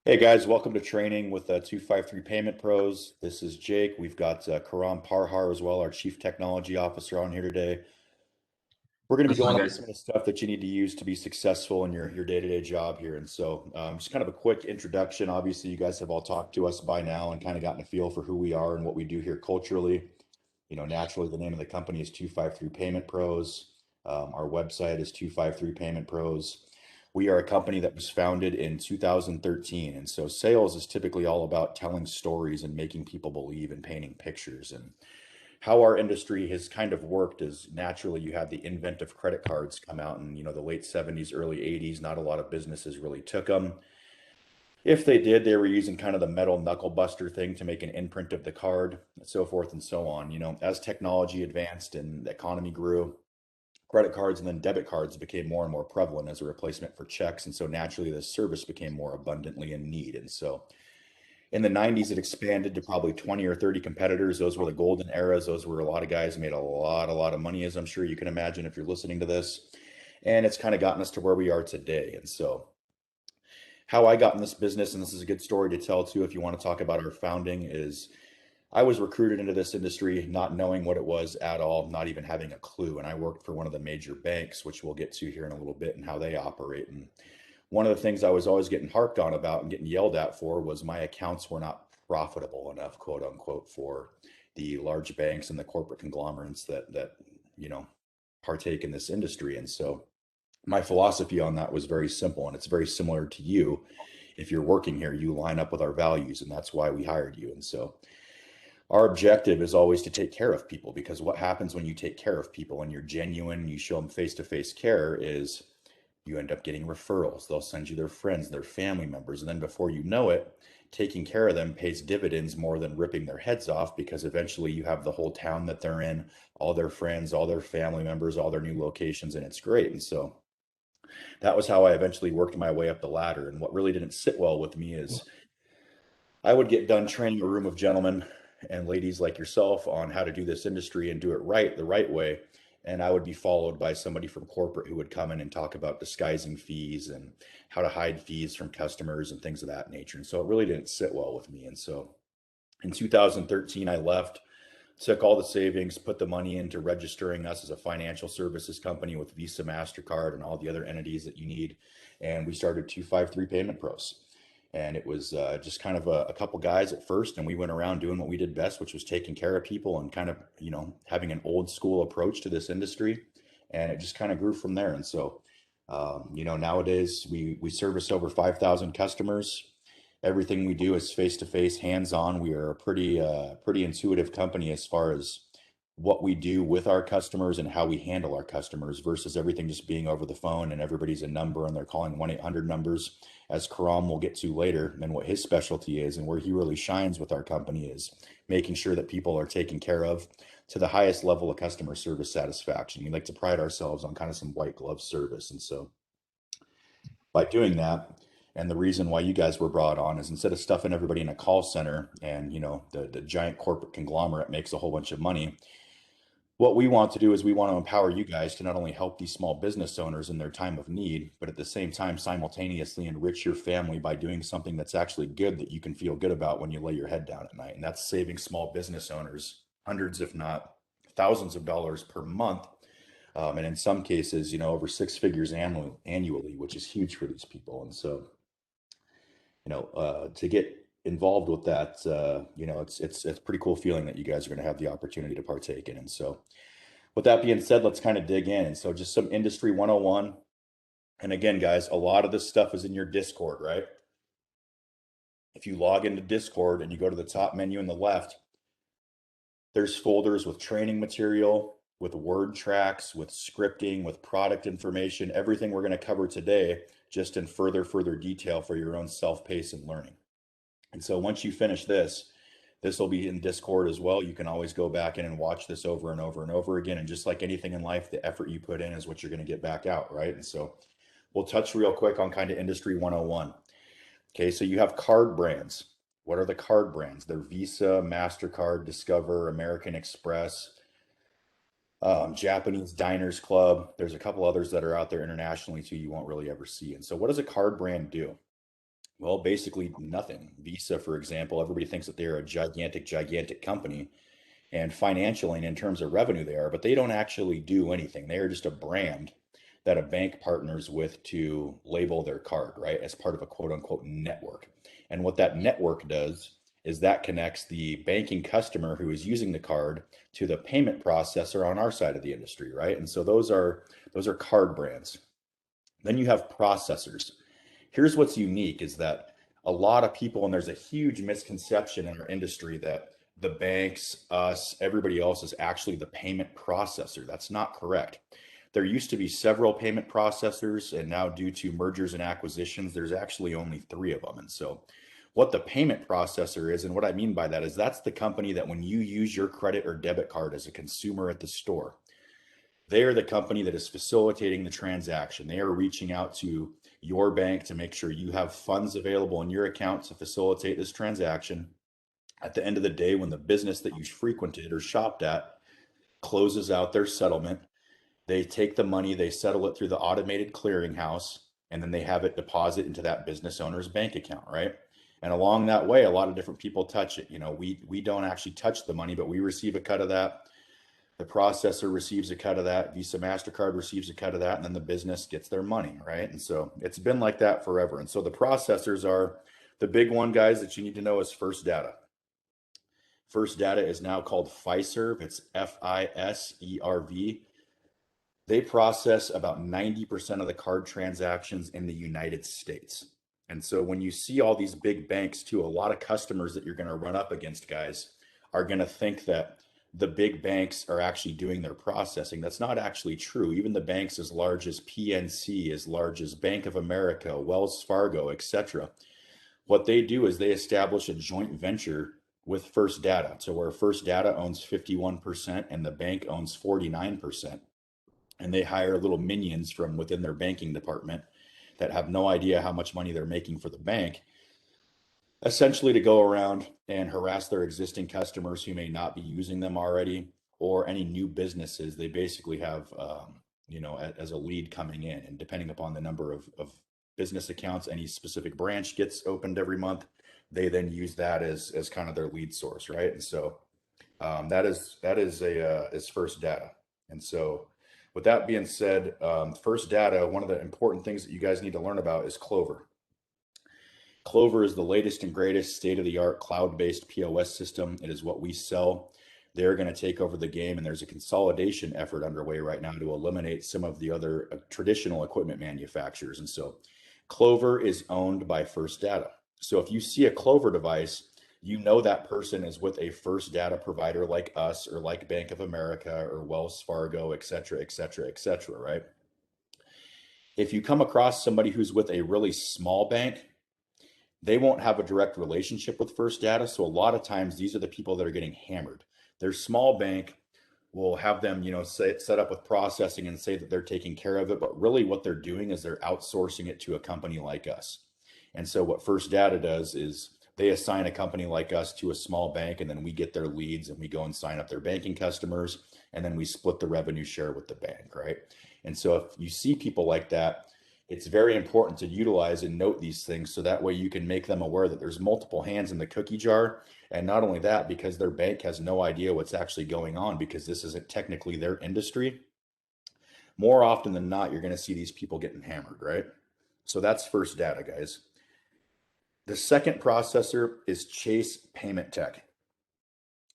Hey guys, welcome to training with 253 Payment Pros. This is Jake. We've got Karam Parhar as well, our Chief Technology Officer, on here today. We're going to be How's it going going, over guys? some of the stuff that you need to use to be successful in your day-to-day job here. And so, just kind of a quick introduction. Obviously, you guys have all talked to us by now and kind of gotten a feel for who we are and what we do here culturally. Naturally, the name of the company is 253 Payment Pros. Our website is 253 Payment Pros. We are a company that was founded in 2013. And so sales is typically all about telling stories and making people believe and painting pictures. And how our industry has kind of worked is naturally you had the invent of credit cards come out in, the late 70s, early 80s. Not a lot of businesses really took them. If they did, they were using kind of the metal knuckle buster thing to make an imprint of the card, and so forth and so on. As technology advanced and the economy grew, credit cards and then debit cards became more and more prevalent as a replacement for checks. And so naturally, the service became more abundantly in need. And so in the 90s, it expanded to probably 20 or 30 competitors. Those were the golden eras. Those were a lot of guys who made a lot of money, as I'm sure you can imagine if you're listening to this. And it's kind of gotten us to where we are today. And so how I got in this business, and this is a good story to tell too, if you want to talk about our founding, is I was recruited into this industry not knowing what it was at all, not even having a clue. And I worked for one of the major banks, which we'll get to here in a little bit and how they operate. And one of the things I was always getting harped on about and getting yelled at for was my accounts were not profitable enough, quote unquote, for the large banks and the corporate conglomerates that you know partake in this industry. And so my philosophy on that was very simple, and it's very similar to you. If you're working here, you line up with our values, and that's why we hired you. And so our objective is always to take care of people, because what happens when you take care of people and you're genuine, you show them face-to-face care, is you end up getting referrals. They'll send you their friends, their family members, and then before you know it, taking care of them pays dividends more than ripping their heads off, because eventually you have the whole town that they're in, all their friends, all their family members, all their new locations, and it's great. And so that was how I eventually worked my way up the ladder. And what really didn't sit well with me is I would get done training a room of gentlemen and ladies like yourself on how to do this industry and do it right, the right way. And I would be followed by somebody from corporate who would come in and talk about disguising fees and how to hide fees from customers and things of that nature. And so it really didn't sit well with me. And so in 2013, I left, took all the savings, put the money into registering us as a financial services company with Visa, MasterCard, and all the other entities that you need. And we started 253 Payment Pros. And it was just kind of a couple guys at first. And we went around doing what we did best, which was taking care of people and kind of, having an old school approach to this industry. And it just kind of grew from there. And so, nowadays we service over 5,000 customers. Everything we do is face to face, hands on. We are a pretty intuitive company as far as what we do with our customers and how we handle our customers versus everything just being over the phone and everybody's a number and they're calling 1-800 numbers, as Karam will get to later. And what his specialty is and where he really shines with our company is making sure that people are taken care of to the highest level of customer service satisfaction. We like to pride ourselves on kind of some white glove service. And so by doing that, and the reason why you guys were brought on is instead of stuffing everybody in a call center and the giant corporate conglomerate makes a whole bunch of money, what we want to do is we want to empower you guys to not only help these small business owners in their time of need, but at the same time simultaneously enrich your family by doing something that's actually good that you can feel good about when you lay your head down at night. And that's saving small business owners hundreds, if not thousands of dollars per month. And in some cases, over six figures annually, which is huge for these people. And so, to get involved with that, it's a pretty cool feeling that you guys are going to have the opportunity to partake in. And so, with that being said, let's kind of dig in. And so, just some industry 101. And again, guys, a lot of this stuff is in your Discord, right? If you log into Discord and you go to the top menu on the left, there's folders with training material, with word tracks, with scripting, with product information, everything we're going to cover today, just in further detail for your own self-pace and learning. And so once you finish this will be in Discord as well. You can always go back in and watch this over and over and over again. And just like anything in life, the effort you put in is what you're going to get back out, right? And so we'll touch real quick on kind of industry 101. Okay, so you have card brands. What are the card brands? They're Visa, MasterCard, Discover, American Express, Japanese Diners Club. There's a couple others that are out there internationally too you won't really ever see. And so what does a card brand do? Well, basically nothing. Visa, for example, everybody thinks that they're a gigantic, gigantic company, and financially and in terms of revenue they are, but they don't actually do anything. They are just a brand that a bank partners with to label their card, right? As part of a quote unquote network. And what that network does is that connects the banking customer who is using the card to the payment processor on our side of the industry, right? And so those are card brands. Then you have processors. Here's what's unique is that a lot of people, and there's a huge misconception in our industry that the banks, us, everybody else is actually the payment processor. That's not correct. There used to be several payment processors, and now due to mergers and acquisitions, there's actually only three of them. And so, what the payment processor is, and what I mean by that is that's the company that when you use your credit or debit card as a consumer at the store, they are the company that is facilitating the transaction. They are reaching out to your bank to make sure you have funds available in your account to facilitate this transaction. At the end of the day, when the business that you frequented or shopped at closes out their settlement, they take the money, they settle it through the automated clearinghouse, and then they have it deposit into that business owner's bank account, right? And along that way, a lot of different people touch it. We don't actually touch the money, but we receive a cut of that. The processor receives a cut of that. Visa, MasterCard receives a cut of that, and then the business gets their money, right? And so it's been like that forever. And so the processors are the big one, guys, that you need to know is First Data. First Data is now called Fiserv. It's Fiserv. They process about 90% of the card transactions in the United States. And so when you see all these big banks, too, a lot of customers that you're going to run up against, guys, are going to think that the big banks are actually doing their processing. That's not actually true. Even the banks as large as PNC, as large as Bank of America, Wells Fargo, etc., what they do is they establish a joint venture with First Data, to where First Data owns 51% and the bank owns 49%. And they hire little minions from within their banking department that have no idea how much money they're making for the bank, essentially to go around and harass their existing customers who may not be using them already, or any new businesses they basically have, as a lead coming in. And depending upon the number of business accounts any specific branch gets opened every month, they then use that as kind of their lead source, right? And so that is First Data. And so with that being said, First Data, one of the important things that you guys need to learn about is Clover. Clover is the latest and greatest state-of-the-art cloud-based POS system. It is what we sell. They're going to take over the game, and there's a consolidation effort underway right now to eliminate some of the other traditional equipment manufacturers. And so Clover is owned by First Data. So if you see a Clover device, you know that person is with a First Data provider like us or like Bank of America or Wells Fargo, et cetera, et cetera, et cetera, right? If you come across somebody who's with a really small bank, they won't have a direct relationship with First Data. So a lot of times these are the people that are getting hammered. Their small bank will have them, set up with processing and say that they're taking care of it. But really what they're doing is they're outsourcing it to a company like us. And so what First Data does is they assign a company like us to a small bank, and then we get their leads and we go and sign up their banking customers, and then we split the revenue share with the bank, right? And so if you see people like that, it's very important to utilize and note these things so that way you can make them aware that there's multiple hands in the cookie jar. And not only that, because their bank has no idea what's actually going on because this isn't technically their industry, more often than not, you're going to see these people getting hammered, right? So that's First Data, guys. The second processor is Chase Payment Tech.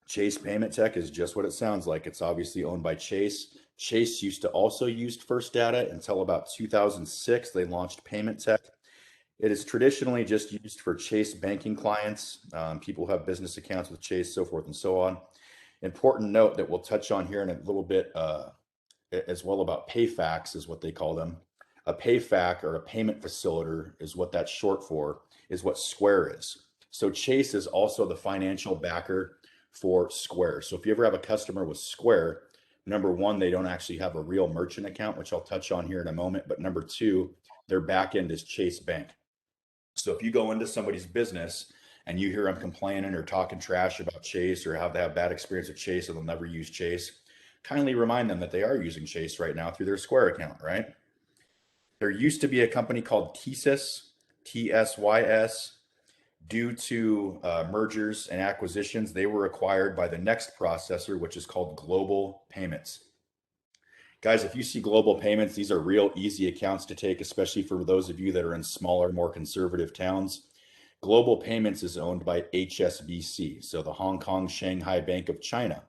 Chase Payment Tech is just what it sounds like. It's obviously owned by Chase. Chase used to also use First Data until about 2006. They launched Payment Tech. It is traditionally just used for Chase banking clients, people who have business accounts with Chase, so forth and so on. Important note that we'll touch on here in a little bit as well about PayFacs is what they call them. A PayFac, or a payment facilitator, is what that's short for, is what Square is. So Chase is also the financial backer for Square. So if you ever have a customer with Square, number one, they don't actually have a real merchant account, which I'll touch on here in a moment. But number two, their back end is Chase Bank. So if you go into somebody's business and you hear them complaining or talking trash about Chase or how they have bad experience with Chase and they'll never use Chase, kindly remind them that they are using Chase right now through their Square account, right? There used to be a company called TSYS. TSYS. Due to mergers and acquisitions, they were acquired by the next processor, which is called Global Payments. Guys, if you see Global Payments, these are real easy accounts to take, especially for those of you that are in smaller, more conservative towns. Global Payments is owned by HSBC, so the Hong Kong Shanghai Bank of China.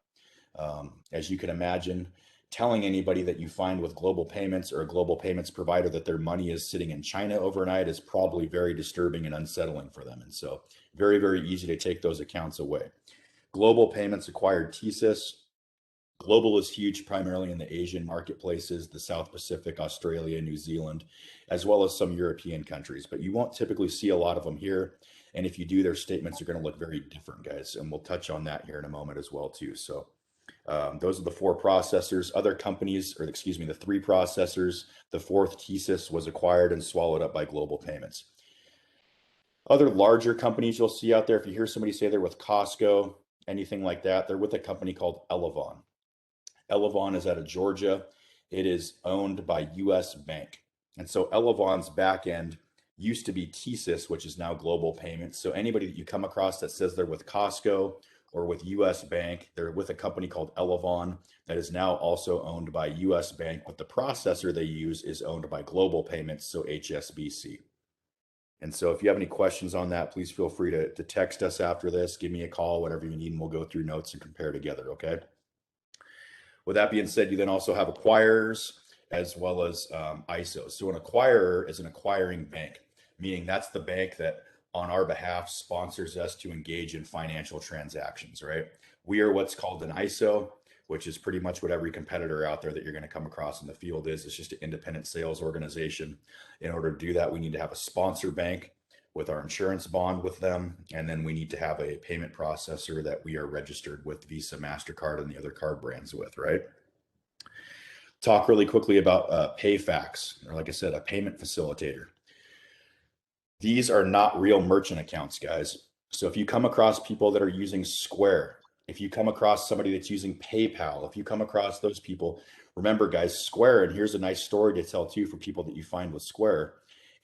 As you can imagine, telling anybody that you find with Global Payments or a Global Payments provider that their money is sitting in China overnight is probably very disturbing and unsettling for them. And so very, very easy to take those accounts away. Global Payments acquired TSYS. Global is huge primarily in the Asian marketplaces, the South Pacific, Australia, New Zealand, as well as some European countries. But you won't typically see a lot of them here. And if you do, their statements are going to look very different, guys. And we'll touch on that here in a moment as well, too. So those are the four processors. Other companies, or excuse me, the three processors. The fourth, TSYS, was acquired and swallowed up by Global Payments. Other larger companies you'll see out there, if you hear somebody say they're with Costco, anything like that, they're with a company called Elavon. Elavon is out of Georgia. It is owned by US Bank. And so Elavon's back end used to be TSYS, which is now Global Payments. So anybody that you come across that says they're with Costco or with US Bank, they're with a company called Elavon that is now also owned by US Bank, but the processor they use is owned by Global Payments, so HSBC. And so if you have any questions on that, please feel free to text us after this, give me a call, whatever you need, and we'll go through notes and compare together, okay? With that being said, you then also have acquirers as well as ISOs. So an acquirer is an acquiring bank, meaning that's the bank that on our behalf sponsors us to engage in financial transactions, right? We are what's called an ISO, which is pretty much what every competitor out there that you're going to come across in the field is. It's just an independent sales organization. In order to do that, we need to have a sponsor bank with our insurance bond with them. And then we need to have a payment processor that we are registered with Visa, MasterCard, and the other card brands with, right? Talk really quickly about PayFacs, or like I said, a payment facilitator. These are not real merchant accounts, guys. So if you come across people that are using Square, if you come across somebody that's using PayPal, if you come across those people, remember, guys, Square, and here's a nice story to tell too for people that you find with Square,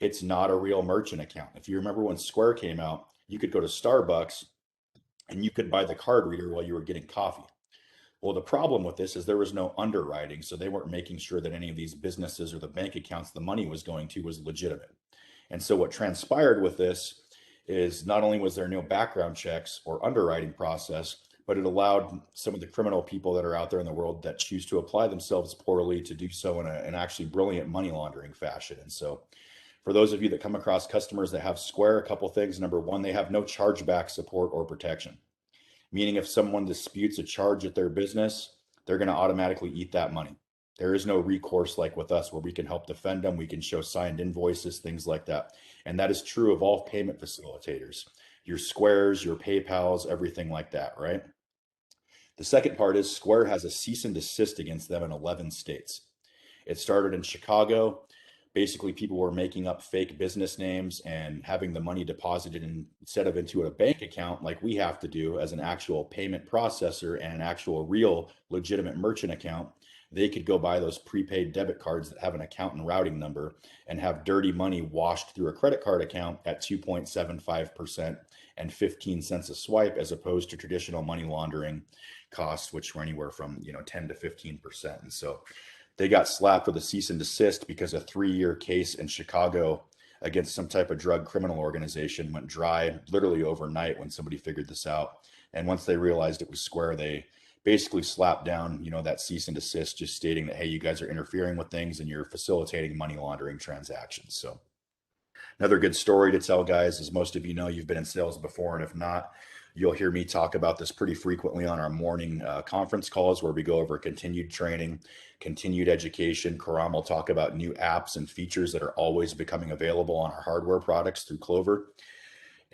it's not a real merchant account. If you remember when Square came out, you could go to Starbucks and you could buy the card reader while you were getting coffee. Well, the problem with this is there was no underwriting, so they weren't making sure that any of these businesses or the bank accounts the money was going to was legitimate. And so what transpired with this is not only was there no background checks or underwriting process, but it allowed some of the criminal people that are out there in the world that choose to apply themselves poorly to do so in an actually brilliant money laundering fashion. And so for those of you that come across customers that have Square, a couple things. Number one, they have no chargeback support or protection, meaning if someone disputes a charge at their business, they're going to automatically eat that money. There is no recourse like with us where we can help defend them. We can show signed invoices, things like that. And that is true of all payment facilitators, your Squares, your PayPals, everything like that, right? The second part is Square has a cease and desist against them in 11 states. It started in Chicago. Basically, people were making up fake business names and having the money deposited instead of into a bank account like we have to do as an actual payment processor and an actual real legitimate merchant account. They could go buy those prepaid debit cards that have an account and routing number and have dirty money washed through a credit card account at 2.75% and 15 cents a swipe, as opposed to traditional money laundering costs, which were anywhere from 10 to 15%. And so they got slapped with a cease and desist because a 3-year case in Chicago against some type of drug criminal organization went dry literally overnight when somebody figured this out. And once they realized it was Square, they basically slapped down, that cease and desist, just stating that, hey, you guys are interfering with things and you're facilitating money laundering transactions. So another good story to tell, guys, as most of you know, you've been in sales before, and if not, you'll hear me talk about this pretty frequently on our morning conference calls where we go over continued training, continued education. Karam will talk about new apps and features that are always becoming available on our hardware products through Clover.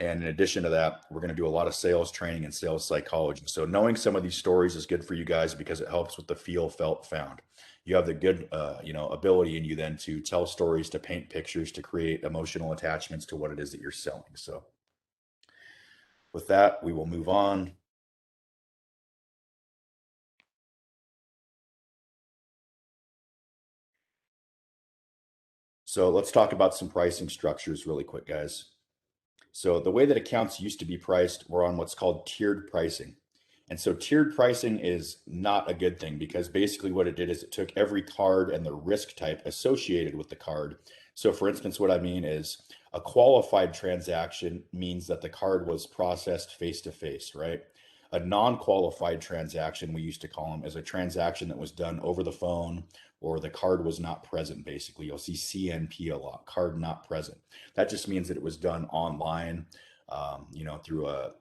And in addition to that, we're going to do a lot of sales training and sales psychology. So knowing some of these stories is good for you guys because it helps with the feel, felt, found. You have the good, ability in you then to tell stories, to paint pictures, to create emotional attachments to what it is that you're selling. So with that, we will move on. So let's talk about some pricing structures really quick, guys. So the way that accounts used to be priced were on what's called tiered pricing. And so tiered pricing is not a good thing because basically what it did is it took every card and the risk type associated with the card. So for instance, what I mean is a qualified transaction means that the card was processed face to face, right? A non-qualified transaction, we used to call them, is a transaction that was done over the phone or the card was not present, basically. You'll see CNP a lot, card not present. That just means that it was done online, through a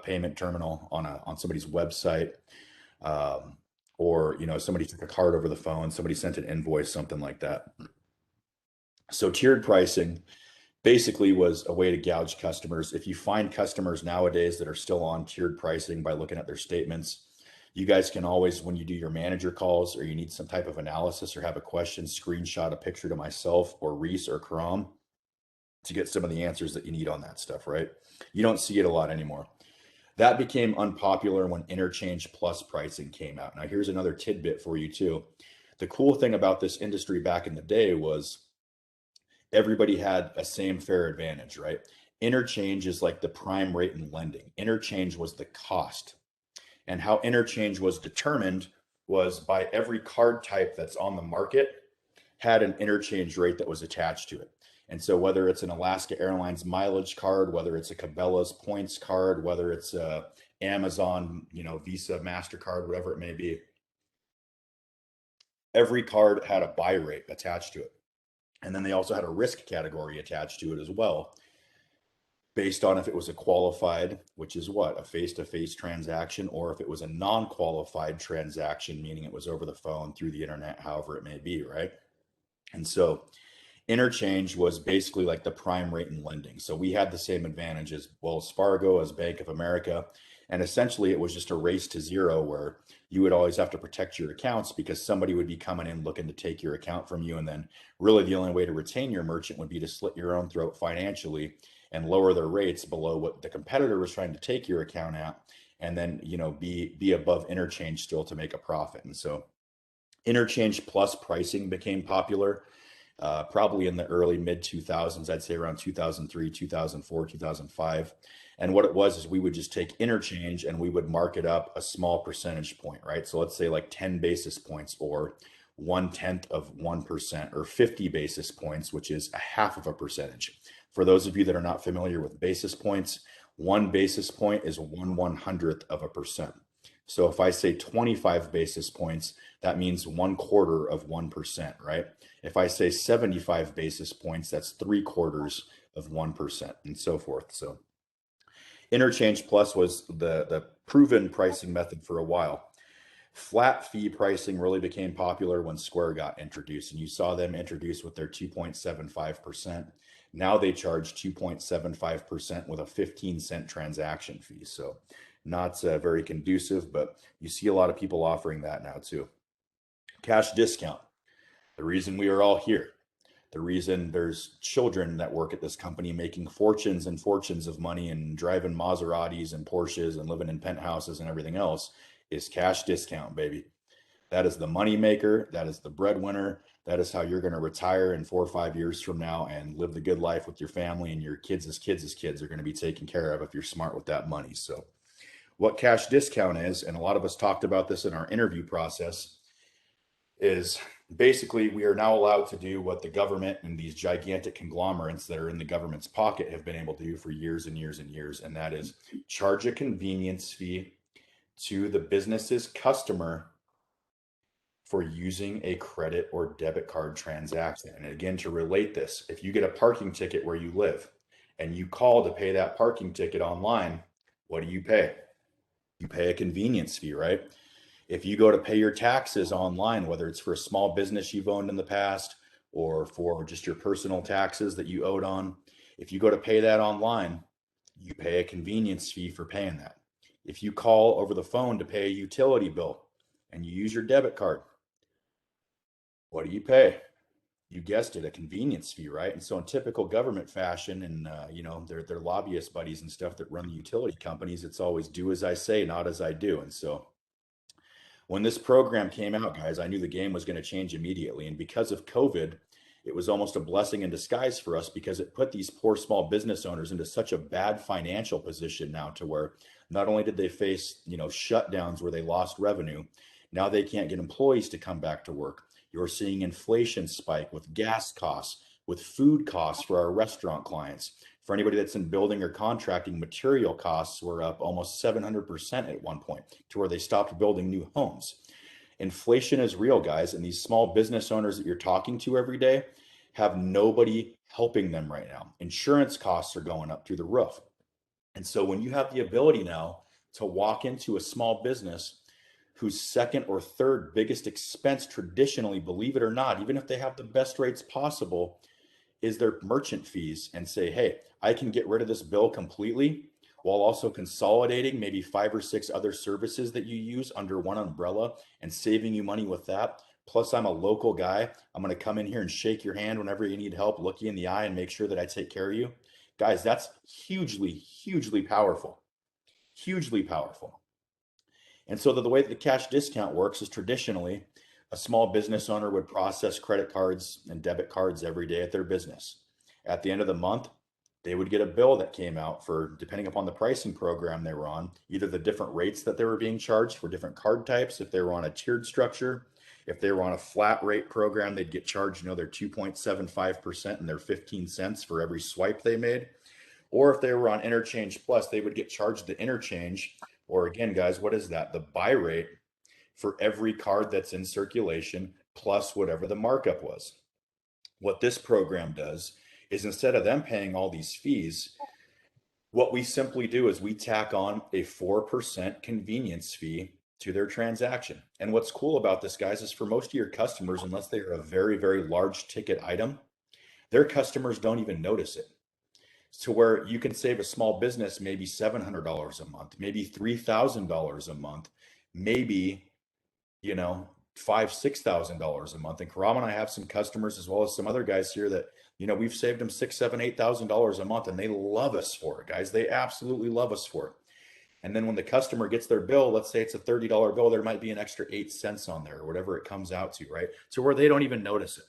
payment terminal on somebody's website, or somebody took a card over the phone, somebody sent an invoice, something like that. So tiered pricing basically was a way to gouge customers. If you find customers nowadays that are still on tiered pricing by looking at their statements, you guys can always, when you do your manager calls or you need some type of analysis or have a question, screenshot a picture to myself or Reese or Karam to get some of the answers that you need on that stuff, right? You don't see it a lot anymore. That became unpopular when interchange plus pricing came out. Now, here's another tidbit for you too. The cool thing about this industry back in the day was everybody had a same fair advantage, right? Interchange is like the prime rate in lending. Interchange was the cost. And how interchange was determined was by every card type that's on the market had an interchange rate that was attached to it. And so whether it's an Alaska Airlines mileage card, whether it's a Cabela's points card, whether it's a Amazon, Visa, MasterCard, whatever it may be, every card had a buy rate attached to it. And then they also had a risk category attached to it as well, based on if it was a qualified, which is what, a face-to-face transaction, or if it was a non-qualified transaction, meaning it was over the phone, through the internet, however it may be, right? And so interchange was basically like the prime rate in lending. So we had the same advantage as Wells Fargo, as Bank of America. And essentially it was just a race to zero where you would always have to protect your accounts because somebody would be coming in looking to take your account from you. And then really the only way to retain your merchant would be to slit your own throat financially and lower their rates below what the competitor was trying to take your account at. And then, be above interchange still to make a profit. And so interchange plus pricing became popular. Probably in the early mid 2000s, I'd say around 2003, 2004, 2005. And what it was is we would just take interchange and we would mark it up a small percentage point, right? So let's say like 10 basis points or 1/10 of 1% or 50 basis points, which is a half of a percentage. For those of you that are not familiar with basis points, 1 basis point is 1/100th of a percent. So if I say 25 basis points, that means 1/4 of 1%, right? If I say 75 basis points, that's 3/4 of 1% and so forth. So interchange plus was the proven pricing method for a while. Flat fee pricing really became popular when Square got introduced, and you saw them introduced with their 2.75%. Now they charge 2.75% with a 15-cent transaction fee. So not very conducive, but you see a lot of people offering that now too. Cash discount. The reason we are all here, the reason there's children that work at this company making fortunes and fortunes of money and driving Maseratis and Porsches and living in penthouses and everything else is cash discount, baby. That is the money maker. That is the breadwinner. That is how you're going to retire in 4 or 5 years from now and live the good life with your family, and your kids' kids are going to be taken care of if you're smart with that money. So what cash discount is, and a lot of us talked about this in our interview process, is basically we are now allowed to do what the government and these gigantic conglomerates that are in the government's pocket have been able to do for years and years and years. And that is charge a convenience fee to the business's customer for using a credit or debit card transaction. And again, to relate this, if you get a parking ticket where you live and you call to pay that parking ticket online, what do you pay? You pay a convenience fee, right? If you go to pay your taxes online, whether it's for a small business you've owned in the past or for just your personal taxes that you owed on, if you go to pay that online, you pay a convenience fee for paying that. If you call over the phone to pay a utility bill and you use your debit card, what do you pay? You guessed it, a convenience fee, right? And so in typical government fashion and, their lobbyist buddies and stuff that run the utility companies, it's always do as I say, not as I do. And so when this program came out, guys, I knew the game was going to change immediately. And because of COVID it was almost a blessing in disguise for us because it put these poor small business owners into such a bad financial position now to where not only did they face, shutdowns where they lost revenue, now they can't get employees to come back to work. You're seeing inflation spike with gas costs, with food costs for our restaurant clients. For anybody that's in building or contracting, material costs were up almost 700% at one point to where they stopped building new homes. Inflation is real, guys, and these small business owners that you're talking to every day have nobody helping them right now. Insurance costs are going up through the roof. And so when you have the ability now to walk into a small business whose second or third biggest expense traditionally, believe it or not, even if they have the best rates possible, is their merchant fees, and say, hey, I can get rid of this bill completely while also consolidating maybe 5 or 6 other services that you use under one umbrella and saving you money with that. Plus, I'm a local guy. I'm going to come in here and shake your hand whenever you need help, look you in the eye, and make sure that I take care of you. Guys, that's hugely, hugely powerful. Hugely powerful. And so the way that the cash discount works is traditionally a small business owner would process credit cards and debit cards every day at their business. At the end of the month, they would get a bill that came out for, depending upon the pricing program they were on, either the different rates that they were being charged for different card types, if they were on a tiered structure, if they were on a flat rate program, they'd get charged, their 2.75% and their 15 cents for every swipe they made. Or if they were on Interchange Plus, they would get charged the interchange, or again, guys, what is that? The buy rate for every card that's in circulation plus whatever the markup was. What this program does is instead of them paying all these fees, what we simply do is we tack on a 4% convenience fee to their transaction. And what's cool about this, guys, is for most of your customers, unless they are a very, very large ticket item, their customers don't even notice it. To where you can save a small business maybe $700 a month, maybe $3,000 a month, maybe $5,000-6,000 a month. And Karam and I have some customers as well as some other guys here that we've saved them $6,000, $7,000, $8,000 a month, and they love us for it, guys. They absolutely love us for it. And then when the customer gets their bill, let's say it's a $30 bill, there might be an extra 8 cents on there or whatever it comes out to, right? To where they don't even notice it.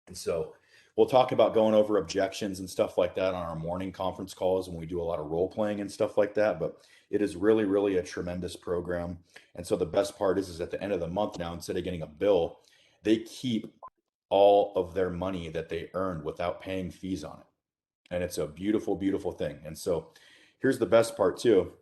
And so we'll talk about going over objections and stuff like that on our morning conference calls when we do a lot of role playing and stuff like that. But it is really, really a tremendous program. And so the best part is at the end of the month now, instead of getting a bill, they keep all of their money that they earned without paying fees on it. And it's a beautiful, beautiful thing. And so here's the best part too.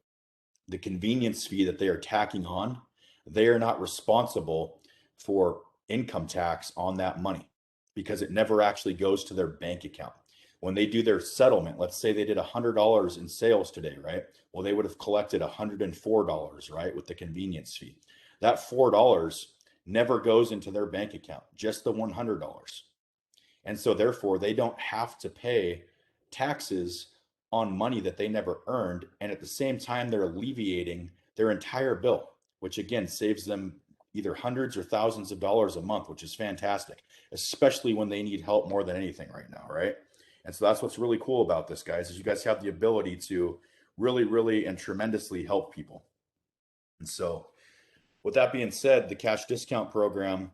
The convenience fee that they are tacking on, they are not responsible for income tax on that money because it never actually goes to their bank account. When they do their settlement, let's say they did $100 in sales today, right? Well, they would have collected $104, right, with the convenience fee. That $4 never goes into their bank account, just the $100. And so therefore, they don't have to pay taxes on money that they never earned. And at the same time, they're alleviating their entire bill, which again saves them either hundreds or thousands of dollars a month, which is fantastic, especially when they need help more than anything right now, right? And so that's what's really cool about this, guys, is you guys have the ability to really, really and tremendously help people. And so with that being said, the cash discount program,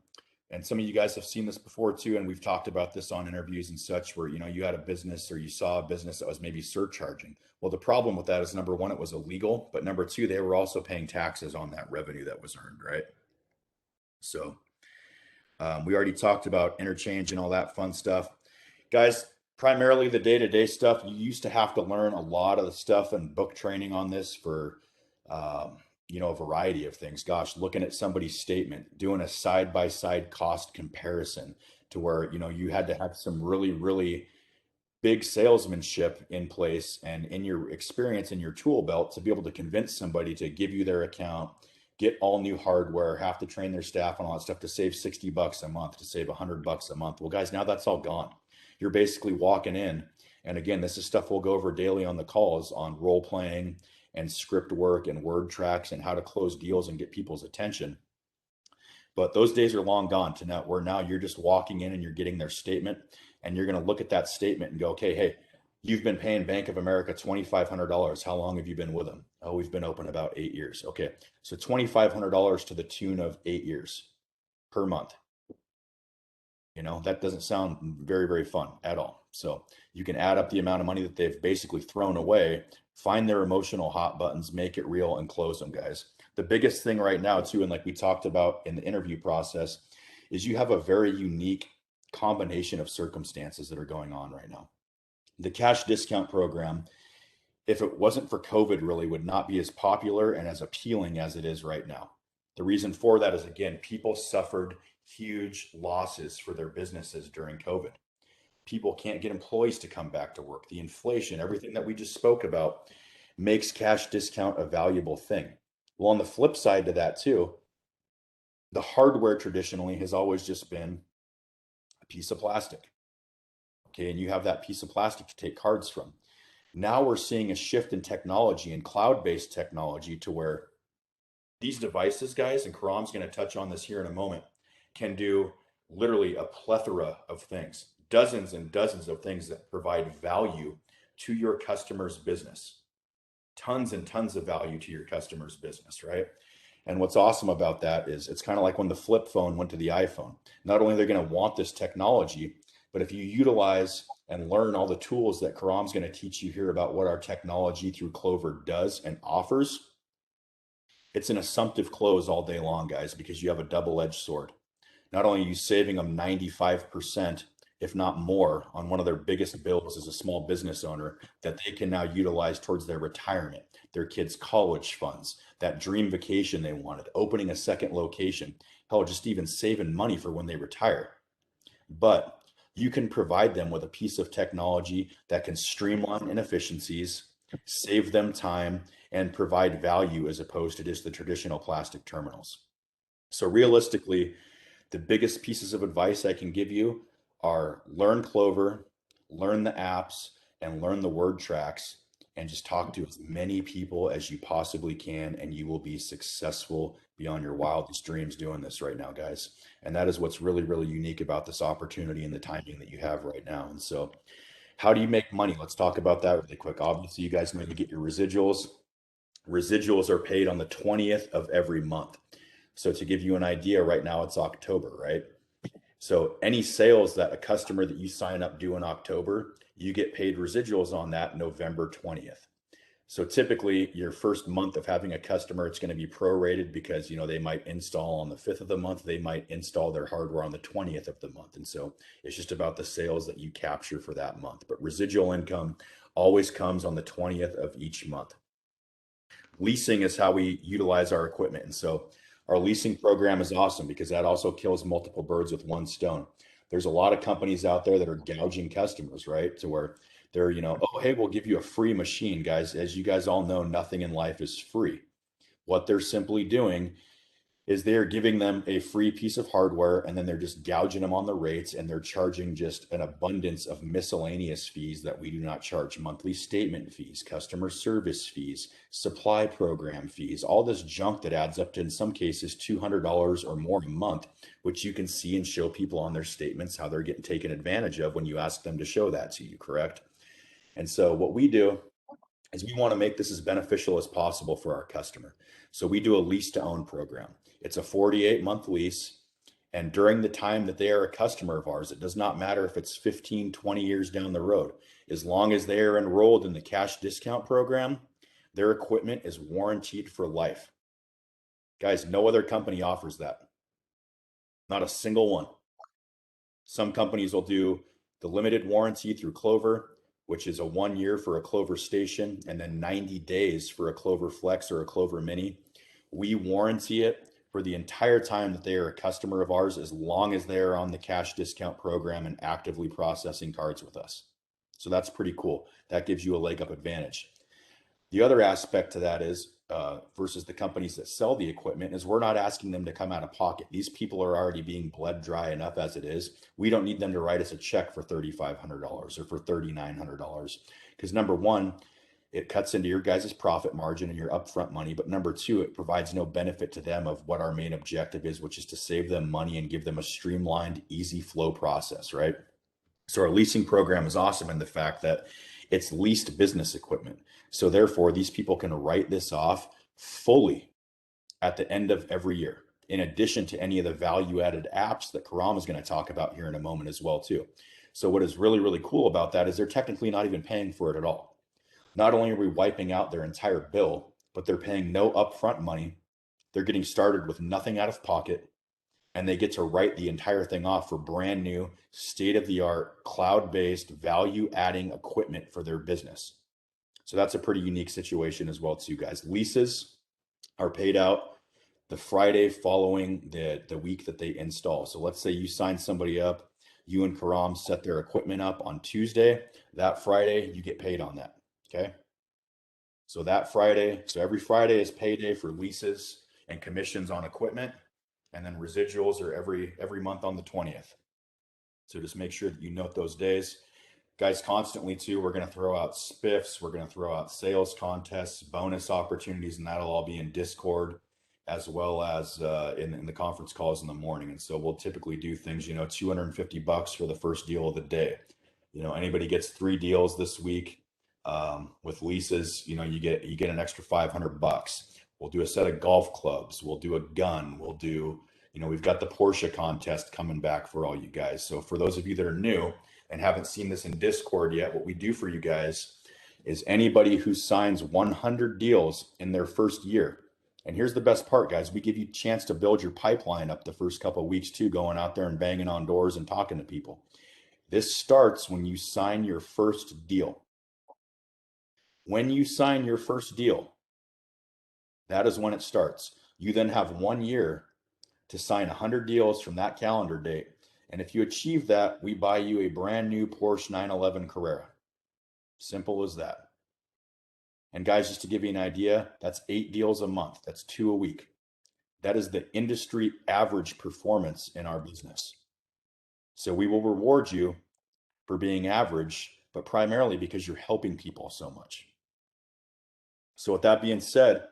and some of you guys have seen this before too, and we've talked about this on interviews and such, where you had a business or you saw a business that was maybe surcharging. Well, the problem with that is, number one, it was illegal, but number two, they were also paying taxes on that revenue that was earned, right? So we already talked about interchange and all that fun stuff, guys. Primarily the day-to-day stuff, you used to have to learn a lot of the stuff and book training on this for a variety of things. Gosh, looking at somebody's statement, doing a side-by-side cost comparison, to where you had to have some really, really big salesmanship in place and in your experience in your tool belt to be able to convince somebody to give you their account, get all new hardware, have to train their staff and all that stuff to save $60 a month, to save $100 a month. Well, guys, now that's all gone. You're basically walking in, and again, this is stuff we'll go over daily on the calls on role playing and script work and word tracks and how to close deals and get people's attention. But those days are long gone to now, where now you're just walking in and you're getting their statement, and you're going to look at that statement and go, okay, hey, you've been paying Bank of America $2,500. How long have you been with them? Oh, we've been open about 8 years. Okay, so $2,500 to the tune of 8 years per month. You know, that doesn't sound very, very fun at all. So you can add up the amount of money that they've basically thrown away, find their emotional hot buttons, make it real, and close them, guys. The biggest thing right now, too, and like we talked about in the interview process, is you have a very unique combination of circumstances that are going on right now. The cash discount program, if it wasn't for COVID, really would not be as popular and as appealing as it is right now. The reason for that is, again, people suffered huge losses for their businesses during COVID. People can't get employees to come back to work. The inflation, everything that we just spoke about, makes cash discount a valuable thing. Well, on the flip side to that, too, the hardware traditionally has always just been a piece of plastic. Okay. And you have that piece of plastic to take cards from. Now we're seeing a shift in technology and cloud-based technology to where these devices, guys, and Karam's going to touch on this here in a moment, can do literally a plethora of things, dozens and dozens of things that provide value to your customer's business, tons and tons of value to your customer's business, right? And what's awesome about that is it's kind of like when the flip phone went to the iPhone. Not only are they going to want this technology, but if you utilize and learn all the tools that Karam's going to teach you here about what our technology through Clover does and offers, it's an assumptive close all day long, guys, because you have a double-edged sword. Not only are you saving them 95%, if not more, on one of their biggest bills as a small business owner that they can now utilize towards their retirement, their kids' college funds, that dream vacation they wanted, opening a second location, hell, just even saving money for when they retire. But you can provide them with a piece of technology that can streamline inefficiencies, save them time, and provide value as opposed to just the traditional plastic terminals. So realistically, the biggest pieces of advice I can give you are learn Clover, learn the apps, and learn the word tracks, and just talk to as many people as you possibly can, and you will be successful beyond your wildest dreams doing this right now, guys. And that is what's really, really unique about this opportunity and the timing that you have right now. And so, how do you make money? Let's talk about that really quick. Obviously, you guys know you get your residuals. Residuals are paid on the 20th of every month. So to give you an idea, right now it's October, right? So any sales that a customer that you sign up do in October, you get paid residuals on that November 20th. So typically your first month of having a customer, it's going to be prorated because, you know, they might install on the 5th of the month, they might install their hardware on the 20th of the month. And so it's just about the sales that you capture for that month. But residual income always comes on the 20th of each month. Leasing is how we utilize our equipment. And so our leasing program is awesome because that also kills multiple birds with one stone. There's a lot of companies out there that are gouging customers, right? To where they're, you know, oh, hey, we'll give you a free machine, guys. As you guys all know, nothing in life is free. What they're simply doing is they're giving them a free piece of hardware and then they're just gouging them on the rates and they're charging just an abundance of miscellaneous fees that we do not charge: monthly statement fees, customer service fees, supply program fees, all this junk that adds up to, in some cases, $200 or more a month, which you can see and show people on their statements how they're getting taken advantage of when you ask them to show that to you, correct? And so what we do is we want to make this as beneficial as possible for our customer. So we do a lease to own program. It's a 48-month lease. And during the time that they are a customer of ours, it does not matter if it's 15, 20 years down the road. As long as they are enrolled in the cash discount program, their equipment is warranted for life. Guys, no other company offers that. Not a single one. Some companies will do the limited warranty through Clover, which is a 1 year for a Clover Station and then 90 days for a Clover Flex or a Clover Mini. We warranty it for the entire time that they are a customer of ours, as long as they are on the cash discount program and actively processing cards with us. So that's pretty cool. That gives you a leg up advantage. The other aspect to that is versus the companies that sell the equipment is we're not asking them to come out of pocket. These people are already being bled dry enough as it is. We don't need them to write us a check for $3,500 or for $3,900 because, number one, it cuts into your guys' profit margin and your upfront money. But number two, it provides no benefit to them of what our main objective is, which is to save them money and give them a streamlined, easy flow process, right? So our leasing program is awesome in the fact that it's leased business equipment. So therefore, these people can write this off fully at the end of every year. in addition to any of the value-added apps that Karam is going to talk about here in a moment as well too. So what is really, really cool about that is they're technically not even paying for it at all. Not only are we wiping out their entire bill, but they're paying no upfront money. They're getting started with nothing out of pocket, and they get to write the entire thing off for brand new, state-of-the-art, cloud-based, value-adding equipment for their business. So that's a pretty unique situation as well too, guys. Leases are paid out the Friday following the week that they install. So let's say you sign somebody up, you and Karam set their equipment up on Tuesday. That Friday, you get paid on that. Okay. So that Friday, so every Friday is payday for leases and commissions on equipment. And then residuals are every month on the 20th. So just make sure that you note those days. Guys, constantly too, we're going to throw out spiffs. We're going to throw out sales contests, bonus opportunities, and that'll all be in Discord as well as in the conference calls in the morning. And so we'll typically do things, you know, $250 for the first deal of the day. You know, anybody gets 3 deals this week with leases, you know, you get an extra $500. We'll do a set of golf clubs. We'll do a gun. We'll do, you know, we've got the Porsche contest coming back for all you guys. So for those of you that are new and haven't seen this in Discord yet, what we do for you guys is anybody who signs 100 deals in their first year. And here's the best part, guys. We give you a chance to build your pipeline up the first couple of weeks too, going out there and banging on doors and talking to people. This starts when you sign your first deal. When you sign your first deal, that is when it starts. You then have 1 year to sign 100 deals from that calendar date. And if you achieve that, we buy you a brand new Porsche 911 Carrera. Simple as that. And guys, just to give you an idea, that's 8 deals a month. That's 2 a week. That is the industry average performance in our business. So we will reward you for being average, but primarily because you're helping people so much. So with that being said,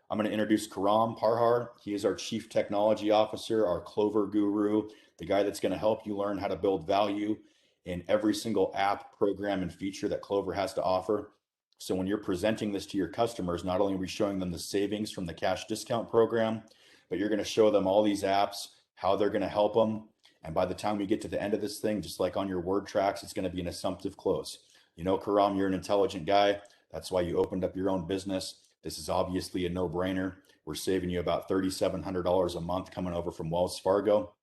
I'm going to introduce Karam Parhar. He is our Chief Technology Officer, our Clover guru, the guy that's going to help you learn how to build value in every single app, program, and feature that Clover has to offer. So when you're presenting this to your customers, not only are we showing them the savings from the cash discount program, but you're going to show them all these apps, how they're going to help them. And by the time we get to the end of this thing, just like on your word tracks, it's going to be an assumptive close. You know, Karam, you're an intelligent guy. That's why you opened up your own business. This is obviously a no-brainer. We're saving you about $3,700 a month coming over from Wells Fargo.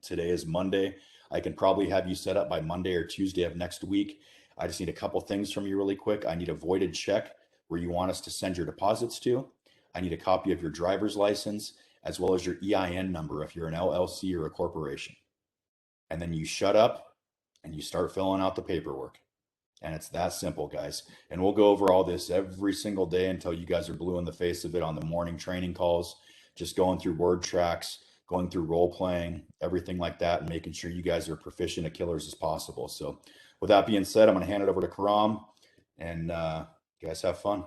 Today is Monday. I can probably have you set up by Monday or Tuesday of next week. I just need a couple things from you really quick. I need a voided check where you want us to send your deposits to. I need a copy of your driver's license as well as your EIN number if you're an LLC or a corporation. And then you shut up and you start filling out the paperwork. And it's that simple, guys. And we'll go over all this every single day until you guys are blue in the face of it on the morning training calls, just going through word tracks, going through role playing, everything like that, and making sure you guys are proficient at killers as possible. So with that being said, I'm going to hand it over to Karam, and you guys have fun.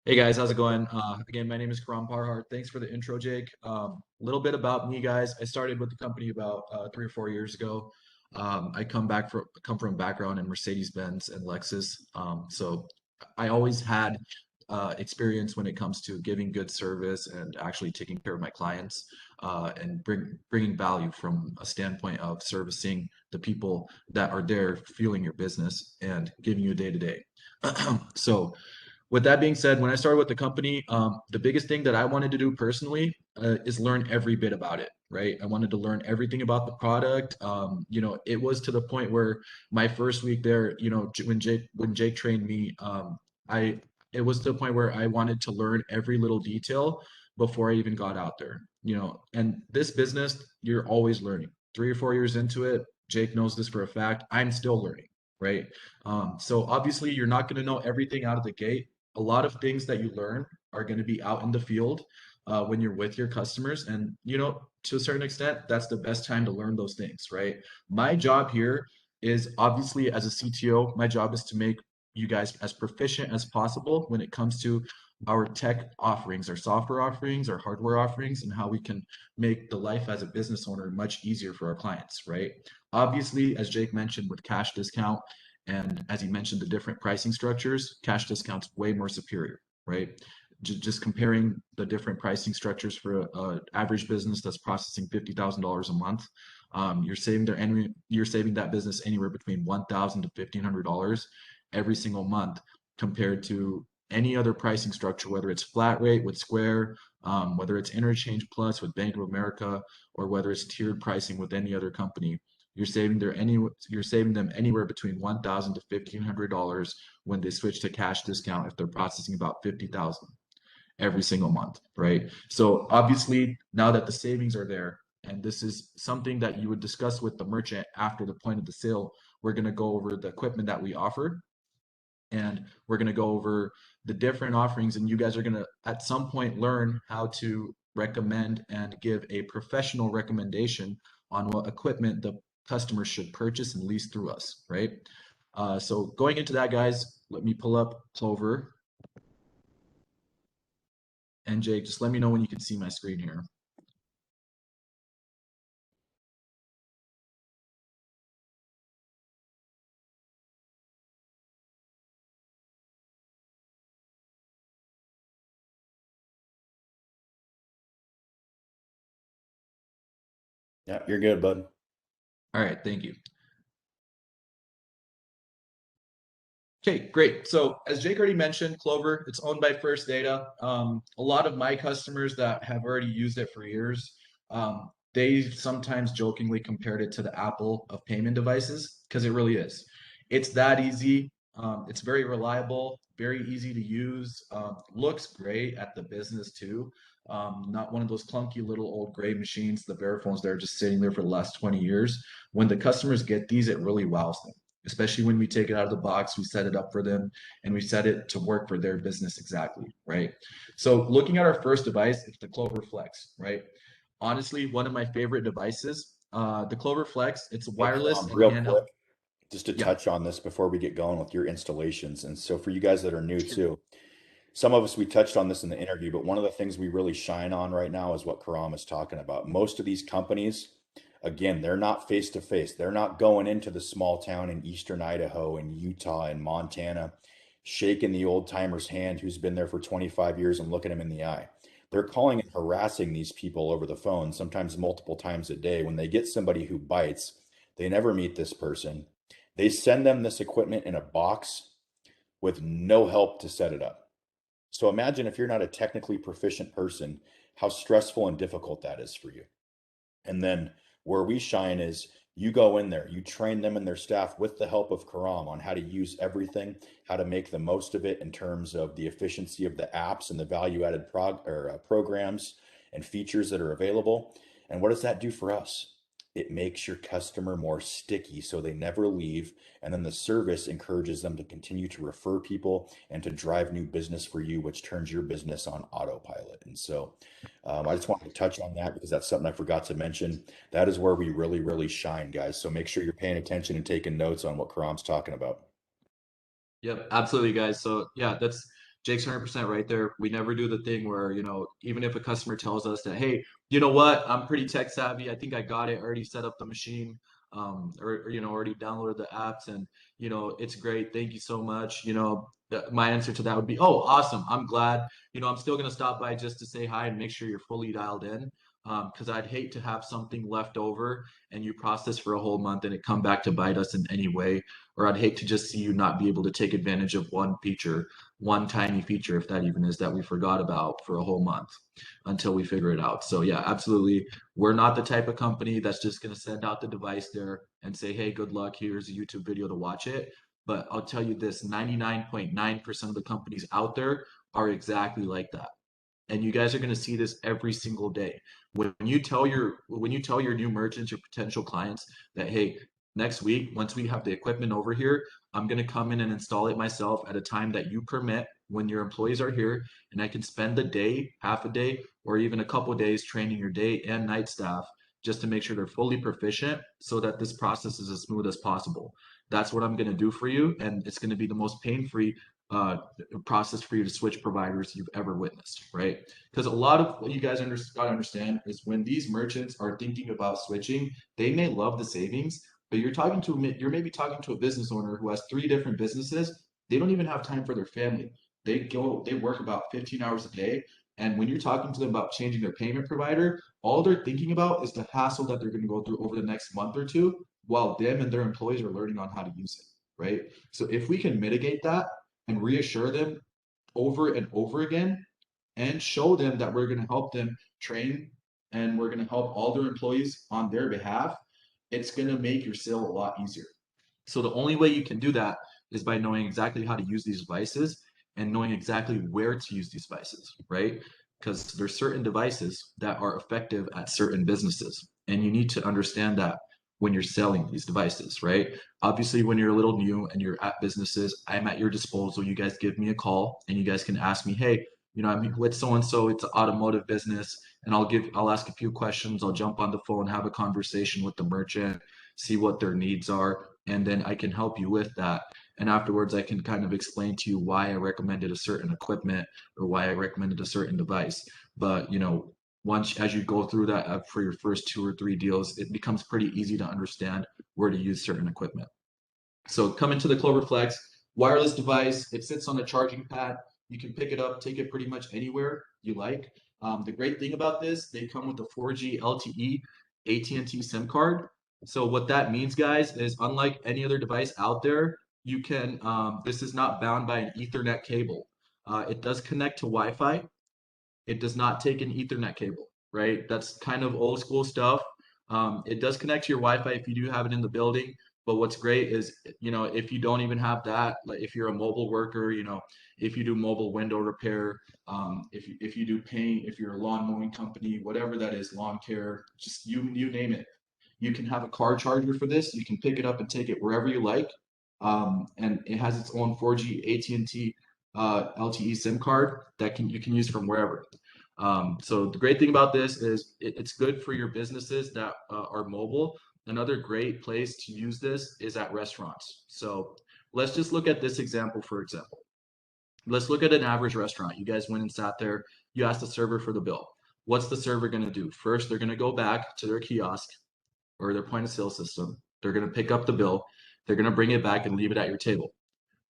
Hey guys, how's it going? Again, my name is Karam Parhar. Thanks for the intro, Jake. A little bit about me, guys. I started with the company about 3 or 4 years ago. I come from a background in Mercedes-Benz and Lexus. So I always had experience when it comes to giving good service and actually taking care of my clients and bringing value from a standpoint of servicing the people that are there fueling your business and giving you day to day. So with that being said, when I started with the company, the biggest thing that I wanted to do personally is learn every bit about it, right? I wanted to learn everything about the product. You know, it was to the point where my first week there, you know, when Jake trained me, it was to the point where I wanted to learn every little detail before I even got out there, you know. And this business, you're always learning. 3 or 4 years into it, Jake knows this for a fact. I'm still learning, right? So obviously, you're not going to know everything out of the gate. A lot of things that you learn are going to be out in the field when you're with your customers. And, you know, to a certain extent, that's the best time to learn those things, right? My job here is obviously as a CTO, my job is to make you guys as proficient as possible when it comes to our tech offerings, our software offerings, our hardware offerings, and how we can make the life as a business owner much easier for our clients, right? Obviously, as Jake mentioned with cash discount, and as he mentioned, the different pricing structures, cash discounts way more superior, right? just comparing the different pricing structures for a average business that's processing $50,000 a month, you're saving that business anywhere between $1,000 to $1,500 every single month compared to any other pricing structure, whether it's flat rate with Square, whether it's Interchange Plus with Bank of America, or whether it's tiered pricing with any other company. You're saving them anywhere between $1,000 to $1,500 when they switch to cash discount if they're processing about 50,000 every single month, right? So obviously, now that the savings are there, and this is something that you would discuss with the merchant after the point of the sale, we're going to go over the equipment that we offer, and we're going to go over the different offerings, and you guys are going to at some point learn how to recommend and give a professional recommendation on what equipment the customer should purchase and lease through us, right? So going into that, guys, let me pull up Clover. And Jake, just let me know when you can see my screen here. Yeah, you're good, bud. All right, thank you. Okay, great. So as Jake already mentioned, Clover, it's owned by First Data. A lot of my customers that have already used it for years, they sometimes jokingly compared it to the Apple of payment devices because it really is. It's that easy. It's very reliable, very easy to use. Looks great at the business too. Not one of those clunky little old gray machines, the Verifones that are just sitting there for the last 20 years. When the customers get these, it really wows them, especially when we take it out of the box, we set it up for them, and we set it to work for their business exactly, right? So looking at our first device, it's the Clover Flex, right? Honestly, one of my favorite devices. The Clover Flex, it's Hey, wireless and real handheld. quick, just to Yeah, touch on this before we get going with your installations. And so for you guys that are new too, some of us, we touched on this in the interview, but one of the things we really shine on right now is what Karam is talking about. Most of these companies, again, they're not face to face. They're not going into the small town in eastern Idaho and Utah and Montana, shaking the old timer's hand who's been there for 25 years and looking him in the eye. They're calling and harassing these people over the phone, sometimes multiple times a day. When they get somebody who bites, they never meet this person. They send them this equipment in a box with no help to set it up. So imagine if you're not a technically proficient person, how stressful and difficult that is for you. And then where we shine is you go in there, you train them and their staff with the help of Karam on how to use everything, how to make the most of it in terms of the efficiency of the apps and the value added programs and features that are available. And what does that do for us? It makes your customer more sticky so they never leave. And then the service encourages them to continue to refer people and to drive new business for you, which turns your business on autopilot. And so I just wanted to touch on that because that's something I forgot to mention. That is where we really, really shine, guys. So make sure you're paying attention and taking notes on what Karam's talking about. yep, absolutely, guys. So yeah, that's Jake's 100% right there. We never do the thing where, even if a customer tells us that, hey, you know what, I'm pretty tech savvy. I think I got it, already set up the machine, or already downloaded the apps, and it's great. Thank you so much. My answer to that would be, oh, awesome. I'm glad. I'm still gonna stop by just to say hi and make sure you're fully dialed in. Because I'd hate to have something left over and you process for a whole month and it come back to bite us in any way, or I'd hate to just see you not be able to take advantage of one feature, one tiny feature, if that even is, that we forgot about for a whole month until we figure it out. So yeah, absolutely. We're not the type of company that's just going to send out the device there and say, hey, good luck. Here's a YouTube video to watch it. But I'll tell you this, 99.9% of the companies out there are exactly like that. And you guys are going to see this every single day. When you tell your new merchants, your potential clients, that hey, next week once we have the equipment over here, I'm going to come in and install it myself at a time that you permit when your employees are here, and I can spend the day, half a day, or even a couple days training your day and night staff just to make sure they're fully proficient so that this process is as smooth as possible. That's what I'm going to do for you, and it's going to be the most pain-free process for you to switch providers you've ever witnessed, right? Because a lot of what you guys got to understand is when these merchants are thinking about switching, they may love the savings, but you're maybe talking to a business owner who has 3 different businesses. They don't even have time for their family. they work about 15 hours a day. And when you're talking to them about changing their payment provider, all they're thinking about is the hassle that they're going to go through over the next month or two while them and their employees are learning on how to use it, right? So if we can mitigate that and reassure them over and over again and show them that we're going to help them train and we're going to help all their employees on their behalf, it's going to make your sale a lot easier. So the only way you can do that is by knowing exactly how to use these devices and knowing exactly where to use these devices, right? Because there's certain devices that are effective at certain businesses, and you need to understand that when you're selling these devices, right? Obviously, when you're a little new and you're at businesses, I'm at your disposal. You guys give me a call and you guys can ask me, hey, I'm with so and so, it's an automotive business, and I'll ask a few questions. I'll jump on the phone, have a conversation with the merchant, see what their needs are, and then I can help you with that. And afterwards, I can kind of explain to you why I recommended a certain equipment or why I recommended a certain device. But once as you go through that for your first 2 or 3 deals, it becomes pretty easy to understand where to use certain equipment. So coming to the Clover Flex wireless device, it sits on a charging pad. You can pick it up, take it pretty much anywhere you like. The great thing about this, they come with a 4G LTE AT&T SIM card. So what that means, guys, is unlike any other device out there, this is not bound by an Ethernet cable. It does connect to Wi-Fi. It does not take an Ethernet cable, right? That's kind of old school stuff. It does connect to your Wi-Fi if you do have it in the building. But what's great is, if you don't even have that, like if you're a mobile worker, if you do mobile window repair, if you do paint, if you're a lawn mowing company, whatever that is, lawn care, just you name it, you can have a car charger for this. You can pick it up and take it wherever you like. And it has its own 4G AT&T LTE SIM card that you can use from wherever. So the great thing about this is it's good for your businesses that are mobile. Another great place to use this is at restaurants. So let's just look at this example, for example. Let's look at an average restaurant. You guys went and sat there. You asked the server for the bill. What's the server going to do? First, they're going to go back to their kiosk or their point of sale system. They're going to pick up the bill. They're going to bring it back and leave it at your table.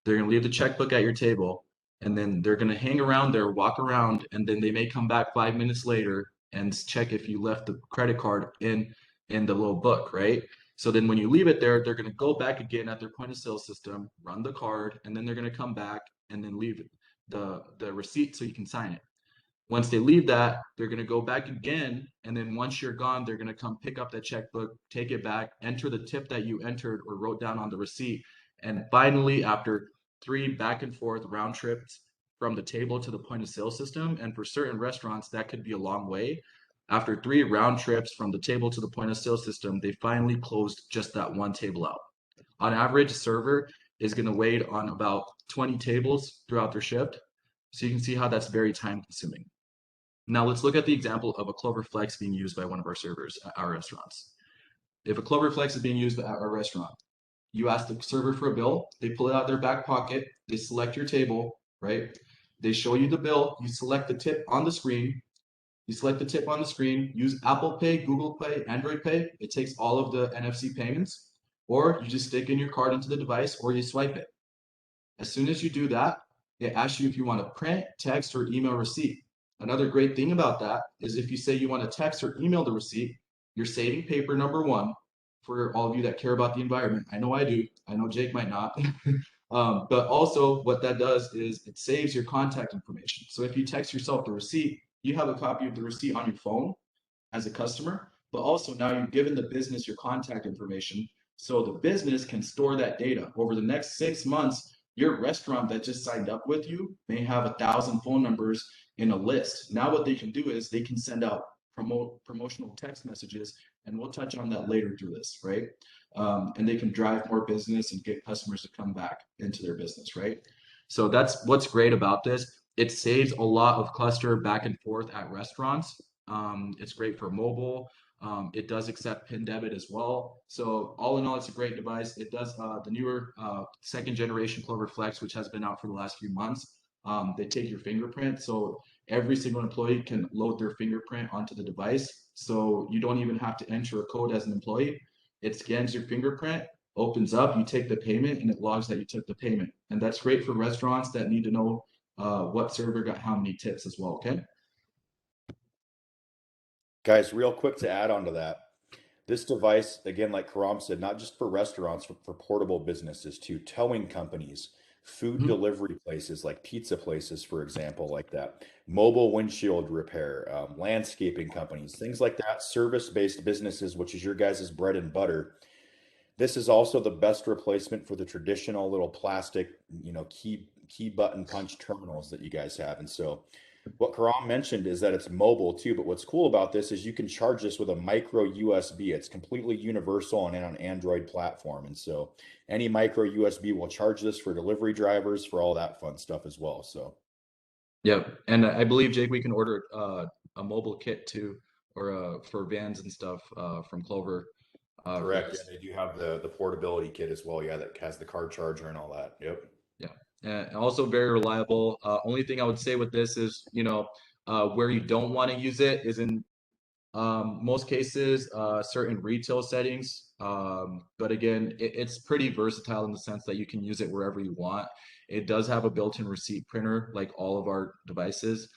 They're going to leave the checkbook at your table, and then they're going to hang around there, walk around, and then they may come back 5 minutes later and check if you left the credit card in the little book, right? So then when you leave it there, they're going to go back again at their point of sale system, run the card, and then they're going to come back and then leave the receipt so you can sign it. Once they leave that, they're going to go back again. And then once you're gone, they're going to come pick up that checkbook, take it back, enter the tip that you entered or wrote down on the receipt. And finally, after 3 back and forth round trips from the table to the point of sale system, and for certain restaurants, that could be a long way. After 3 round trips from the table to the point of sale system, they finally closed just that one table out. On average, a server is going to wait on about 20 tables throughout their shift. So you can see how that's very time consuming. Now let's look at the example of a Clover Flex being used by one of our servers at our restaurants. If a Clover Flex is being used at our restaurant, you ask the server for a bill, they pull it out of their back pocket, they select your table, right? They show you the bill, you select the tip on the screen, use Apple Pay, Google Pay, Android Pay. It takes all of the NFC payments, or you just stick in your card into the device or you swipe it. As soon as you do that, it asks you if you want to print, text, or email receipt. Another great thing about that is if you say you want to text or email the receipt, you're saving paper, number one, for all of you that care about the environment. I know I do. I know Jake might not. But also what that does is it saves your contact information. So if you text yourself the receipt, you have a copy of the receipt on your phone as a customer, but also now you've given the business your contact information. So the business can store that data. Over the next 6 months, your restaurant that just signed up with you may have 1,000 phone numbers in a list. Now what they can do is they can send out promotional text messages, and we'll touch on that later through this, right? And they can drive more business and get customers to come back into their business, right? So that's what's great about this. It saves a lot of cluster back and forth at restaurants. It's great for mobile. It does accept PIN debit as well. So all in all, it's a great device. It does the newer 2nd generation Clover Flex, which has been out for the last few months. They take your fingerprint. So every single employee can load their fingerprint onto the device. So you don't even have to enter a code as an employee. It scans your fingerprint, opens up, you take the payment, and it logs that you took the payment. And that's great for restaurants that need to know what server got how many tips as well. Okay. Guys, real quick to add on to that, this device, again, like Karam said, not just for restaurants, for portable businesses too, towing companies, food Mhm. delivery places like pizza places, for example, like that, mobile windshield repair, landscaping companies, things like that, service-based businesses, which is your guys' bread and butter. This is also the best replacement for the traditional little plastic, key button punch terminals that you guys have. And so what Karam mentioned is that it's mobile too, but what's cool about this is you can charge this with a micro USB. It's completely universal and on an Android platform. And so any micro USB will charge this for delivery drivers, for all that fun stuff as well. So Yep. And I believe, Jake, we can order a mobile kit too, or for vans and stuff from Clover for correct. Yeah, this. they do have the portability kit as well. Yeah, that has the car charger and all that. Yep. Yeah. And also very reliable. Only thing I would say with this is, where you don't want to use it is in most cases, certain retail settings. But again, it's pretty versatile in the sense that you can use it wherever you want. It does have a built-in receipt printer, like all of our devices.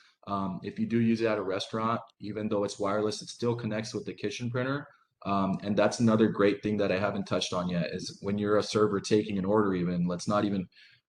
If you do use it at a restaurant, even though it's wireless, it still connects with the kitchen printer. And that's another great thing that I haven't touched on yet is when you're a server taking an order, even let's not even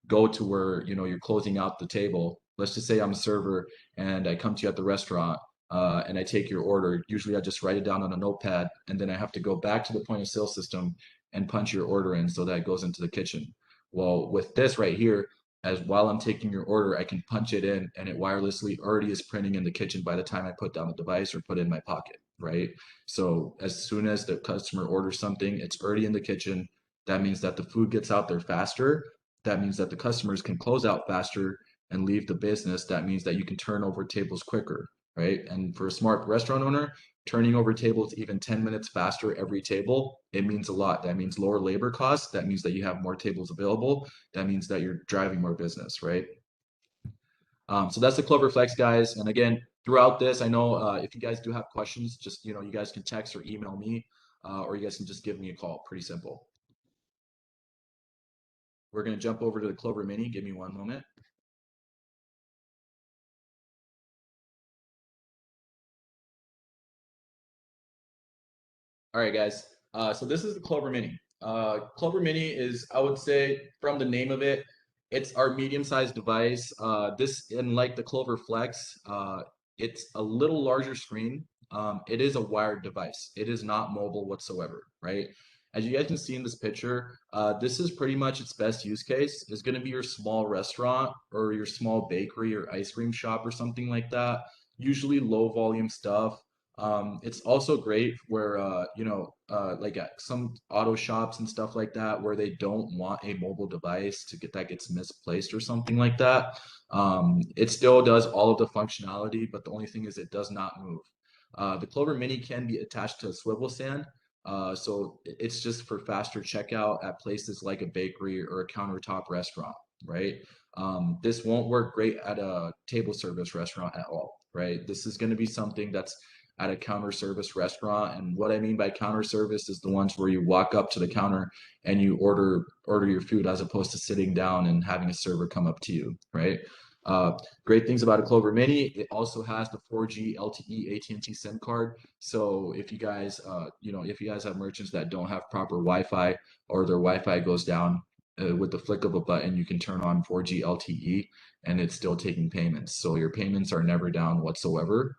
go to where you're closing out the table. Let's just say I'm a server and I come to you at the restaurant and I take your order. Usually I just write it down on a notepad and then I have to go back to the point of sale system and punch your order in so that it goes into the kitchen. Well, with this right here, as while I'm taking your order, I can punch it in and it wirelessly already is printing in the kitchen by the time I put down the device or put it in my pocket, right? So as soon as the customer orders something, it's already in the kitchen. That means that the food gets out there faster. That means that the customers can close out faster and leave the business. That means that you can turn over tables quicker, right? And for a smart restaurant owner, turning over tables even 10 minutes faster every table, it means a lot. That means lower labor costs. That means that you have more tables available. That means that you're driving more business, right? So that's the Clover Flex, guys. And again, throughout this, I know if you guys do have questions, just you guys can text or email me, or you guys can just give me a call. Pretty simple. We're gonna jump over to the Clover Mini. Give me one moment. All right, guys. So this is the Clover Mini. Clover Mini is, I would say, from the name of it, it's our medium-sized device. This, unlike the Clover Flex, it's a little larger screen. It is a wired device. It is not mobile whatsoever, right? As you guys can see in this picture, this is pretty much its best use case. Is going to be your small restaurant or your small bakery or ice cream shop or something like that. Usually low volume stuff. It's also great where like at some auto shops and stuff like that, where they don't want a mobile device to get that gets misplaced or something like that. It still does all of the functionality, but the only thing is it does not move. The Clover Mini can be attached to a swivel stand, so it's just for faster checkout at places like a bakery or a countertop restaurant, right? This won't work great at a table service restaurant at all, right? This is going to be something that's at a counter service restaurant. And what I mean by counter service is the ones where you walk up to the counter and you order your food as opposed to sitting down and having a server come up to you, right? Uh, Great things about a Clover Mini, it also has the 4G LTE AT&T SIM card. So if you guys, if you guys have merchants that don't have proper Wi-Fi or their Wi-Fi goes down, with the flick of a button, you can turn on 4G LTE and it's still taking payments. So your payments are never down whatsoever.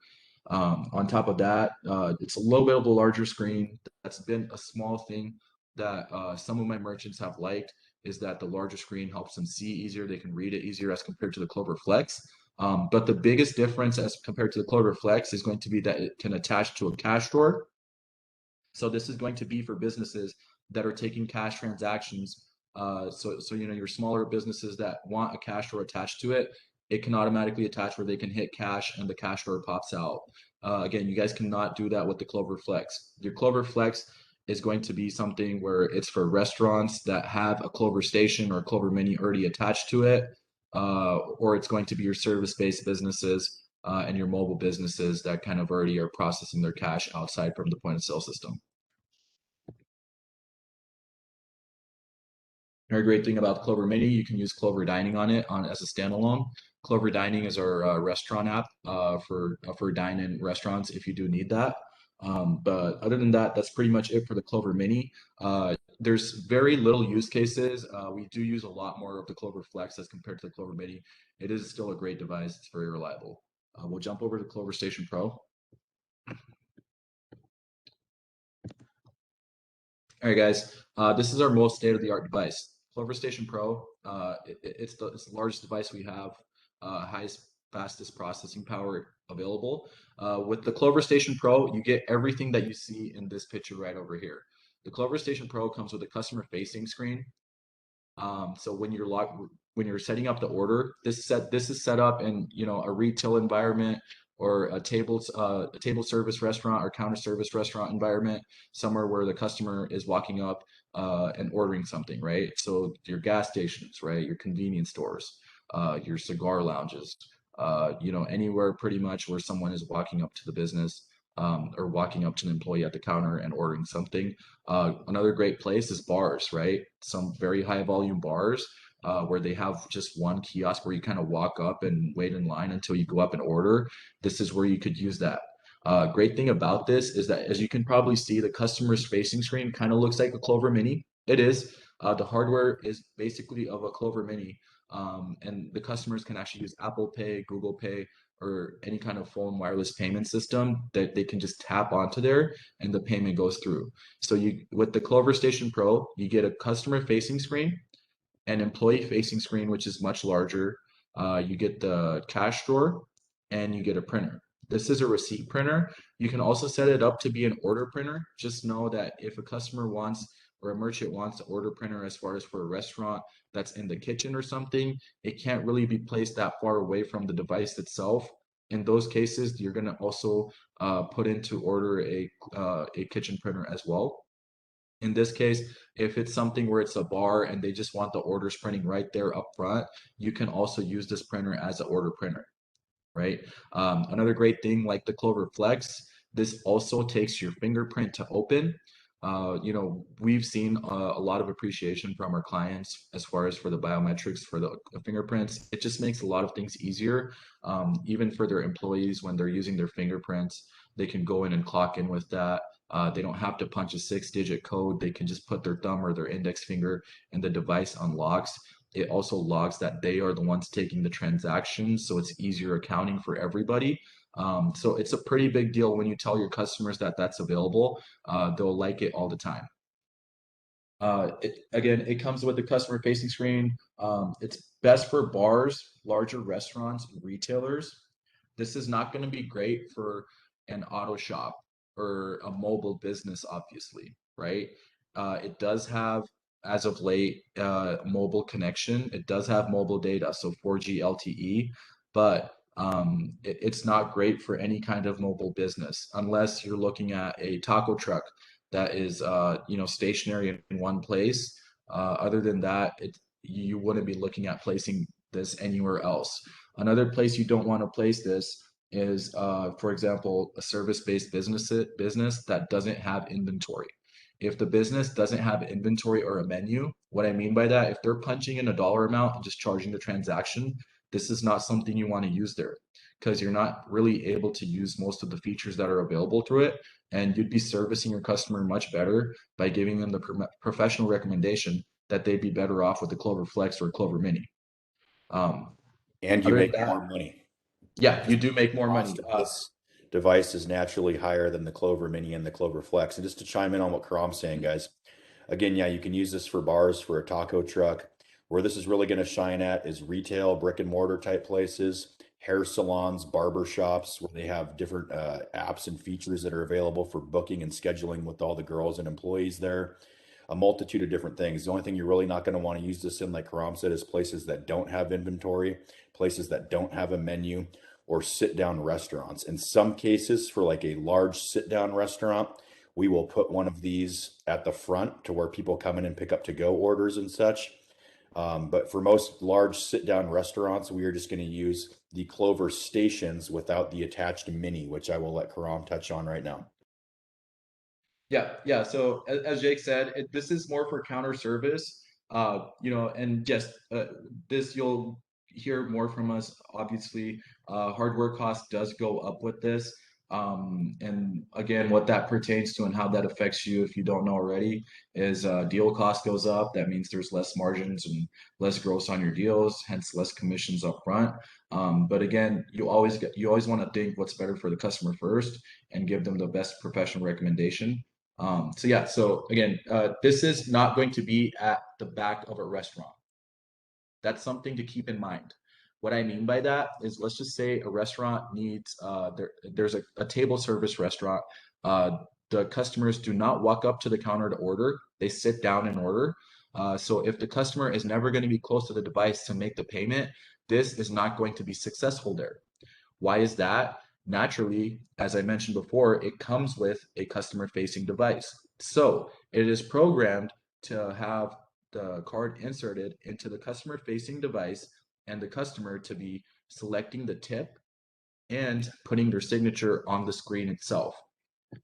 On top of that, it's a little bit of a larger screen. That's been a small thing that some of my merchants have liked is that the larger screen helps them see easier. They can read it easier as compared to the Clover Flex. But the biggest difference as compared to the Clover Flex is going to be that it can attach to a cash drawer. So this is going to be for businesses that are taking cash transactions. So your smaller businesses that want a cash drawer attached to it, it can automatically attach where they can hit cash and the cash drawer pops out. Again, you guys cannot do that with the Clover Flex. Your Clover Flex is going to be something where it's for restaurants that have a Clover Station or a Clover Mini already attached to it, or it's going to be your service-based businesses and your mobile businesses that kind of already are processing their cash outside from the point of sale system. Another great thing about Clover Mini, you can use Clover Dining on it on as a standalone. Clover Dining is our restaurant app for dine-in restaurants if you do need that. But other than that, that's pretty much it for the Clover Mini. There's very little use cases. We do use a lot more of the Clover Flex as compared to the Clover Mini. It is still a great device. It's very reliable. We'll jump over to Clover Station Pro. All right, guys. This is our most state-of-the-art device. Clover Station Pro. It's the largest device we have, highest, fastest processing power available. With the Clover Station Pro, you get everything that you see in this picture right over here. The Clover Station Pro comes with a customer-facing screen. So when you're setting up the order, this is set up in a retail environment or a table service restaurant or counter service restaurant environment, somewhere where the customer is walking up and ordering something, right? So your gas stations, right? Your convenience stores, your cigar lounges, anywhere pretty much where someone is walking up to the business or walking up to an employee at the counter and ordering something. Another great place is bars, right? Some very high volume bars where they have just one kiosk where you kind of walk up and wait in line until you go up and order. This is where you could use that. Great thing about this is that, as you can probably see, the customer's facing screen kind of looks like a Clover Mini. It is. The hardware is basically of a Clover Mini, and the customers can actually use Apple Pay, Google Pay, or any kind of phone wireless payment system that they can just tap onto there and the payment goes through. So with the Clover Station Pro, you get a customer facing screen, an employee facing screen, which is much larger. You get the cash drawer and you get a printer. This is a receipt printer. You can also set it up to be an order printer. Just know that if a customer wants or a merchant wants to order printer as far as for a restaurant that's in the kitchen or something, it can't really be placed that far away from the device itself. In those cases, you're going to also put into order a kitchen printer as well. In this case, if it's something where it's a bar and they just want the orders printing right there up front, you can also use this printer as an order printer, right? Another great thing like the Clover Flex, this also takes your fingerprint to open. We've seen a lot of appreciation from our clients as far as for the biometrics for the fingerprints. It just makes a lot of things easier, even for their employees when they're using their fingerprints. They can go in and clock in with that. They don't have to punch a 6-digit code. They can just put their thumb or their index finger and the device unlocks. It also logs that they are the ones taking the transactions, so it's easier accounting for everybody. So it's a pretty big deal when you tell your customers that that's available. They'll like it all the time. It comes with a customer-facing screen. It's best for bars, larger restaurants, and retailers. This is not going to be great for an auto shop or a mobile business, obviously, right? It does have, as of late, mobile connection. It does have mobile data, so 4G LTE, but it's not great for any kind of mobile business unless you're looking at a taco truck that is, stationary in one place. Other than that, you wouldn't be looking at placing this anywhere else. Another place you don't want to place this is, for example, a service-based business that doesn't have inventory. If the business doesn't have inventory or a menu, what I mean by that, if they're punching in a dollar amount and just charging the transaction, this is not something you want to use there because you're not really able to use most of the features that are available through it. And you'd be servicing your customer much better by giving them the professional recommendation that they'd be better off with the Clover Flex or Clover Mini. And you Other than make that, more money. yeah, you do make more money. Cost of this device is naturally higher than the Clover Mini and the Clover Flex. And just to chime in on what Karam's saying, guys, again, yeah, you can use this for bars, for a taco truck. Where this is really going to shine at is retail, brick and mortar type places, hair salons, barber shops, where they have different apps and features that are available for booking and scheduling with all the girls and employees there. A multitude of different things. The only thing you're really not going to want to use this in, like Karam said, is places that don't have inventory, places that don't have a menu, or sit down restaurants. In some cases, for like a large sit down restaurant, we will put one of these at the front to where people come in and pick up to go orders and such. But for most large sit down restaurants, we are just going to use the Clover stations without the attached mini, which I will let Karam touch on right now. Yeah, yeah. So as Jake said, this is more for counter service. And just this you'll hear more from us. Obviously, hardware cost does go up with this. And again, what that pertains to and how that affects you, if you don't know already, is deal cost goes up. That means there's less margins and less gross on your deals, hence less commissions up front. But again, you always want to think what's better for the customer first and give them the best professional recommendation. So again, this is not going to be at the back of a restaurant. That's something to keep in mind. What I mean by that is, let's just say a restaurant needs there's a table service restaurant. The customers do not walk up to the counter to order; they sit down and order. So if the customer is never going to be close to the device to make the payment, this is not going to be successful there. Why is that? Naturally, as I mentioned before, it comes with a customer facing device. So it is programmed to have the card inserted into the customer facing device and the customer to be selecting the tip and putting their signature on the screen itself.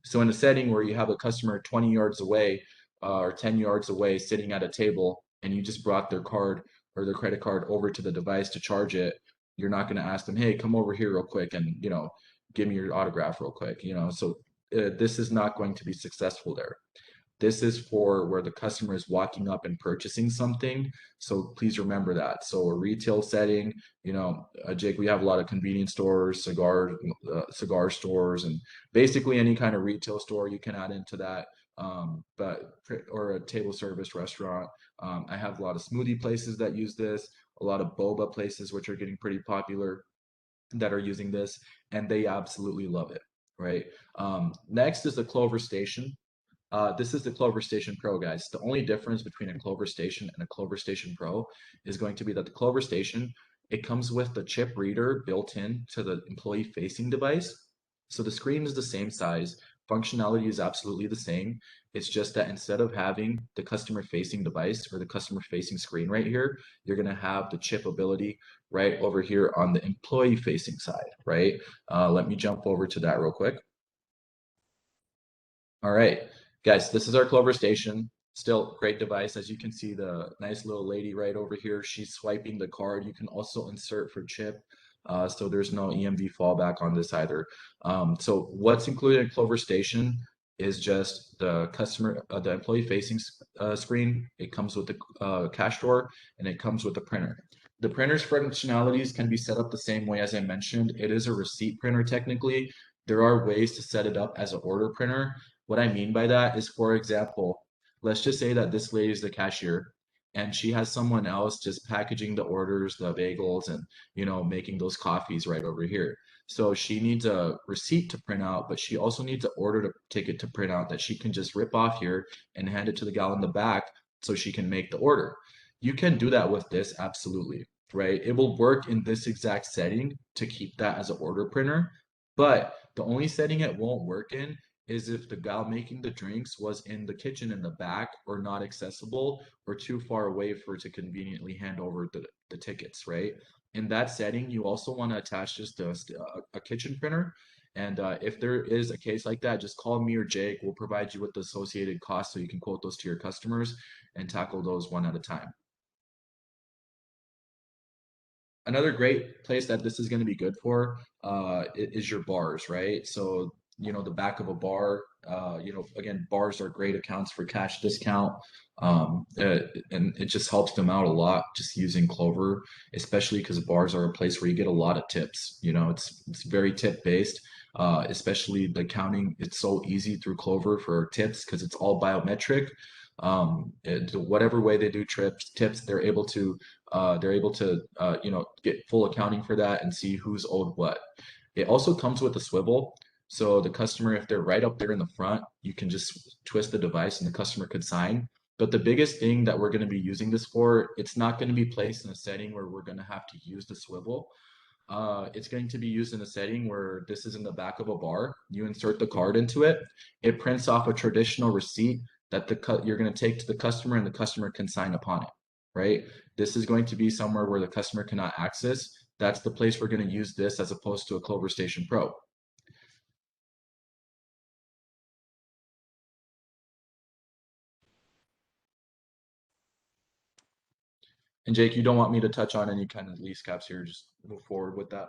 So in a setting where you have a customer 20 yards away or 10 yards away sitting at a table and you just brought their card or their credit card over to the device to charge it, you're not going to ask them, hey, come over here real quick and, give me your autograph real quick, So this is not going to be successful there. This is for where the customer is walking up and purchasing something. So please remember that. So a retail setting, Jake, we have a lot of convenience stores, cigar stores, and basically any kind of retail store you can add into that. Or a table service restaurant. I have a lot of smoothie places that use this, a lot of boba places, which are getting pretty popular, that are using this, and they absolutely love it, right? Next is the Clover Station. This is the Clover Station Pro, guys. The only difference between a Clover Station and a Clover Station Pro is going to be that the Clover Station, it comes with the chip reader built in to the employee facing device. So the screen is the same size, functionality is absolutely the same. It's just that instead of having the customer facing device or the customer facing screen right here, you're going to have the chip ability right over here on the employee facing side, right? Let me jump over to that real quick. All right, guys, this is our Clover Station. Still great device. As you can see, the nice little lady right over here, she's swiping the card. You can also insert for chip. So there's no EMV fallback on this either. So what's included in Clover Station is just the the employee facing screen. It comes with the cash drawer and it comes with the printer. The printer's functionalities can be set up the same way as I mentioned. It is a receipt printer technically. There are ways to set it up as an order printer. What I mean by that is, for example, let's just say that this lady is the cashier and she has someone else just packaging the orders, the bagels, and making those coffees right over here. So she needs a receipt to print out, but she also needs an order ticket to print out that she can just rip off here and hand it to the gal in the back so she can make the order. You can do that with this, absolutely, right? It will work in this exact setting to keep that as an order printer, but the only setting it won't work in is if the gal making the drinks was in the kitchen in the back or not accessible or too far away for her to conveniently hand over the tickets, right? In that setting, you also want to attach just a kitchen printer. And if there is a case like that, just call me or Jake. We'll provide you with the associated costs so you can quote those to your customers and tackle those one at a time. Another great place that this is going to be good for is your bars, right? So, the back of a bar, again, bars are great accounts for cash discount. And it just helps them out a lot just using Clover, especially because bars are a place where you get a lot of tips. It's very tip based. Especially the counting, it's so easy through Clover for tips because it's all biometric. Whatever way they do tips, they're able to get full accounting for that and see who's owed what. It also comes with a swivel. So the customer, if they're right up there in the front, you can just twist the device and the customer could sign. But the biggest thing that we're going to be using this for, it's not going to be placed in a setting where we're going to have to use the swivel. It's going to be used in a setting where this is in the back of a bar. You insert the card into it. It prints off a traditional receipt that you're going to take to the customer and the customer can sign upon it, right? This is going to be somewhere where the customer cannot access. That's the place we're going to use this as opposed to a Clover Station Pro. And Jake, you don't want me to touch on any kind of lease caps here, just move forward with that.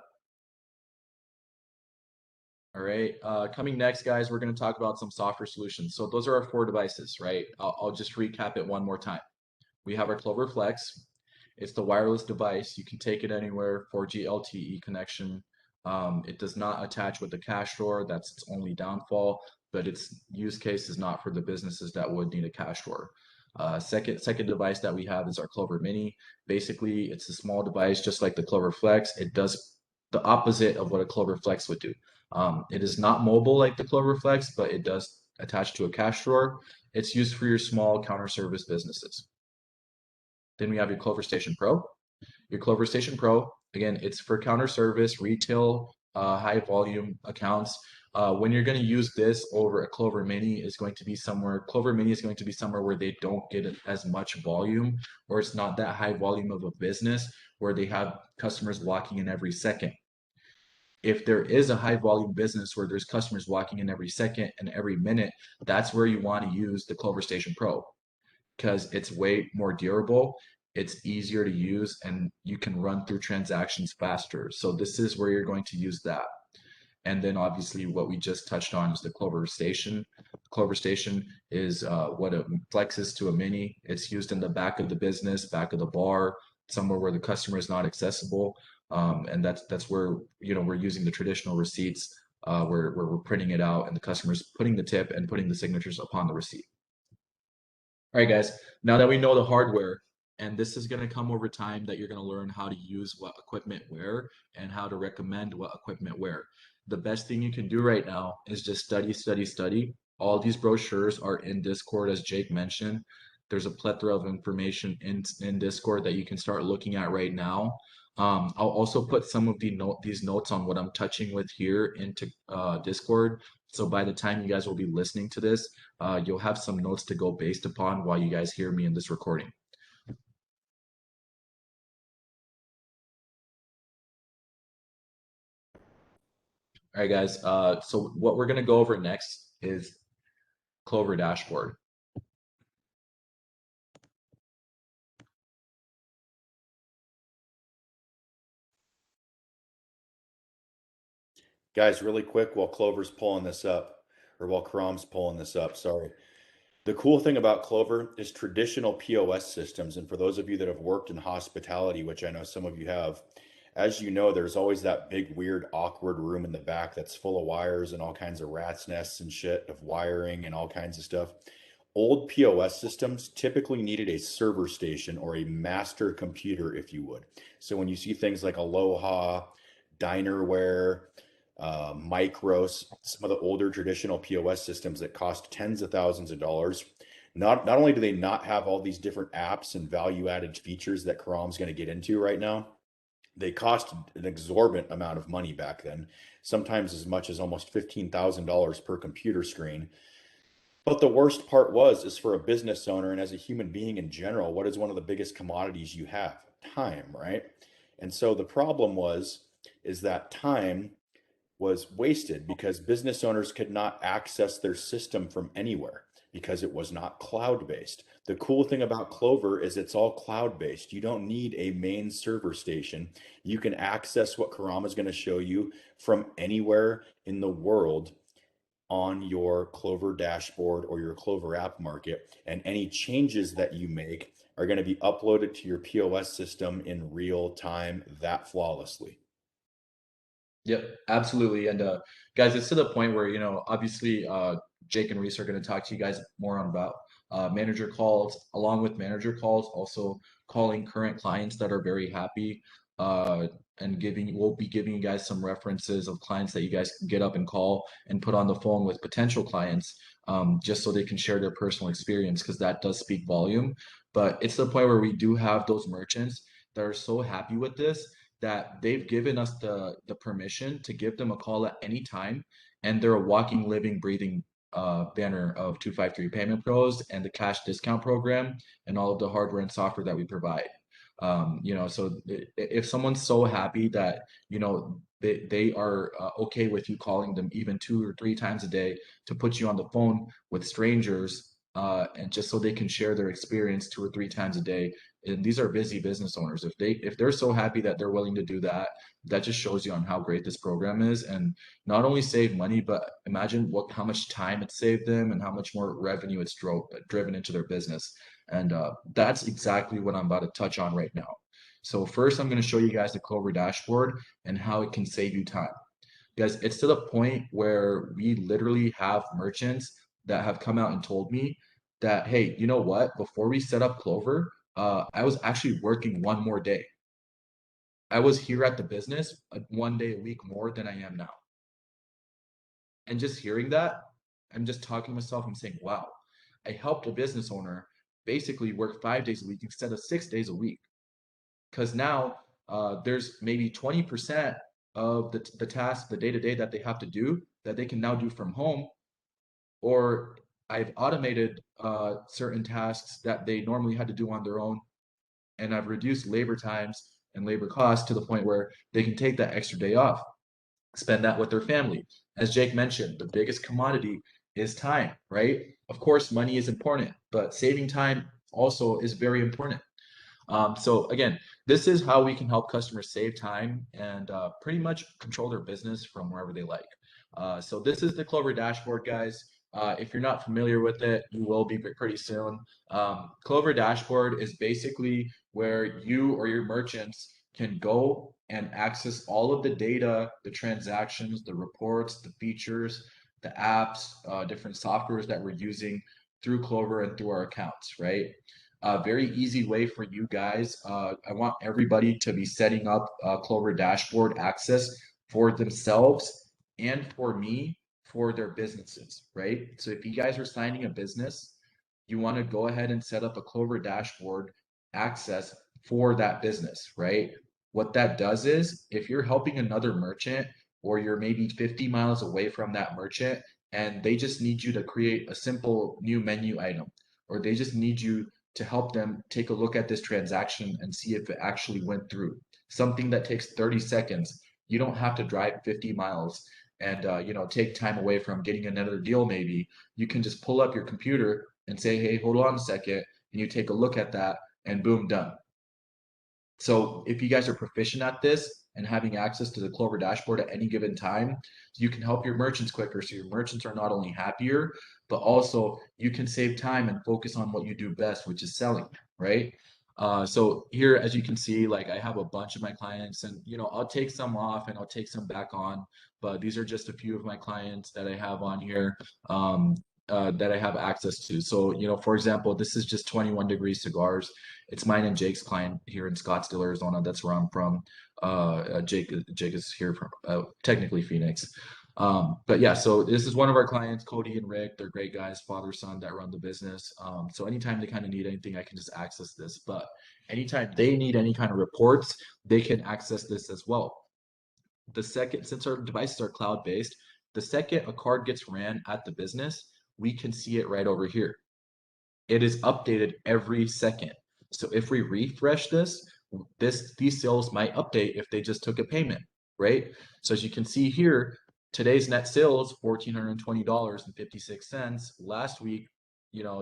All right. Coming next, guys, we're going to talk about some software solutions. So those are our 4 devices, right? I'll just recap it one more time. We have our Clover Flex. It's the wireless device. You can take it anywhere, 4G LTE connection. It does not attach with the cash drawer. That's its only downfall, but its use case is not for the businesses that would need a cash drawer. Second device that we have is our Clover Mini. Basically, it's a small device just like the Clover Flex. It does the opposite of what a Clover Flex would do. It is not mobile like the Clover Flex, but it does attach to a cash drawer. It's used for your small counter service businesses. Then we have your Clover Station Pro. Your Clover Station Pro, again, it's for counter service, retail, high volume accounts. When you're going to use this over a Clover Mini is going to be somewhere, Clover Mini is going to be somewhere where they don't get as much volume, or it's not that high volume of a business where they have customers walking in every second. If there is a high volume business where there's customers walking in every second and every minute, that's where you want to use the Clover Station Pro because it's way more durable, it's easier to use, and you can run through transactions faster. So this is where you're going to use that. And then obviously what we just touched on is the Clover Station. Clover Station is what it flexes to a mini. It's used in the back of the business, back of the bar, somewhere where the customer is not accessible. And that's where we're using the traditional receipts where we're printing it out and the customer's putting the tip and putting the signatures upon the receipt. All right, guys, now that we know the hardware, and this is going to come over time that you're going to learn how to use what equipment where and how to recommend what equipment where. The best thing you can do right now is just study, study, study. All these brochures are in Discord, as Jake mentioned. There's a plethora of information in Discord that you can start looking at right now. I'll also put some of these notes on what I'm touching with here into Discord. So by the time you guys will be listening to this, you'll have some notes to go based upon while you guys hear me in this recording. All right, guys. So what we're going to go over next is Clover Dashboard. Guys, really quick while Clover's pulling this up, or while Karam's pulling this up, sorry. The cool thing about Clover is traditional POS systems. And for those of you that have worked in hospitality, which I know some of you have, as you know, there's always that big, weird, awkward room in the back that's full of wires and all kinds of rat's nests and shit of wiring and all kinds of stuff. Old POS systems typically needed a server station or a master computer, if you would. So when you see things like Aloha, Dinerware, Micros, some of the older traditional POS systems that cost tens of thousands of dollars. Not only do they not have all these different apps and value added features that Karam's going to get into right now, they cost an exorbitant amount of money back then, sometimes as much as almost $15,000 per computer screen. But the worst part is for a business owner and as a human being in general, what is one of the biggest commodities you have? Time, right? And so the problem is that time was wasted because business owners could not access their system from anywhere because it was not cloud based. The cool thing about Clover is it's all cloud based. You don't need a main server station. You can access what Karam is going to show you from anywhere in the world on your Clover dashboard or your Clover app market. And any changes that you make are going to be uploaded to your POS system in real time that flawlessly. Yep, absolutely. And guys, it's to the point where, obviously Jake and Reese are going to talk to you guys more on about manager calls, along with manager calls, also calling current clients that are very happy and we'll be giving you guys some references of clients that you guys can get up and call and put on the phone with potential clients just so they can share their personal experience because that does speak volume. But it's the point where we do have those merchants that are so happy with this that they've given us the permission to give them a call at any time, and they're a walking, living, breathing banner of 253 Payment Pros and the cash discount program and all of the hardware and software that we provide. So if someone's so happy that they are okay with you calling them even 2 or 3 times a day to put you on the phone with strangers and just so they can share their experience 2 or 3 times a day, And these are busy business owners. If they're so happy that they're willing to do that, that just shows you on how great this program is. And not only save money, but imagine how much time it saved them and how much more revenue it's driven into their business. And that's exactly what I'm about to touch on right now. So first, I'm going to show you guys the Clover dashboard and how it can save you time. Guys, it's to the point where we literally have merchants that have come out and told me that, hey, you know what? Before we set up Clover, I was actually working one more day. I was here at the business 1 day a week more than I am now. And just hearing that, I'm just talking to myself. I'm saying, wow, I helped a business owner basically work 5 days a week instead of 6 days a week. Because now there's maybe 20% of the task, the day-to-day that they have to do that they can now do from home, or I've automated certain tasks that they normally had to do on their own, and I've reduced labor times and labor costs to the point where they can take that extra day off, spend that with their family. As Jake mentioned, the biggest commodity is time, right? Of course, money is important, but saving time also is very important. So again, this is how we can help customers save time and pretty much control their business from wherever they like. So this is the Clover dashboard, guys. If you're not familiar with it, you will be pretty soon. Clover dashboard is basically where you or your merchants can go and access all of the data, the transactions, the reports, the features, the apps, different softwares that we're using through Clover and through our accounts, right? A very easy way for you guys. I want everybody to be setting up Clover dashboard access for themselves and for me for their businesses, right? So if you guys are signing a business, you want to go ahead and set up a Clover dashboard access for that business, right? What that does is if you're helping another merchant or you're maybe 50 miles away from that merchant and they just need you to create a simple new menu item, or they just need you to help them take a look at this transaction and see if it actually went through. Something that takes 30 seconds. You don't have to drive 50 miles and take time away from getting another deal maybe. You can just pull up your computer and say, hey, hold on a second, and you take a look at that and boom, done. So if you guys are proficient at this and having access to the Clover dashboard at any given time, you can help your merchants quicker. So your merchants are not only happier, but also you can save time and focus on what you do best, which is selling, right? So here, as you can see, like I have a bunch of my clients and, I'll take some off and I'll take some back on, but these are just a few of my clients that I have on here. That I have access to. So, for example, this is just 21 Degree Cigars. It's mine and Jake's client here in Scottsdale, Arizona. That's where I'm from. Jake is here from technically Phoenix. But yeah, so this is one of our clients, Cody and Rick. They're great guys, father, son that run the business. So anytime they kind of need anything, I can just access this. But anytime they need any kind of reports, they can access this as well. The second, since our devices are cloud-based, the second a card gets ran at the business, we can see it right over here. It is updated every second. So if we refresh these sales might update if they just took a payment, right? So as you can see here, today's net sales, $1,420.56. Last week,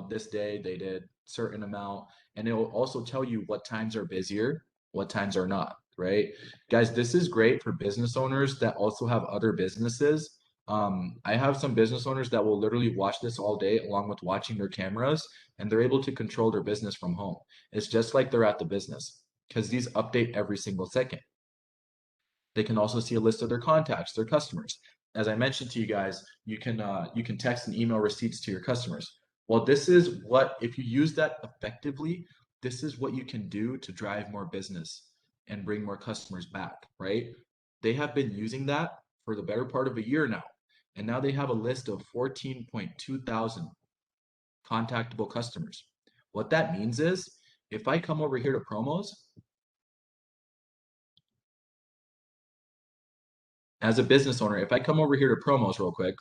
this day they did certain amount, and it will also tell you what times are busier, what times are not, right? Guys, this is great for business owners that also have other businesses. I have some business owners that will literally watch this all day along with watching their cameras, and they're able to control their business from home. It's just like they're at the business because these update every single second. They can also see a list of their contacts, their customers. As I mentioned to you guys, you can text and email receipts to your customers. Well, this is what, if you use that effectively, this is what you can do to drive more business and bring more customers back, right? They have been using that for the better part of a year now. And now they have a list of 14.2 thousand contactable customers. What that means is if I come over here to promos, as a business owner, if I come over here to promos real quick,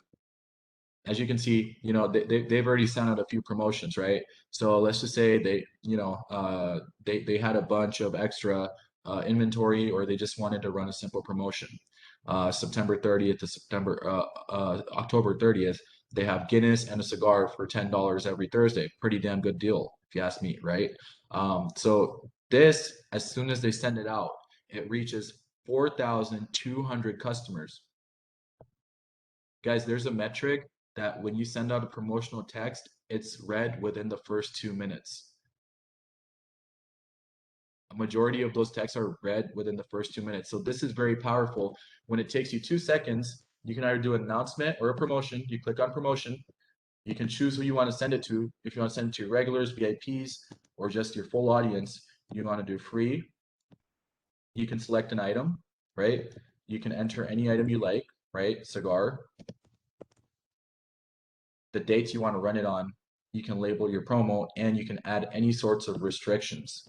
as you can see, they've already sent out a few promotions, right? So let's just say they had a bunch of extra inventory, or they just wanted to run a simple promotion. September 30th to October 30th, they have Guinness and a cigar for $10 every Thursday. Pretty damn good deal, if you ask me, right? So This, as soon as they send it out, it reaches 4,200 customers. Guys, there's a metric that when you send out a promotional text, it's read within the first 2 minutes. A majority of those texts are read within the first 2 minutes. So this is very powerful. When it takes you 2 seconds, you can either do an announcement or a promotion. You click on promotion. You can choose who you want to send it to. If you want to send it to your regulars, VIPs, or just your full audience, you want to do free. You can select an item, right? You can enter any item you like, right? Cigar. The dates you want to run it on. You can label your promo, and you can add any sorts of restrictions.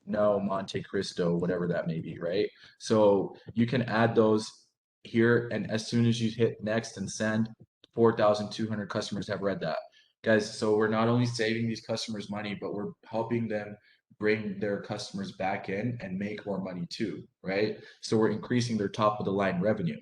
No, Monte Cristo, whatever that may be, right? So you can add those here, and as soon as you hit next and send, 4,200 customers have read that. Guys, so we're not only saving these customers money, but we're helping them bring their customers back in and make more money too, right? So we're increasing their top of the line revenue.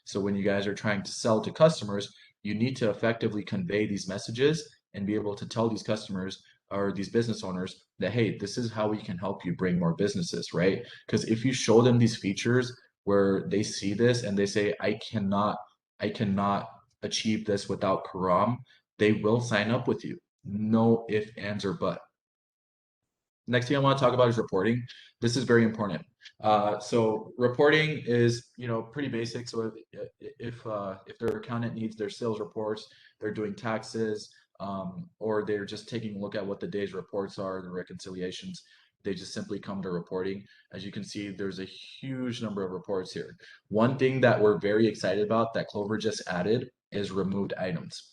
So when you guys are trying to sell to customers, you need to effectively convey these messages and be able to tell these customers or these business owners that, hey, this is how we can help you bring more businesses, right? Because if you show them these features where they see this and they say, I cannot achieve this without Karam, they will sign up with you. No if, ands, or but. Next thing I want to talk about is reporting. This is very important. So reporting is, pretty basic. So if their accountant needs their sales reports, they're doing taxes, or they're just taking a look at what the day's reports are, the reconciliations, they just simply come to reporting. As you can see, there's a huge number of reports here. One thing that we're very excited about that Clover just added is removed items.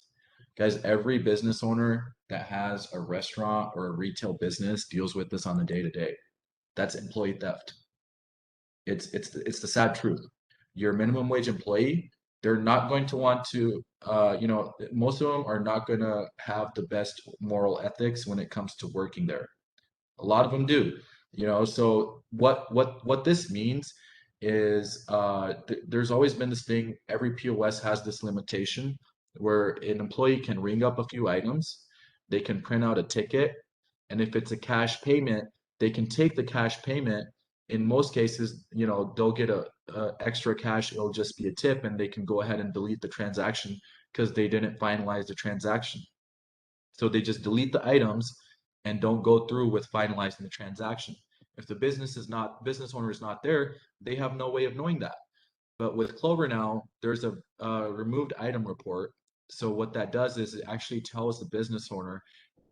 Guys, every business owner that has a restaurant or a retail business deals with this on the day to day. That's employee theft. It's the sad truth. Your minimum wage employee, they're not going to want to, most of them are not going to have the best moral ethics when it comes to working there. A lot of them do, So what this means is there's always been this thing. Every POS has this limitation where an employee can ring up a few items, they can print out a ticket, and if it's a cash payment, they can take the cash payment. In most cases, they'll get a extra cash. It'll just be a tip, and they can go ahead and delete the transaction because they didn't finalize the transaction. So they just delete the items and don't go through with finalizing the transaction. If the business owner is not there, they have no way of knowing that. But with Clover now, there's a removed item report. So what that does is it actually tells the business owner,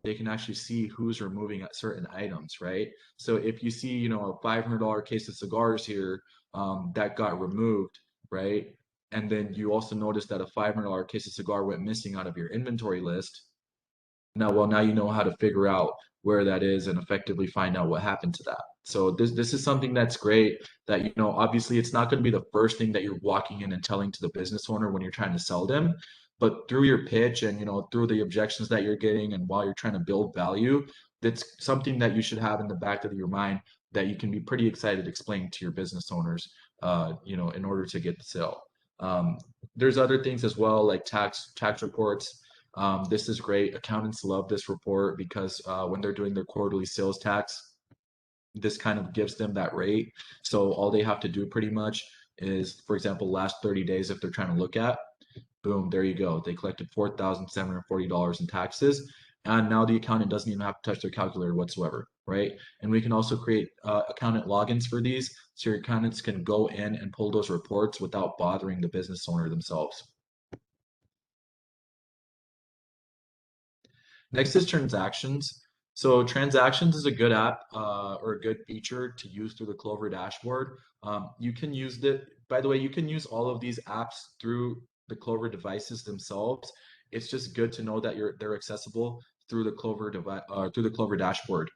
they can actually see who's removing certain items, right? So if you see, a $500 case of cigars here that got removed, right? And then you also notice that a $500 case of cigar went missing out of your inventory list. Now you know how to figure out where that is and effectively find out what happened to that. So this is something that's great that, obviously it's not going to be the first thing that you're walking in and telling to the business owner when you're trying to sell them, but through your pitch and, through the objections that you're getting and while you're trying to build value, that's something that you should have in the back of your mind that you can be pretty excited explaining to your business owners, in order to get the sale. There's other things as well, like tax reports. This is great. Accountants love this report because when they're doing their quarterly sales tax, this kind of gives them that rate. So all they have to do pretty much is, for example, last 30 days, if they're trying to look at, boom, there you go. They collected $4,740 in taxes. And now the accountant doesn't even have to touch their calculator whatsoever, right? And we can also create accountant logins for these so your accountants can go in and pull those reports without bothering the business owner themselves. Next is transactions. So transactions is a good app or a good feature to use through the Clover dashboard. You can use it. By the way, you can use all of these apps through the Clover devices themselves. It's just good to know that they're accessible through the Clover device through the Clover dashboard.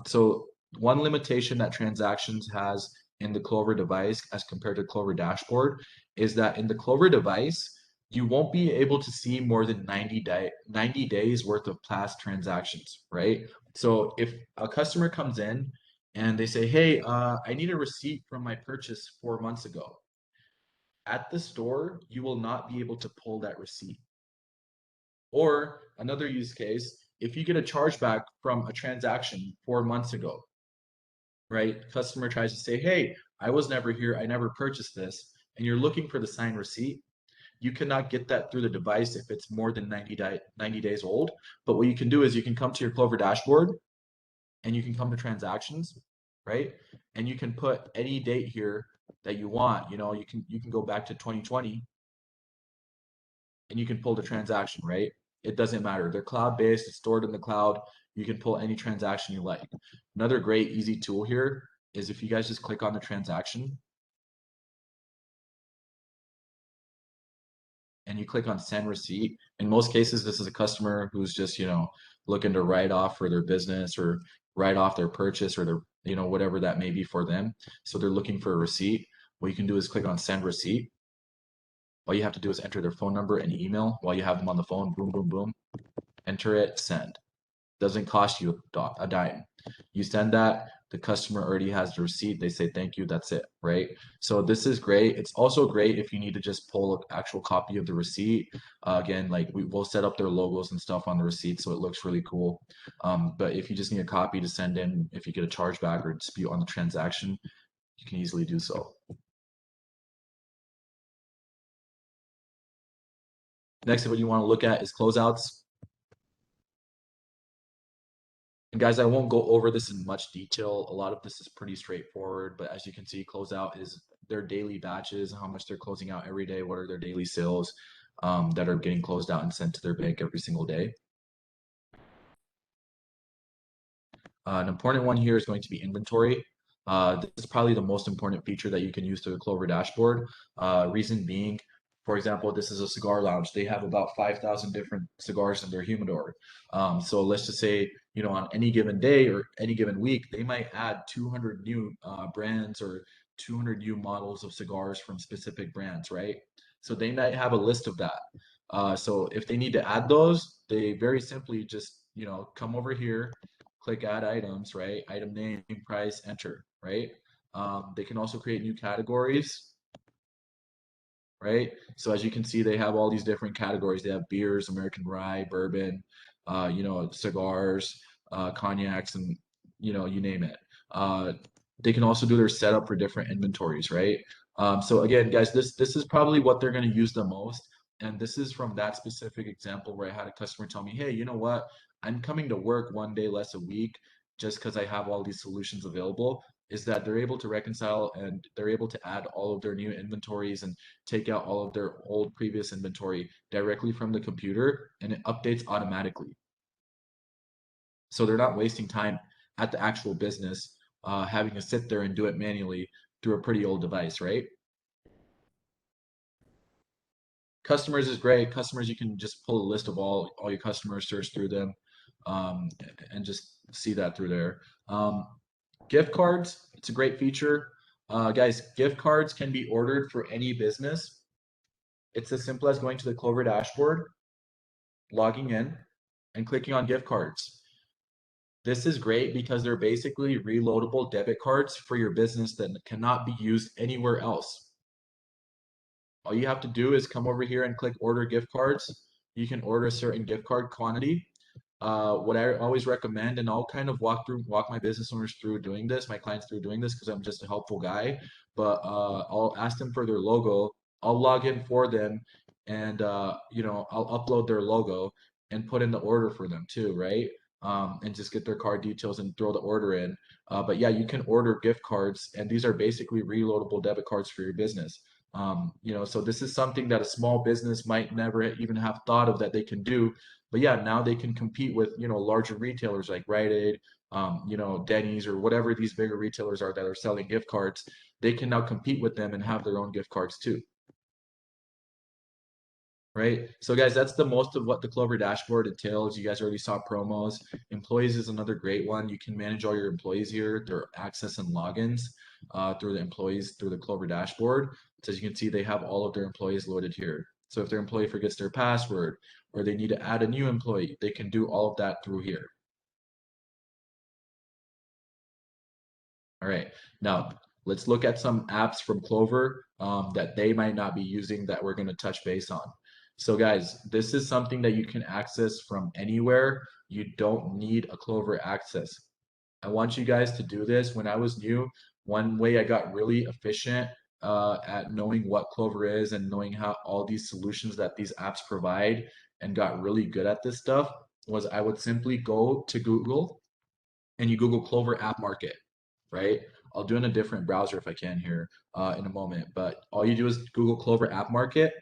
So one limitation that transactions has in the Clover device as compared to Clover dashboard is that in the Clover device, you won't be able to see more than 90 days worth of past transactions, right? So if a customer comes in and they say, hey, I need a receipt from my purchase 4 months ago. At the store, you will not be able to pull that receipt. Or another use case, if you get a chargeback from a transaction 4 months ago, right? Customer tries to say, hey, I was never here, I never purchased this, and you're looking for the signed receipt. You cannot get that through the device if it's more than 90 days old. But what you can do is you can come to your Clover dashboard and you can come to transactions, right? And you can put any date here that you want. You can go back to 2020 and you can pull the transaction, right? It doesn't matter. They're cloud based, it's stored in the cloud. You can pull any transaction you like. Another great easy tool here is if you guys just click on the transaction and you click on send receipt. In most cases, this is a customer who's just, looking to write off for their business or write off their purchase or their, whatever that may be for them. So they're looking for a receipt. What you can do is click on send receipt. All you have to do is enter their phone number and email while you have them on the phone. Boom, boom, boom. Enter it, send. Doesn't cost you a dime. You send that, the customer already has the receipt. They say thank you, that's it, right? So this is great. It's also great if you need to just pull an actual copy of the receipt. Again, like will set up their logos and stuff on the receipt so it looks really cool. But if you just need a copy to send in, if you get a chargeback or dispute on the transaction, you can easily do so. Next, what you want to look at is closeouts. And guys, I won't go over this in much detail. A lot of this is pretty straightforward, but as you can see, closeout is their daily batches, how much they're closing out every day, what are their daily sales that are getting closed out and sent to their bank every single day. An important one here is going to be inventory. This is probably the most important feature that you can use to the Clover dashboard. Reason being, for example, this is a cigar lounge. They have about 5,000 different cigars in their humidor. So let's just say, on any given day or any given week, they might add 200 new brands or 200 new models of cigars from specific brands, right? So they might have a list of that. So if they need to add those, they very simply just, come over here, click add items, right? Item name, price, enter, right? They can also create new categories, right? So as you can see, they have all these different categories. They have beers, American rye, bourbon, cigars, cognacs, and you name it. They can also do their setup for different inventories, right? So again, guys, this is probably what they're going to use the most. And this is from that specific example where I had a customer tell me, hey, you know what? I'm coming to work one day less a week just because I have all these solutions available. Is that they're able to reconcile and they're able to add all of their new inventories and take out all of their old previous inventory directly from the computer and it updates automatically. So they're not wasting time at the actual business, having to sit there and do it manually through a pretty old device, right? Customers is great. Customers, you can just pull a list of all your customers, search through them, um, and just see that through there. Gift cards, it's a great feature. Guys, gift cards can be ordered for any business. It's as simple as going to the Clover dashboard, logging in, and clicking on gift cards. This is great because they're basically reloadable debit cards for your business that cannot be used anywhere else. All you have to do is come over here and click order gift cards. You can order a certain gift card quantity. What I always recommend, and I'll kind of walk my business owners through doing this, my clients through doing this, because I'm just a helpful guy. But I'll ask them for their logo. I'll log in for them, and I'll upload their logo and put in the order for them too, right? And just get their card details and throw the order in. But yeah, you can order gift cards, and these are basically reloadable debit cards for your business. So this is something that a small business might never even have thought of that they can do. But yeah, now they can compete with, larger retailers like Rite Aid, Denny's or whatever these bigger retailers are that are selling gift cards. They can now compete with them and have their own gift cards too. Right. So guys, that's the most of what the Clover dashboard entails. You guys already saw promos. Employees is another great one. You can manage all your employees here, their access and logins through the employees through the Clover dashboard. So as you can see, they have all of their employees loaded here. So if their employee forgets their password or they need to add a new employee, they can do all of that through here. All right. Now let's look at some apps from Clover that they might not be using that we're going to touch base on. So guys, this is something that you can access from anywhere. You don't need a Clover access. I want you guys to do this. When I was new, one way I got really efficient at knowing what Clover is and knowing how all these solutions that these apps provide and got really good at this stuff was I would simply go to Google and you Google Clover App Market, right? I'll do it in a different browser if I can here in a moment, but all you do is Google Clover App Market,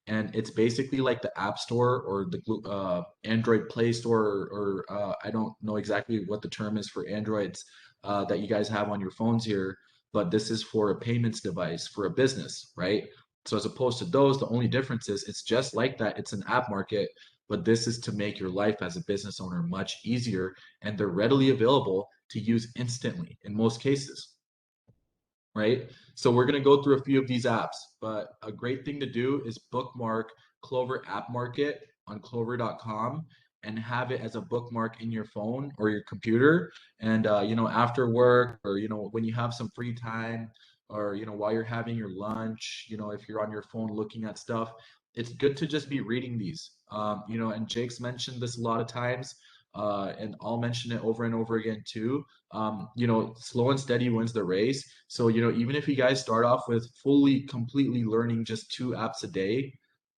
and it's basically like the App Store or the Android Play Store, or I don't know exactly what the term is for Androids that you guys have on your phones here, but this is for a payments device for a business, right? So as opposed to those, the only difference is it's just like that. It's an app market, but this is to make your life as a business owner much easier, and they're readily available to use instantly in most cases, right? So we're going to go through a few of these apps, but a great thing to do is bookmark Clover App Market on clover.com and have it as a bookmark in your phone or your computer. And, after work, or, when you have some free time, or, while you're having your lunch, if you're on your phone looking at stuff, it's good to just be reading these. And Jake's mentioned this a lot of times, and I'll mention it over and over again too. Slow and steady wins the race. So, even if you guys start off with completely learning just 2 apps a day,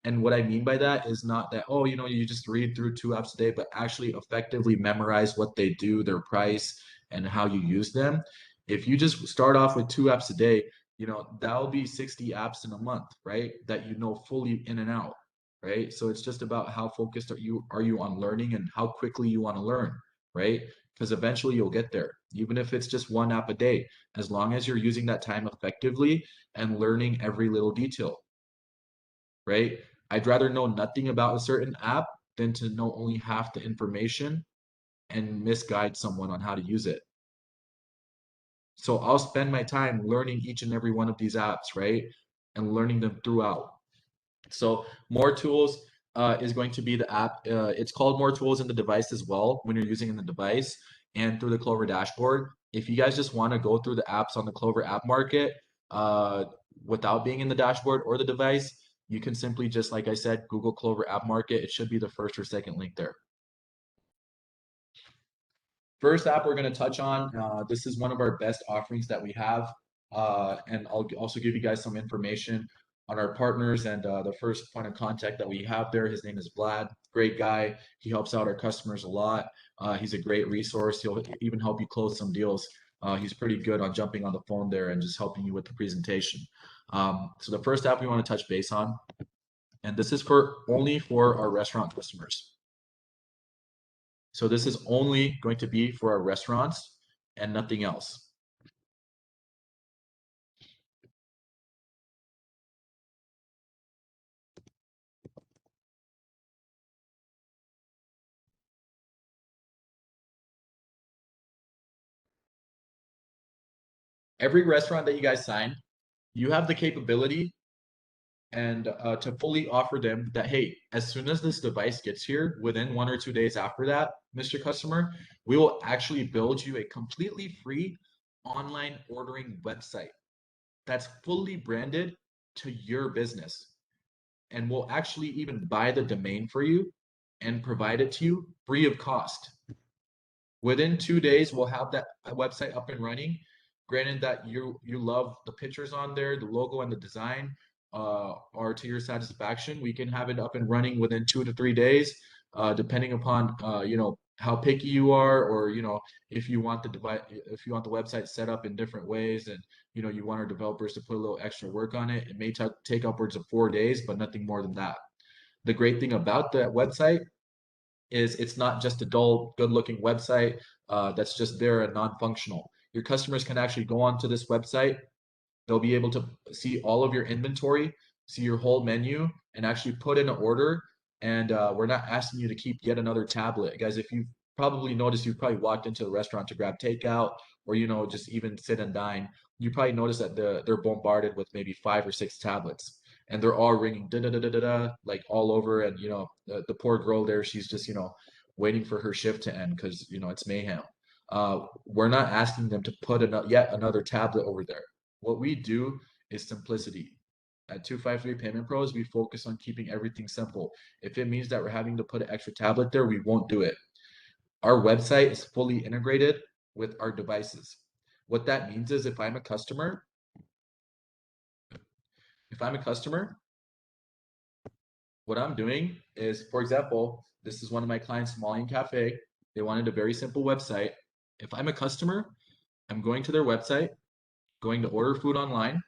and what I mean by that is not that, oh, you just read through 2 apps a day, but actually effectively memorize what they do, their price, and how you use them. If you just start off with 2 apps a day, that'll be 60 apps in a month, right? That you know fully in and out, right? So it's just about how focused are you on learning and how quickly you want to learn, right? Because eventually you'll get there, even if it's just 1 app a day, as long as you're using that time effectively and learning every little detail, right? I'd rather know nothing about a certain app than to know only half the information and misguide someone on how to use it. So I'll spend my time learning each and every one of these apps, right? And learning them throughout. So More Tools is going to be the app. It's called More Tools in the device as well when you're using in the device and through the Clover dashboard. If you guys just want to go through the apps on the Clover app market uh, without being in the dashboard or the device, you can simply just, like I said, Google Clover app market. It should be the first or second link there. First app we're going to touch on, this is one of our best offerings that we have. And I'll also give you guys some information on our partners and the first point of contact that we have there. His name is Vlad, great guy. He helps out our customers a lot. He's a great resource. He'll even help you close some deals. He's pretty good on jumping on the phone there and just helping you with the presentation. So the first app we want to touch base on, and this is only for our restaurant customers. So this is only going to be for our restaurants and nothing else. Every restaurant that you guys sign, you have the capability and to fully offer them that, hey, as soon as this device gets here, within 1 or 2 days after that, Mr. Customer, we will actually build you a completely free online ordering website that's fully branded to your business. And we'll actually even buy the domain for you and provide it to you free of cost. Within 2 days, we'll have that website up and running. Granted that you love the pictures on there, the logo and the design are to your satisfaction. We can have it up and running within 2 to 3 days, depending upon how picky you are, or if you want the website set up in different ways, and you want our developers to put a little extra work on it. It may take upwards of 4 days, but nothing more than that. The great thing about that website is it's not just a dull, good-looking website that's just there and non-functional. Your customers can actually go onto this website. They'll be able to see all of your inventory, see your whole menu, and actually put in an order. And we're not asking you to keep yet another tablet. Guys, if you've probably noticed, you've probably walked into a restaurant to grab takeout, or just even sit and dine. You probably noticed that they're bombarded with maybe 5 or 6 tablets, and they're all ringing da da da da da da, like all over. And the poor girl there, she's just waiting for her shift to end because it's mayhem. We're not asking them to put yet another tablet over there. What we do is simplicity. At 253 Payment Pros, we focus on keeping everything simple. If it means that we're having to put an extra tablet there, we won't do it. Our website is fully integrated with our devices. What that means is if I'm a customer, what I'm doing is, for example, this is one of my clients, Himalayan Cafe. They wanted a very simple website. If I'm a customer, I'm going to their website, going to order food online.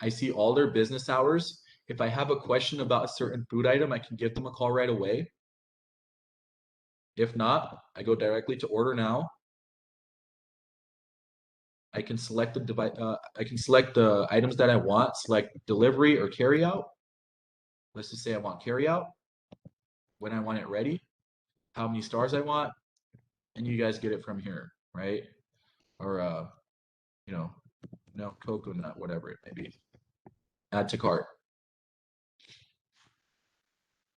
I see all their business hours. If I have a question about a certain food item, I can give them a call right away. If not, I go directly to order now. I can select the device. I can select the items that I want, select delivery or carry out. Let's just say I want carry out, when I want it ready, how many stars I want, and you guys get it from here, right? Or you know, no coconut, whatever it may be. Add to cart,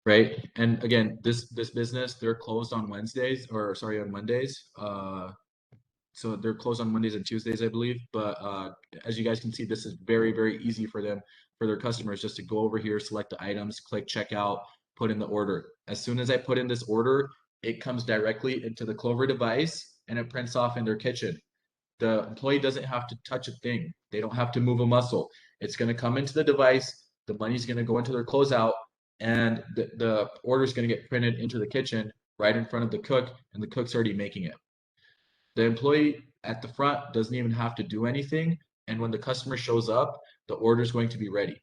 right? And again, this business, they're closed on Wednesdays, or sorry, on Mondays. So they're closed on Mondays and Tuesdays, I believe. But as you guys can see, this is very, very easy for them, for their customers, just to go over here, select the items, click checkout, put in the order. As soon as I put in this order, it comes directly into the Clover device and it prints off in their kitchen. The employee doesn't have to touch a thing. They don't have to move a muscle. It's going to come into the device. The money's going to go into their closeout, and the order is going to get printed into the kitchen right in front of the cook, and the cook's already making it. The employee at the front doesn't even have to do anything. And when the customer shows up, the order is going to be ready.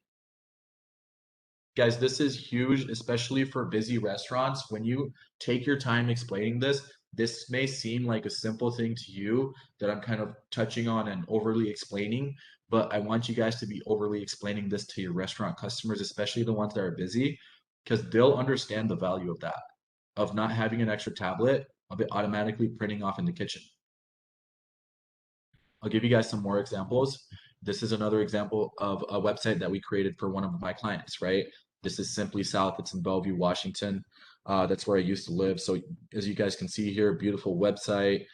Guys, this is huge, especially for busy restaurants. When you take your time explaining this, this may seem like a simple thing to you that I'm kind of touching on and overly explaining, but I want you guys to be overly explaining this to your restaurant customers, especially the ones that are busy, because they'll understand the value of that, of not having an extra tablet, of it automatically printing off in the kitchen. I'll give you guys some more examples. This is another example of a website that we created for one of my clients, right? This is Simply South. It's in Bellevue, Washington. That's where I used to live. So as you guys can see here, beautiful website.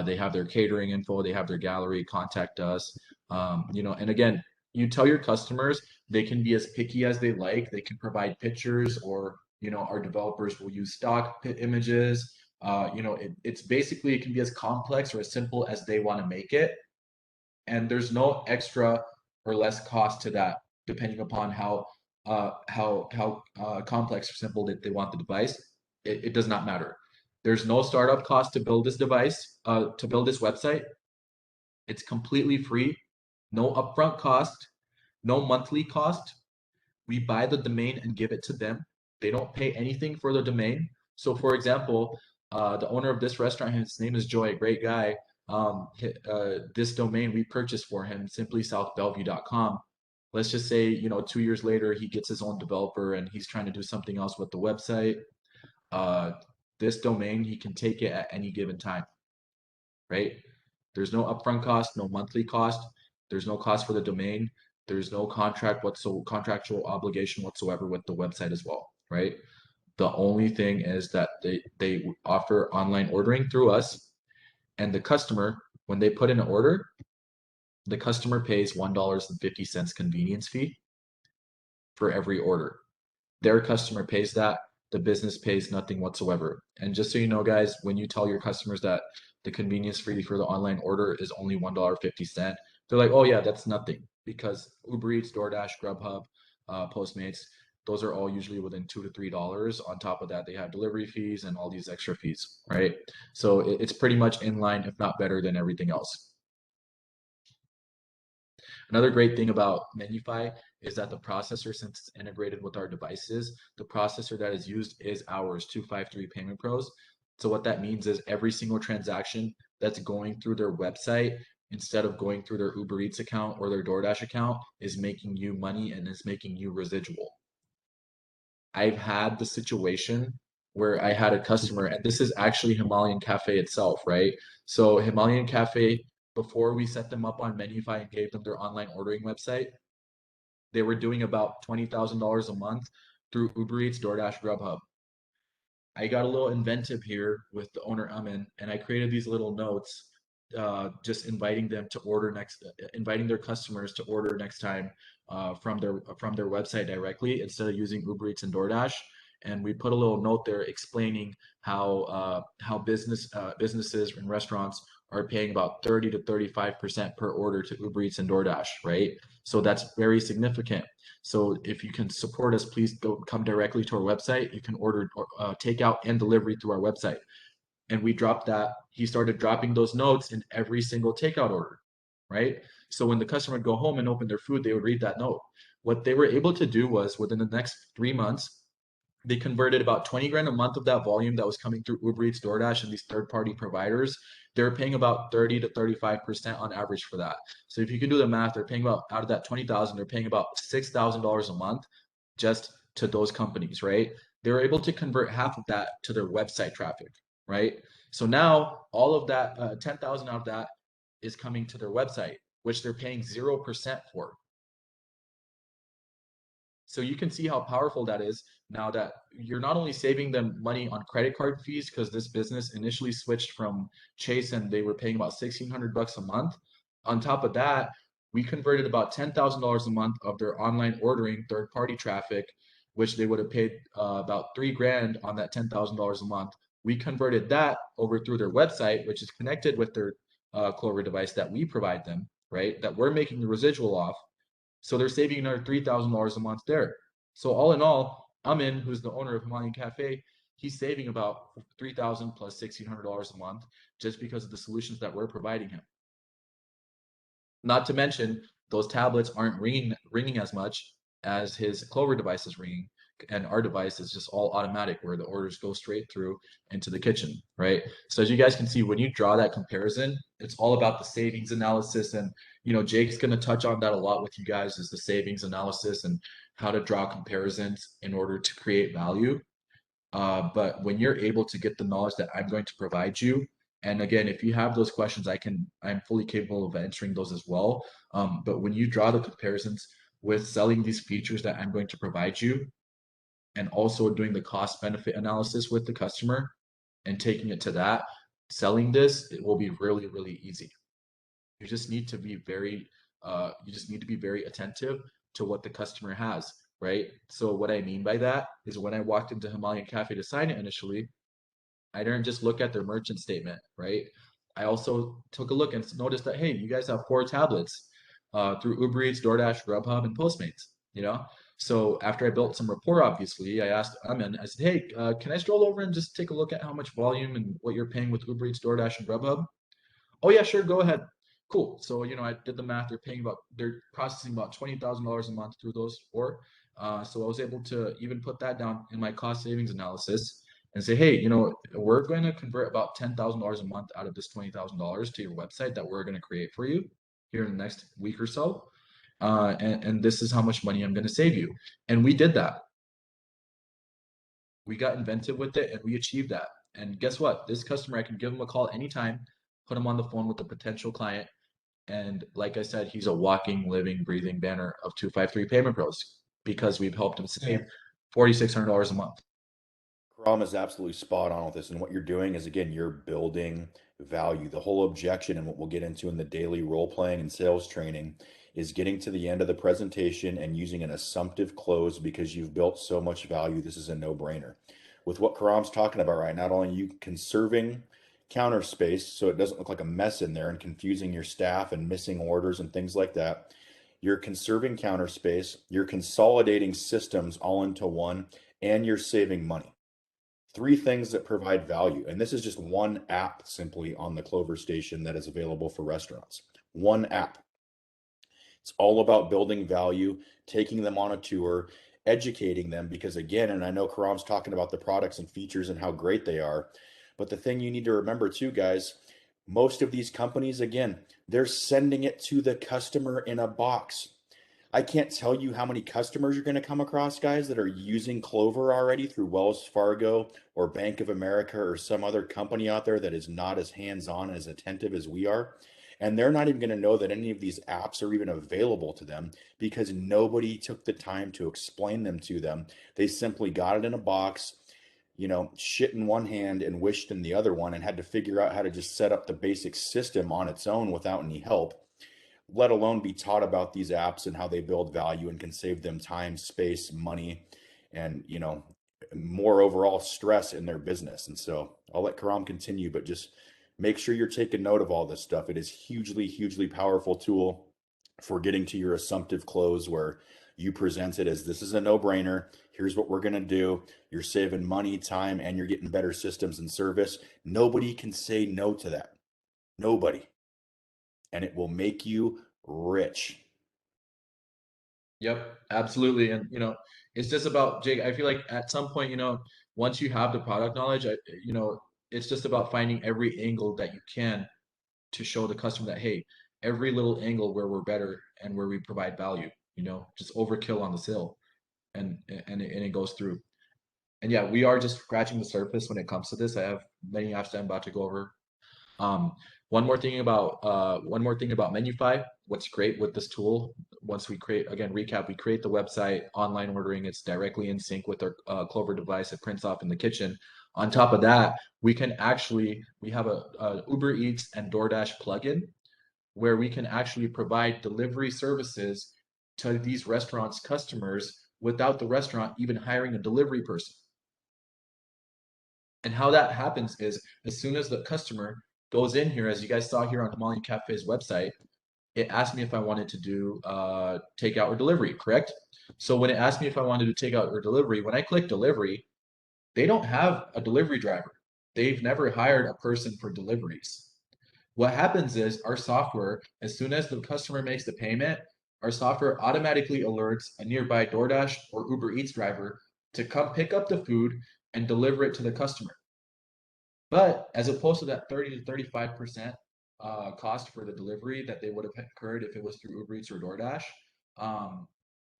They have their catering info. They have their gallery. Contact us. And again, you tell your customers they can be as picky as they like. They can provide pictures, or our developers will use stock images. It's basically, it can be as complex or as simple as they want to make it, and there's no extra or less cost to that, depending upon how complex or simple that they want the device. It does not matter. There's no startup cost to build this device, to build this website. It's completely free, no upfront cost, no monthly cost. We buy the domain and give it to them. They don't pay anything for the domain. So, for example, the owner of this restaurant, his name is Joy, a great guy. This domain we purchased for him, simplysouthbellevue.com. Let's just say, 2 years later, he gets his own developer and he's trying to do something else with the website. This domain, he can take it at any given time, right? There's no upfront cost, no monthly cost. There's no cost for the domain. There's no contractual obligation whatsoever with the website as well, right? The only thing is that they offer online ordering through us, and the customer, when they put in an order, the customer pays $1.50 convenience fee for every order. Their customer pays that. The business pays nothing whatsoever. And just so you know, guys, when you tell your customers that the convenience fee for the online order is only $1.50, they're like, oh yeah, that's nothing, because Uber Eats, DoorDash, Grubhub, Postmates, those are all usually within $2 to $3. On top of that, they have delivery fees and all these extra fees, right? So it's pretty much in line, if not better than everything else. Another great thing about Menufy is that the processor, since it's integrated with our devices, the processor that is used is ours, 253 Payment Pros. So what that means is every single transaction that's going through their website, instead of going through their Uber Eats account or their DoorDash account, is making you money and is making you residual. I've had the situation where I had a customer, and this is actually Himalayan Cafe itself, right? So Himalayan Cafe, before we set them up on Menufy and gave them their online ordering website, they were doing about $20,000 a month through Uber Eats, DoorDash, Grubhub. I got a little inventive here with the owner Amin, and I created these little notes, just inviting them to order inviting their customers to order next time from their website directly instead of using Uber Eats and DoorDash. and we put a little note there explaining how businesses and restaurants are paying about 30 to 35% per order to Uber Eats and DoorDash, right? So that's very significant. So if you can support us, please go come directly to our website. You can order takeout and delivery through our website. And we dropped that. He started dropping those notes in every single takeout order, right? So when the customer would go home and open their food, they would read that note. What they were able to do was within the next 3 months, they converted about 20 grand a month of that volume that was coming through Uber Eats, DoorDash, and these third-party providers. They're paying about 30 to 35% on average for that. So if you can do the math, they're paying about out of that 20,000, they're paying about $6,000 a month just to those companies, right? They were able to convert half of that to their website traffic, right? So now all of that 10,000 out of that is coming to their website, which they're paying 0% for. So you can see how powerful that is now that you're not only saving them money on credit card fees because this business initially switched from Chase and they were paying about $1,600 a month. On top of that, we converted about $10,000 a month of their online ordering third-party traffic, which they would have paid about 3 grand on that $10,000 a month. We converted that over through their website, which is connected with their Clover device that we provide them, right? That we're making the residual off. So they're saving another $3,000 a month there. So all in all, Amin, who's the owner of Himalayan Cafe, he's saving about 3,000 plus $1,600 a month just because of the solutions that we're providing him. Not to mention, those tablets aren't ringing as much as his Clover device is ringing, and our device is just all automatic where the orders go straight through into the kitchen, right? So as you guys can see, when you draw that comparison, it's all about the savings analysis. And Jake's going to touch on that a lot with you guys, is the savings analysis and how to draw comparisons in order to create value. But when you're able to get the knowledge that I'm going to provide you, and again, if you have those questions, I'm fully capable of answering those as well. But when you draw the comparisons with selling these features that I'm going to provide you, and also doing the cost benefit analysis with the customer and taking it to that, selling this, it will be really, really easy. You just need to be very attentive to what the customer has, right? So what I mean by that is when I walked into Himalayan Cafe to sign it initially, I didn't just look at their merchant statement, right? I also took a look and noticed that, hey, you guys have 4 tablets through Uber Eats, DoorDash, Grubhub, and Postmates. So after I built some rapport, obviously, I asked Amin, I said, hey, can I stroll over and just take a look at how much volume and what you're paying with Uber Eats, DoorDash, and Grubhub? Oh yeah, sure, go ahead. Cool. So I did the math. They're processing about $20,000 a month through those four. So I was able to even put that down in my cost savings analysis and say, hey, we're going to convert about $10,000 a month out of this $20,000 to your website that we're going to create for you here in the next week or so. And this is how much money I'm going to save you. And we did that. We got inventive with it and we achieved that. And guess what? This customer, I can give him a call anytime, put him on the phone with a potential client. And like I said, he's a walking, living, breathing banner of 253 Payment Pros because we've helped him save $4,600 a month. Karam is absolutely spot on with this. And what you're doing is, again, you're building value. The whole objection, and what we'll get into in the daily role playing and sales training, is getting to the end of the presentation and using an assumptive close because you've built so much value. This is a no-brainer. With what Karam's talking about, right? Not only are you conserving counter space so it doesn't look like a mess in there and confusing your staff and missing orders and things like that, you're conserving counter space, you're consolidating systems all into one, and you're saving money. 3 things that provide value. And this is just one app simply on the Clover Station that is available for restaurants. One app. It's all about building value, taking them on a tour, educating them, because again, and I know Karam's talking about the products and features and how great they are, but the thing you need to remember too, guys, most of these companies, again, they're sending it to the customer in a box. I can't tell you how many customers you're going to come across, guys, that are using Clover already through Wells Fargo or Bank of America or some other company out there that is not as hands-on and as attentive as we are. And they're not even going to know that any of these apps are even available to them because nobody took the time to explain them to them. They simply got it in a box, shit in one hand and wished in the other one, and had to figure out how to just set up the basic system on its own without any help, let alone be taught about these apps and how they build value and can save them time, space, money, and more overall stress in their business. And so I'll let Karam continue, but just make sure you're taking note of all this stuff. It is hugely, hugely powerful tool for getting to your assumptive close where you present it as this is a no-brainer. Here's what we're going to do. You're saving money, time, and you're getting better systems and service. Nobody can say no to that. Nobody. And it will make you rich. Yep, absolutely. And it's just about Jake. I feel like at some point, once you have the product knowledge, it's just about finding every angle that you can to show the customer that, hey, every little angle where we're better and where we provide value, just overkill on the sale, and it goes through. And yeah, we are just scratching the surface when it comes to this. I have many apps that I'm about to go over. Um, one more thing about Menufy. What's great with this tool, once we create, again, recap, we create the website, online ordering, it's directly in sync with our Clover device. It prints off in the kitchen. On top of that, we have a Uber Eats and DoorDash plugin where we can actually provide delivery services to these restaurants' customers without the restaurant even hiring a delivery person. And how that happens is as soon as the customer goes in here, as you guys saw here on Himalayan Cafe's website, it asked me if I wanted to do takeout or delivery, correct? So when it asked me if I wanted to take out or delivery, when I click delivery, they don't have a delivery driver. They've never hired a person for deliveries. What happens is our software, as soon as the customer makes the payment, our software automatically alerts a nearby DoorDash or Uber Eats driver to come pick up the food and deliver it to the customer. But as opposed to that 30 to 35% cost for the delivery that they would have incurred if it was through Uber Eats or DoorDash, um,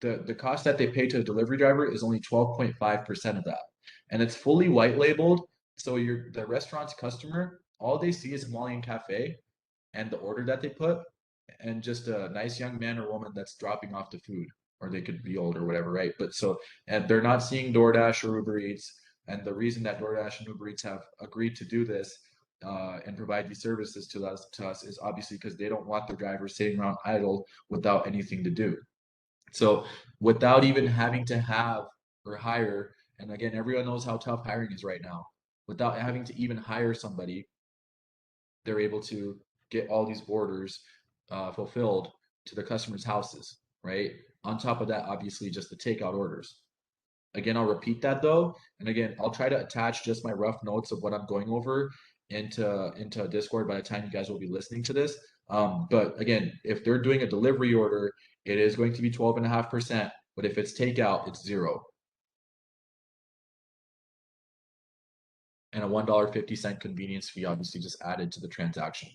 the cost that they pay to the delivery driver is only 12.5% of that. And it's fully white labeled. So the restaurant's customer, all they see is Himalayan Cafe and the order that they put, and just a nice young man or woman that's dropping off the food, or they could be old or whatever, right? And they're not seeing DoorDash or Uber Eats. And the reason that DoorDash and Uber Eats have agreed to do this and provide these services to us is obviously because they don't want their drivers sitting around idle without anything to do. So without even having to have or hire, and again, everyone knows how tough hiring is right now. Without having to even hire somebody, they're able to get all these orders fulfilled to the customers' houses, right? On top of that, obviously, just the takeout orders. Again, I'll repeat that though, and again, I'll try to attach just my rough notes of what I'm going over into Discord by the time you guys will be listening to this. But again, if they're doing a delivery order, it is going to be 12.5%, but if it's takeout, it's zero. And a $1.50 convenience fee obviously just added to the transaction.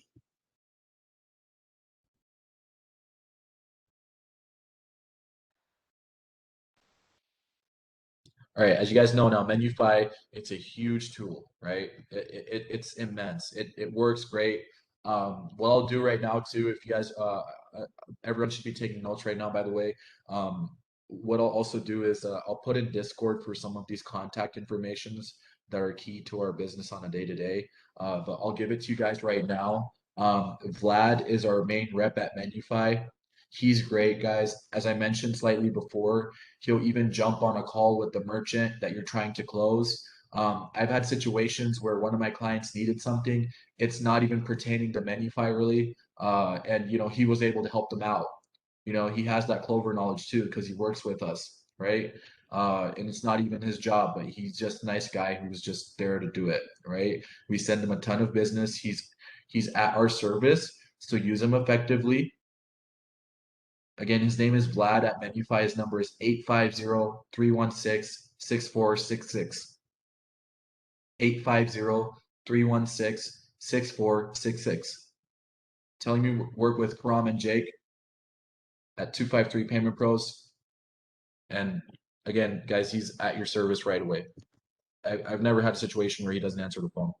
All right, as you guys know now, Menufy, it's a huge tool, right? It's immense. It works great. What I'll do right now too, if you guys, everyone should be taking notes right now, by the way. What I'll also do is I'll put in Discord for some of these contact informations that are key to our business on a day-to-day. But I'll give it to you guys right now. Vlad is our main rep at Menufy. He's great, guys. As I mentioned slightly before, he'll even jump on a call with the merchant that you're trying to close. I've had situations where one of my clients needed something. It's not even pertaining to Menufy really. And he was able to help them out. He has that Clover knowledge too because he works with us, right? And it's not even his job, but he's just a nice guy who's just there to do it, right? We send him a ton of business. He's at our service, so use him effectively. Again, his name is Vlad at Menufy. His number is 850-316-6466. 850-316-6466. Telling me work with Karam and Jake at 253 Payment Pros. And again, guys, he's at your service right away. I've never had a situation where he doesn't answer the phone.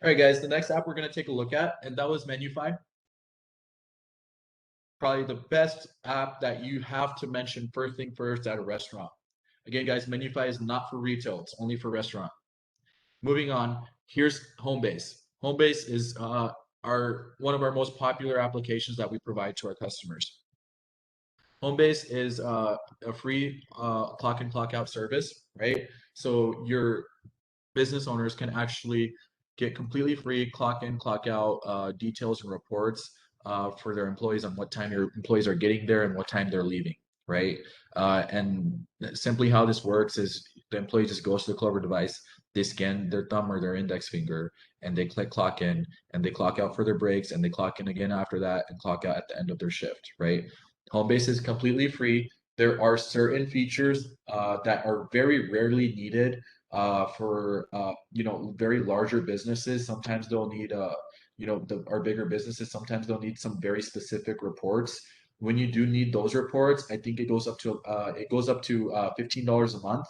All right, guys, the next app we're going to take a look at, and that was Menufy. Probably the best app that you have to mention first thing first at a restaurant. Again, guys, Menufy is not for retail, it's only for restaurant. Moving on, here's Homebase. Homebase is one of our most popular applications that we provide to our customers. Homebase is a free clock in, clock out service, right? So your business owners can actually get completely free clock in, clock out details and reports for their employees on what time your employees are getting there and what time they're leaving, right? And simply how this works is the employee just goes to the Clover device, they scan their thumb or their index finger, and they click clock in, and they clock out for their breaks, and they clock in again after that, and clock out at the end of their shift, right? Homebase is completely free. There are certain features that are very rarely needed for very larger businesses. Sometimes they'll need our bigger businesses. Sometimes they'll need some very specific reports. When you do need those reports, I think it goes up to $15 a month.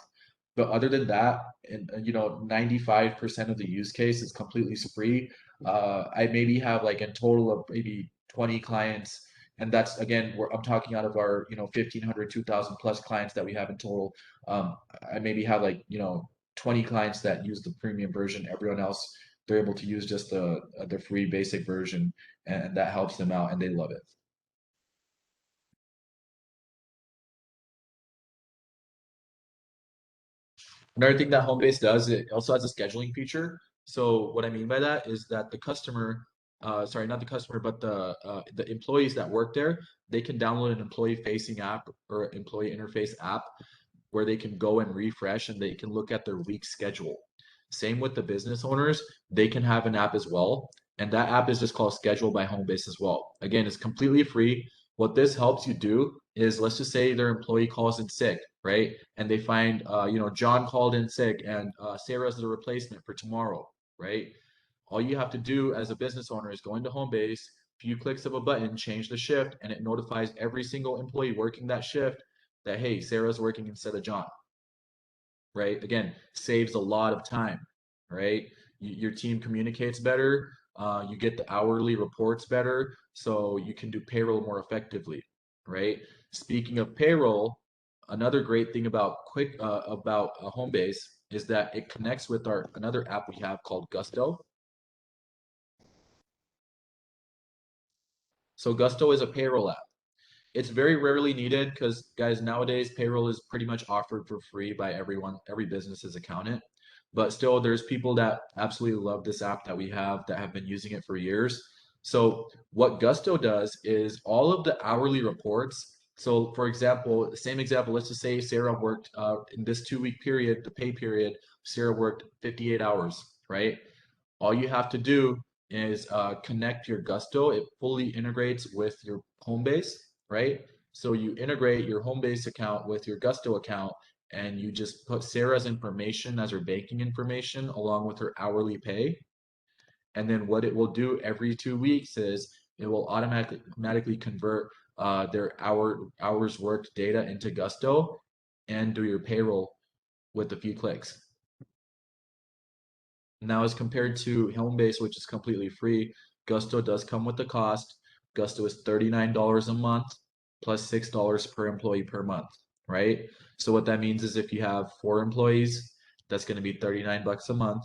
But other than that, and 95% of the use case is completely free. I maybe have like in total of maybe 20 clients, and that's again where I'm talking out of our 1,500 2,000 plus clients that we have in total. I maybe have 20 clients that use the premium version. Everyone else, they're able to use just the free basic version, and that helps them out, and they love it. Another thing that Homebase does, it also has a scheduling feature. So what I mean by that is that the customer, sorry, not the customer, but the employees that work there, they can download an employee-facing app or employee interface app where they can go and refresh and they can look at their week schedule. Same with the business owners, they can have an app as well. And that app is just called Schedule by Homebase as well. Again, it's completely free. What this helps you do is, let's just say their employee calls in sick, right? And they find, John called in sick and Sarah's the replacement for tomorrow, right? All you have to do as a business owner is go into Homebase, few clicks of a button, change the shift, and it notifies every single employee working that shift that, hey, Sarah's working instead of John, right? Again, saves a lot of time, right? Your team communicates better. You get the hourly reports better, so you can do payroll more effectively, right? Speaking of payroll, another great thing about Homebase is that it connects with our another app we have called Gusto. So Gusto is a payroll app. It's very rarely needed because, guys, nowadays payroll is pretty much offered for free by everyone. Every business is accountant. But still, there's people that absolutely love this app that we have that have been using it for years. So what Gusto does is all of the hourly reports. So for example, the same example, let's just say Sarah worked in this 2 week period, the pay period, Sarah worked 58 hours, right? All you have to do is connect your Gusto. It fully integrates with your Homebase, right? So you integrate your Homebase account with your Gusto account, and you just put Sarah's information as her banking information along with her hourly pay. And then what it will do every 2 weeks is it will automatically convert their hours worked data into Gusto and do your payroll with a few clicks. Now, as compared to Homebase, which is completely free, Gusto does come with the cost. Gusto is $39 a month plus $6 per employee per month, right? So what that means is if you have 4 employees, that's going to be 39 bucks a month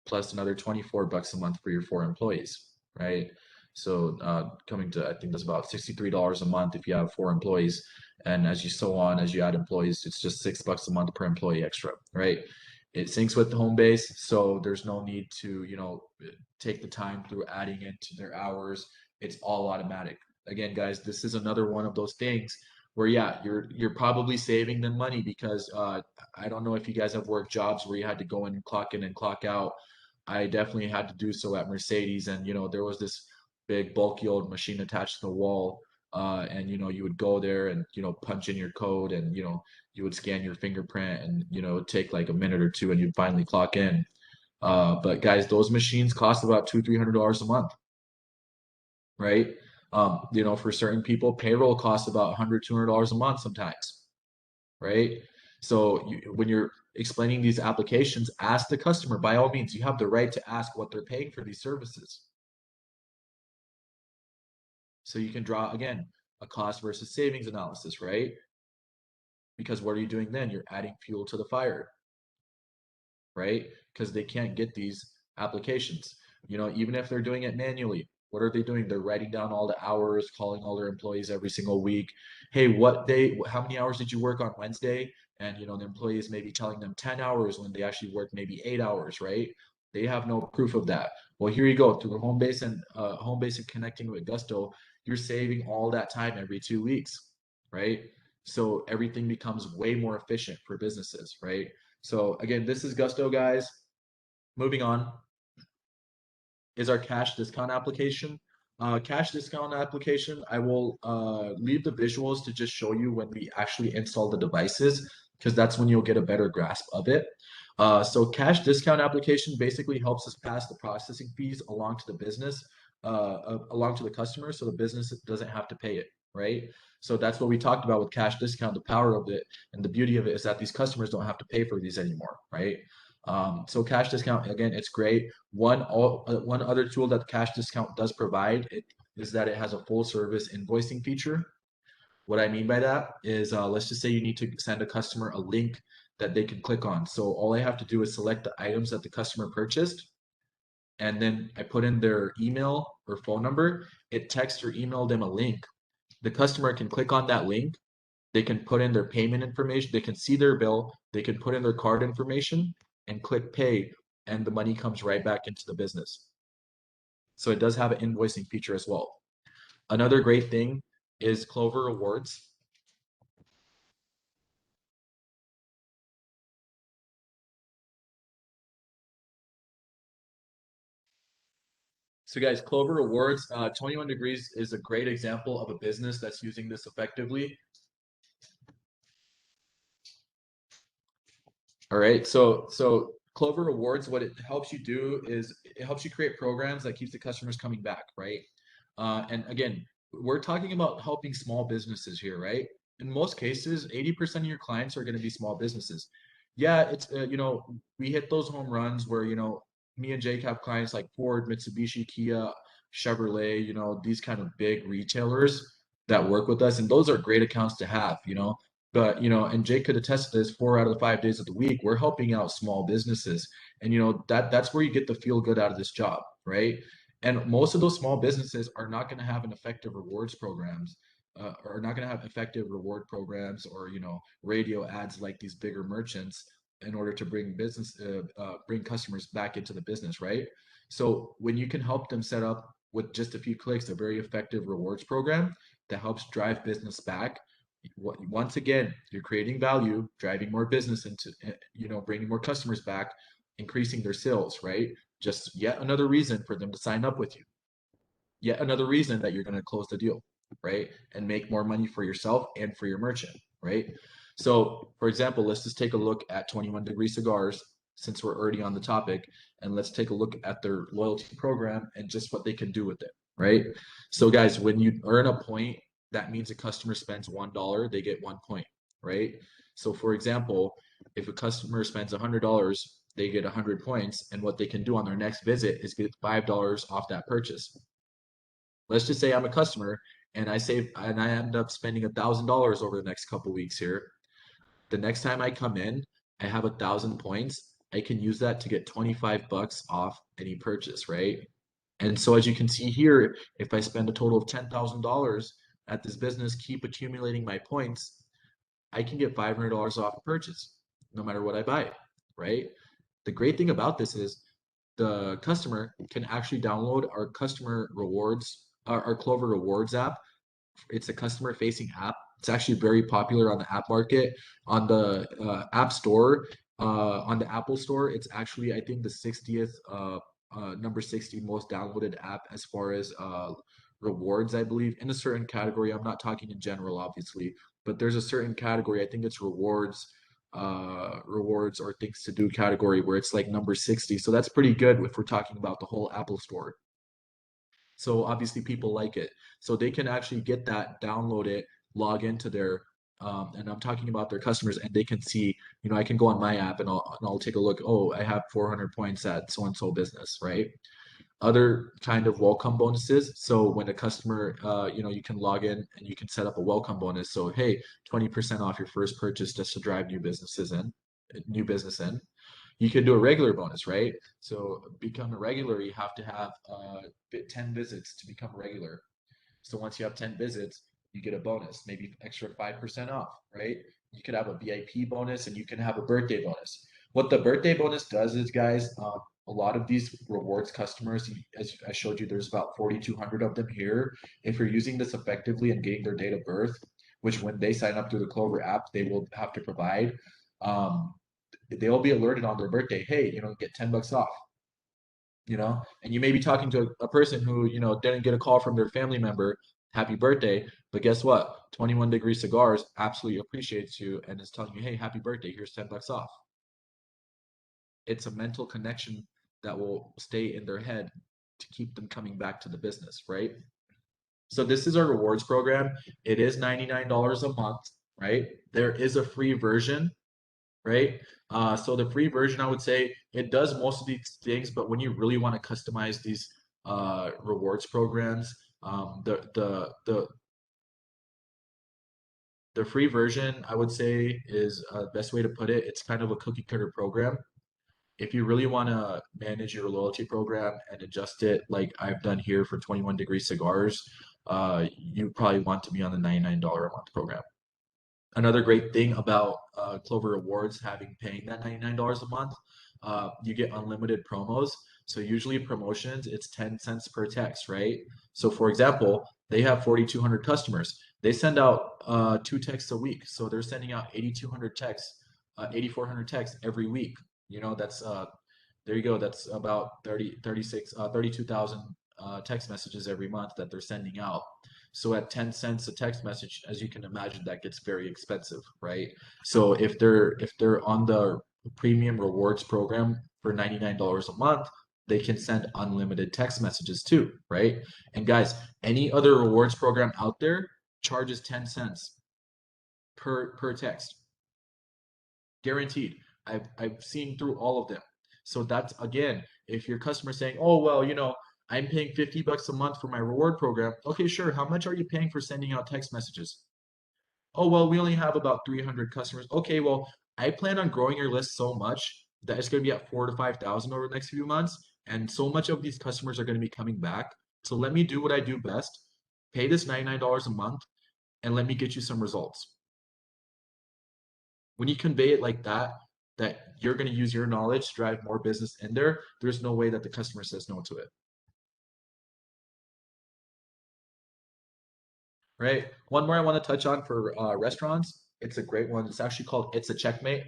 plus another 24 bucks a month for your 4 employees, right? So coming to, I think that's about $63 a month if you have 4 employees. And as you add employees, it's just $6 a month per employee extra, right? It syncs with the Homebase, so there's no need to, take the time through adding into their hours. It's all automatic. Again, guys, this is another one of those things where, yeah, you're probably saving them money because I don't know if you guys have worked jobs where you had to go in and clock out. I definitely had to do so at Mercedes, and there was this big bulky old machine attached to the wall, and you would go there and punch in your code, and you would scan your fingerprint, and it'd take like a minute or two and you'd finally clock in. But guys, those machines cost about $200-300 a month, right? For certain people, payroll costs about $100-200 a month sometimes, right? So when you're explaining these applications, ask the customer. By all means, you have the right to ask what they're paying for these services. So you can draw, again, a cost versus savings analysis, right? Because what are you doing then? You're adding fuel to the fire, right? Because they can't get these applications. Even if they're doing it manually, what are they doing? They're writing down all the hours, calling all their employees every single week. Hey, how many hours did you work on Wednesday? And the employees may be telling them 10 hours when they actually work maybe 8 hours, right? They have no proof of that. Well, here you go through the Homebase and connecting with Gusto, you're saving all that time every 2 weeks, right? So everything becomes way more efficient for businesses, right? So again, this is Gusto, guys. Moving on is our cash discount application. Cash discount application, I will leave the visuals to just show you when we actually install the devices, because that's when you'll get a better grasp of it. So cash discount application basically helps us pass the processing fees along to the business, along to the customer, so the business doesn't have to pay it, right? So that's what we talked about with cash discount. The power of it and the beauty of it is that these customers don't have to pay for these anymore, right? So cash discount, again, it's great. One other tool that cash discount does provide is that it has a full service invoicing feature. What I mean by that is, let's just say you need to send a customer a link that they can click on. So all I have to do is select the items that the customer purchased, and then I put in their email or phone number. It texts or email them a link. The customer can click on that link. They can put in their payment information. They can see their bill. They can put in their card information and click pay, and the money comes right back into the business. So it does have an invoicing feature as well. Another great thing is Clover Rewards. So guys, Clover Rewards, 21 Degrees is a great example of a business that's using this effectively. All right, so Clover Rewards, what it helps you do is it helps you create programs that keeps the customers coming back, right? And again, we're talking about helping small businesses here, right? In most cases, 80% of your clients are going to be small businesses. Yeah, it's we hit those home runs where me and Jake have clients like Ford, Mitsubishi, Kia, Chevrolet, these kind of big retailers that work with us, and those are great accounts to have. But and Jake could attest to this, 4 out of the 5 days of the week, we're helping out small businesses. And that's where you get the feel good out of this job, right? And most of those small businesses are not going to have an effective rewards programs, are not going to have effective reward programs or radio ads like these bigger merchants in order to bring customers back into the business, right? So when you can help them set up with just a few clicks a very effective rewards program that helps drive business back, once again, you're creating value, driving more business into, bringing more customers back, increasing their sales, right? Just yet another reason for them to sign up with you. Yet another reason that you're going to close the deal, right? And make more money for yourself and for your merchant, right? So, for example, let's just take a look at 21 Degree Cigars since we're already on the topic, and let's take a look at their loyalty program and just what they can do with it, right? So, guys, when you earn a point, that means a customer spends $1, they get 1 point, right? So, for example, if a customer spends $100, they get 100 points, and what they can do on their next visit is get $5 off that purchase. Let's just say I'm a customer and I end up spending $1,000 over the next couple weeks here. The next time I come in, I have 1,000 points. I can use that to get 25 bucks off any purchase, right? And so as you can see here, if I spend a total of $10,000 at this business, keep accumulating my points, I can get $500 off a purchase, no matter what I buy, right? The great thing about this is the customer can actually download our customer rewards, our Clover Rewards app. It's a customer facing app. It's actually very popular on the app market. On the App Store, on the Apple Store, it's actually, I think, the 60th, number 60 most downloaded app as far as rewards, I believe, in a certain category. I'm not talking in general, obviously, but there's a certain category. I think it's rewards or things to do category where it's like number 60. So that's pretty good if we're talking about the whole Apple Store. So obviously people like it. So they can actually get that, download it, log into their and I'm talking about their customers, and they can see, I can go on my app and I'll take a look. Oh, I have 400 points at so and so business, right? Other kind of welcome bonuses. So when a customer, you can log in and you can set up a welcome bonus. So hey, 20% off your first purchase just to drive new business in. You can do a regular bonus, right? So become a regular, you have to have 10 visits to become a regular. So once you have 10 visits, you get a bonus, maybe extra 5% off, right? You could have a VIP bonus and you can have a birthday bonus. What the birthday bonus does is, guys, a lot of these rewards customers, as I showed you, there's about 4,200 of them here. If you're using this effectively and getting their date of birth, which when they sign up through the Clover app, they will have to provide, um, they'll be alerted on their birthday, hey, get $10 off. And you may be talking to a person who, didn't get a call from their family member, happy birthday, but guess what? 21 Degree Cigars absolutely appreciates you and is telling you, hey, happy birthday, here's $10 off. It's a mental connection that will stay in their head to keep them coming back to the business, right? So this is our rewards program. It is $99 a month, right? There is a free version, right? So the free version, I would say, it does most of these things, but when you really want to customize these rewards programs, the free version, I would say, is the best way to put it. It's kind of a cookie cutter program. If you really want to manage your loyalty program and adjust it like I've done here for 21 Degree Cigars, you probably want to be on the $99 a month program. Another great thing about Clover Rewards paying that $99 a month, you get unlimited promos. So usually promotions, it's 10 cents per text, right? So for example, they have 4,200 customers. They send out 2 texts a week. So they're sending out 8,200 texts, 8,400 texts every week. That's there you go. That's about 32,000 text messages every month that they're sending out. So at 10 cents a text message, as you can imagine, that gets very expensive, right? So if they're on the premium rewards program for $99 a month, they can send unlimited text messages too, right? And guys, any other rewards program out there charges 10 cents per text. Guaranteed. I've seen through all of them. So that's, again, if your customer saying, oh well, I'm paying $50 a month for my reward program. Okay, sure. How much are you paying for sending out text messages? Oh well, we only have about 300 customers. Okay, well, I plan on growing your list so much that it's going to be at 4 to 5,000 over the next few months, and so much of these customers are going to be coming back. So let me do what I do best. Pay this $99 a month, and let me get you some results. When you convey it like that you're going to use your knowledge to drive more business in there, there's no way that the customer says no to it. Right? One more I want to touch on for restaurants. It's a great one. It's actually called It's a Checkmate.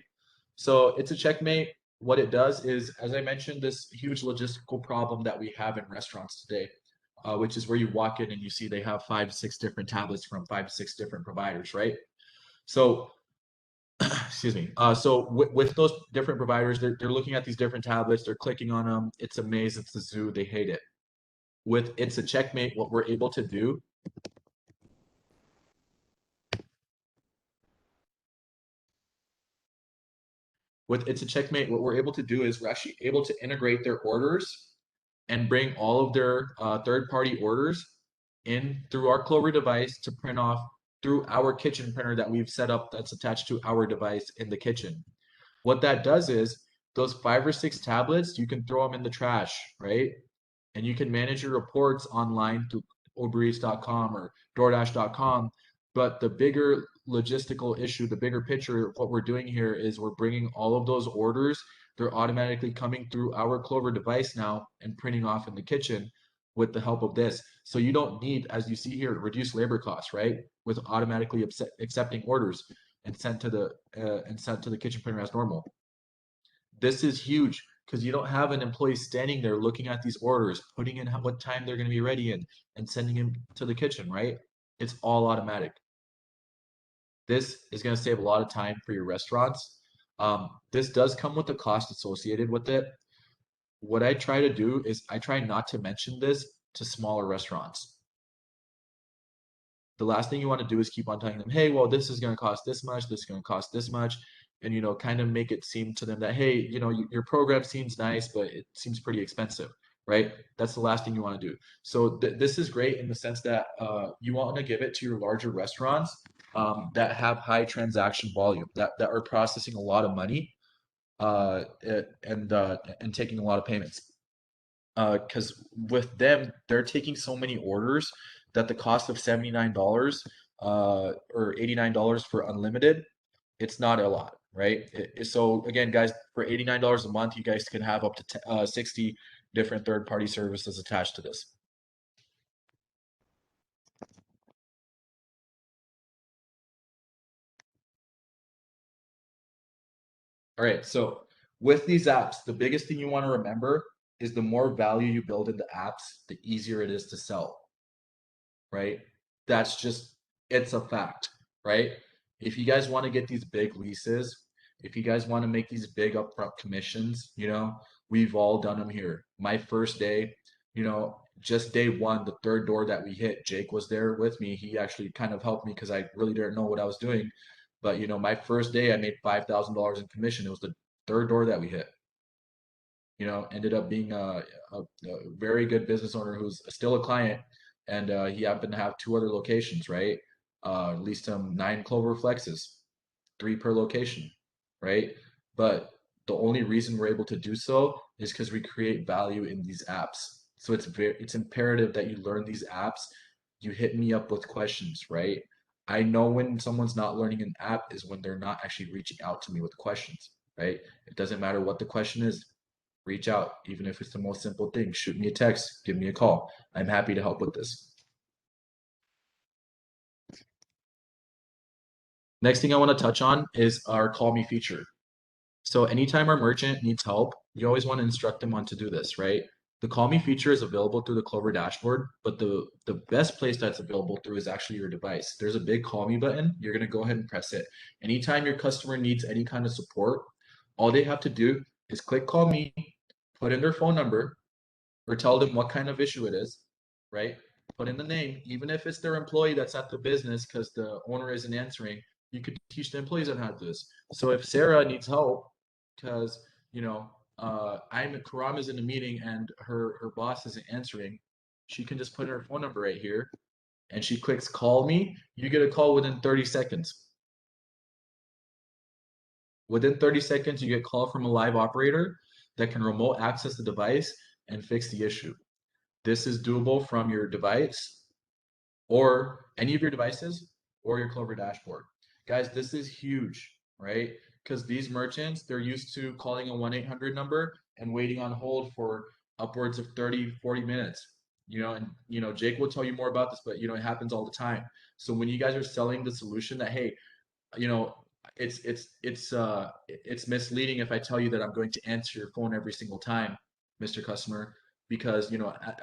So It's a Checkmate. What it does is, as I mentioned, this huge logistical problem that we have in restaurants today, which is where you walk in and you see they have 5 to 6 different tablets from 5 to 6 different providers, right? So excuse me. So with those different providers, they're looking at these different tablets, they're clicking on them. It's a maze, it's a zoo, they hate it. With It's a Checkmate, what we're able to do with It's a Checkmate, what we're able to do is we're actually able to integrate their orders and bring all of their third-party orders in through our Clover device to print off through our kitchen printer that we've set up that's attached to our device in the kitchen. What that does is those 5 or 6 tablets, you can throw them in the trash, right? And you can manage your reports online through Uber.com or DoorDash.com. But the bigger logistical issue, the bigger picture, what we're doing here is we're bringing all of those orders. They're automatically coming through our Clover device now and printing off in the kitchen with the help of this. So you don't need, as you see here, reduce labor costs, right? With automatically accepting orders and sent to the kitchen printer as normal. This is huge because you don't have an employee standing there looking at these orders, putting in what time they're going to be ready in, and sending them to the kitchen, right? It's all automatic. This is going to save a lot of time for your restaurants. This does come with a cost associated with it. What I try to do is I try not to mention this to smaller restaurants. the last thing you want to do is keep on telling them, hey, well, this is going to cost this much, this is going to cost this much, and kind of make it seem to them that, hey, your program seems nice, but it seems pretty expensive, right? That's the last thing you want to do. So this is great in the sense that you want to give it to your larger restaurants that have high transaction volume, that are processing a lot of money and taking a lot of payments. Because with them, they're taking so many orders that the cost of $79 or $89 for unlimited, it's not a lot, right? So again, guys, for $89 a month, you guys can have up to 60 different third-party services attached to this. All right, so with these apps, the biggest thing you want to remember is the more value you build in the apps, the easier it is to sell, right? That's just, it's a fact, right? If you guys want to get these big leases, if you guys want to make these big upfront commissions, we've all done them here. My first day, just day one, the third door that we hit, Jake was there with me. He actually kind of helped me because I really didn't know what I was doing. But my first day I made $5,000 in commission. It was the third door that we hit. Ended up being a very good business owner who's still a client, and he happened to have two other locations, right? Leased him 9 Clover Flexes, 3 per location, right? But the only reason we're able to do so is because we create value in these apps. So it's imperative that you learn these apps. You hit me up with questions, right? I know when someone's not learning an app is when they're not actually reaching out to me with questions, right? It doesn't matter what the question is. Reach out, even if it's the most simple thing. Shoot me a text, give me a call. I'm happy to help with this. Next thing I want to touch on is our Call Me feature. So anytime our merchant needs help, you always want to instruct them on to do this, right? The Call Me feature is available through the Clover dashboard, but the best place that's available through is actually your device. There's a big Call Me button. You're going to go ahead and press it. Anytime your customer needs any kind of support, all they have to do is click Call Me, put in their phone number, or tell them what kind of issue it is, right? Put in the name, even if it's their employee that's at the business because the owner isn't answering, you could teach the employees on how to do this. So if Sarah needs help because, Karam is in a meeting and her boss isn't answering, she can just put in her phone number right here and she clicks call me, you get a call within 30 seconds. Within 30 seconds, you get a call from a live operator that can remote access the device and fix the issue. This is doable from your device or any of your devices or your Clover dashboard. Guys, this is huge, right? Because these merchants, they're used to calling a 1-800 number and waiting on hold for upwards of 30, 40 minutes. Jake will tell you more about this, but it happens all the time. So when you guys are selling the solution that, hey, it's misleading if I tell you that I'm going to answer your phone every single time, Mr. Customer, because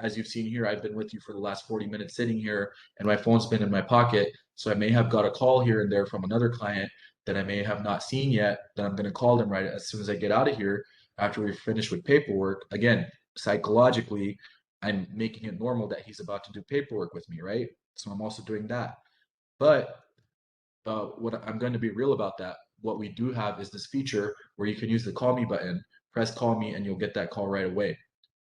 as you've seen here, I've been with you for the last 40 minutes sitting here and my phone's been in my pocket. So I may have got a call here and there from another client that I may have not seen yet, that I'm going to call them right as soon as I get out of here after we finish with paperwork. Again, psychologically, I'm making it normal that he's about to do paperwork with me, right? So I'm also doing that. But what I'm going to be real about that. What we do have is this feature where you can use the call me button, press call me, and you'll get that call right away.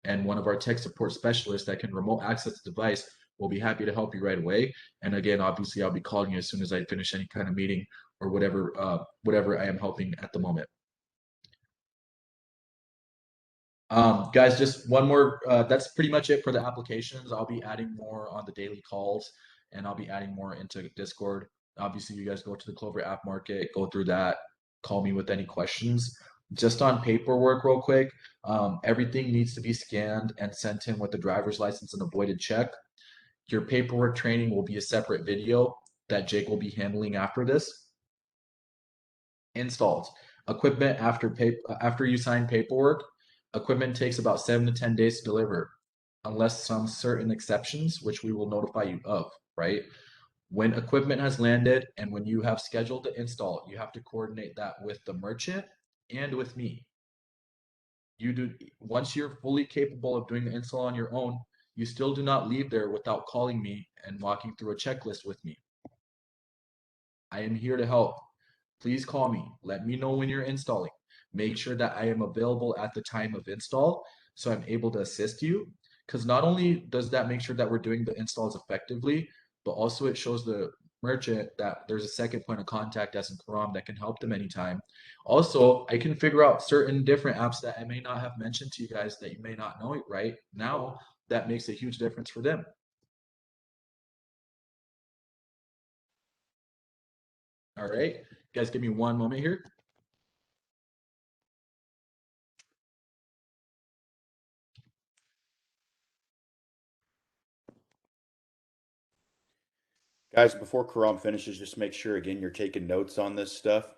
And one of our tech support specialists that can remote access the device will be happy to help you right away. And again, obviously, I'll be calling you as soon as I finish any kind of meeting or whatever I am helping at the moment. Guys, just one more. That's pretty much it for the applications. I'll be adding more on the daily calls, and I'll be adding more into Discord. Obviously, you guys go to the Clover App Market, go through that, call me with any questions. Just on paperwork, real quick, everything needs to be scanned and sent in with the driver's license and a voided check. Your paperwork training will be a separate video that Jake will be handling after this. Installs. Equipment after you sign paperwork, equipment takes about 7 to 10 days to deliver, unless some certain exceptions, which we will notify you of, right? When equipment has landed and when you have scheduled to install, you have to coordinate that with the merchant and with me. Once you're fully capable of doing the install on your own, you still do not leave there without calling me and walking through a checklist with me. I am here to help. Please call me. Let me know when you're installing. Make sure that I am available at the time of install so I'm able to assist you. Because not only does that make sure that we're doing the installs effectively, but also it shows the merchant that there's a second point of contact as in Karam that can help them anytime. Also, I can figure out certain different apps that I may not have mentioned to you guys that you may not know right now that makes a huge difference for them. All right. You guys, give me one moment here. Guys, before Karam finishes, just make sure again you're taking notes on this stuff.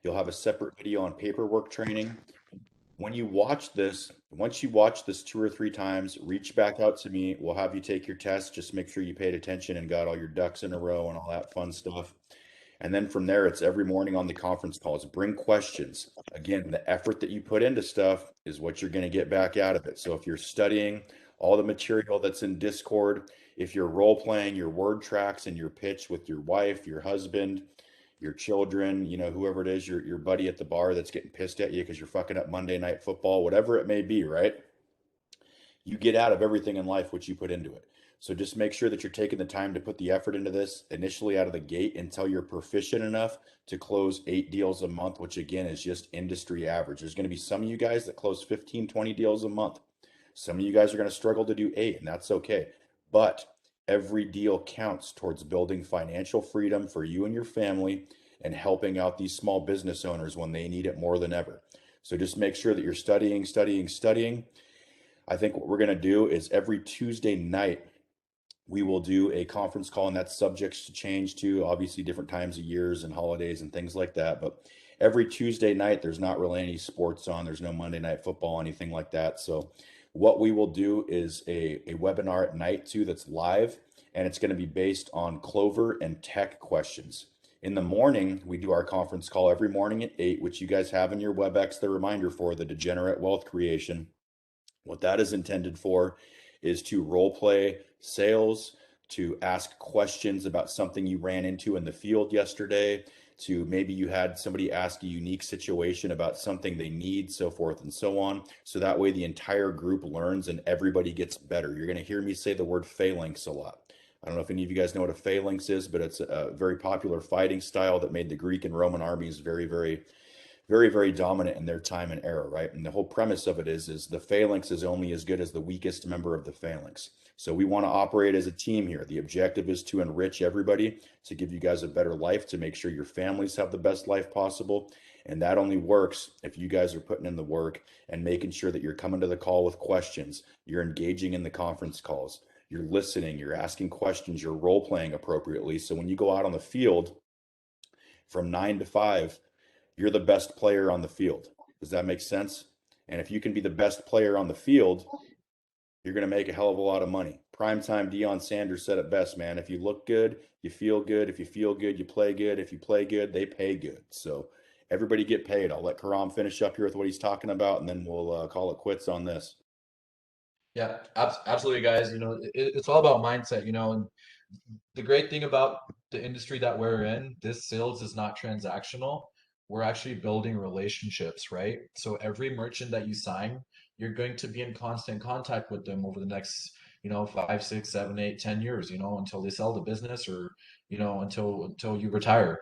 You'll have a separate video on paperwork training. When you watch this, once you watch this 2 or 3 times, reach back out to me. We'll have you take your test. Just make sure you paid attention and got all your ducks in a row and all that fun stuff. And then from there, it's every morning on the conference calls. Bring questions. Again, the effort that you put into stuff is what you're going to get back out of it. So if you're studying all the material that's in Discord, if you're role playing your word tracks and your pitch with your wife, your husband, your children, whoever it is, your buddy at the bar that's getting pissed at you because you're fucking up Monday Night Football, whatever it may be, right? You get out of everything in life what you put into it. So just make sure that you're taking the time to put the effort into this initially out of the gate until you're proficient enough to close 8 deals a month, which again is just industry average. There's going to be some of you guys that close 15, 20 deals a month. Some of you guys are going to struggle to do 8, and that's okay. But every deal counts towards building financial freedom for you and your family and helping out these small business owners when they need it more than ever. So just make sure that you're studying, studying, studying. I think what we're going to do is every Tuesday night, we will do a conference call, and that's subject to change too, obviously different times of years and holidays and things like that. But every Tuesday night, there's not really any sports on. There's no Monday Night Football, anything like that. So what we will do is a webinar at night too that's live, and it's going to be based on Clover and tech questions. In the morning, we do our conference call every morning at 8, which you guys have in your WebEx, the reminder for the Degenerate Wealth Creation. What that is intended for is to role play sales, to ask questions about something you ran into in the field yesterday, to maybe you had somebody ask a unique situation about something they need, so forth and so on. So that way the entire group learns and everybody gets better. You're going to hear me say the word phalanx a lot. I don't know if any of you guys know what a phalanx is, but it's a very popular fighting style that made the Greek and Roman armies very, very very, very dominant in their time and era, right? And the whole premise of it is the phalanx is only as good as the weakest member of the phalanx. So we want to operate as a team here. The objective is to enrich everybody, to give you guys a better life, to make sure your families have the best life possible. And that only works if you guys are putting in the work and making sure that you're coming to the call with questions, you're engaging in the conference calls, you're listening, you're asking questions, you're role playing appropriately. So when you go out on the field from 9 to 5, you're the best player on the field. Does that make sense? And if you can be the best player on the field, you're going to make a hell of a lot of money. Primetime Deion Sanders said it best, man. If you look good, you feel good. If you feel good, you play good. If you play good, they pay good. So everybody get paid. I'll let Karam finish up here with what he's talking about, and then we'll call it quits on this. Yeah, absolutely, guys. It's all about mindset, and the great thing about the industry that we're in, this sales is not transactional. We're actually building relationships, right? So every merchant that you sign, you're going to be in constant contact with them over the next, 5, 6, 7, 8, 10 years, until they sell the business or, until you retire.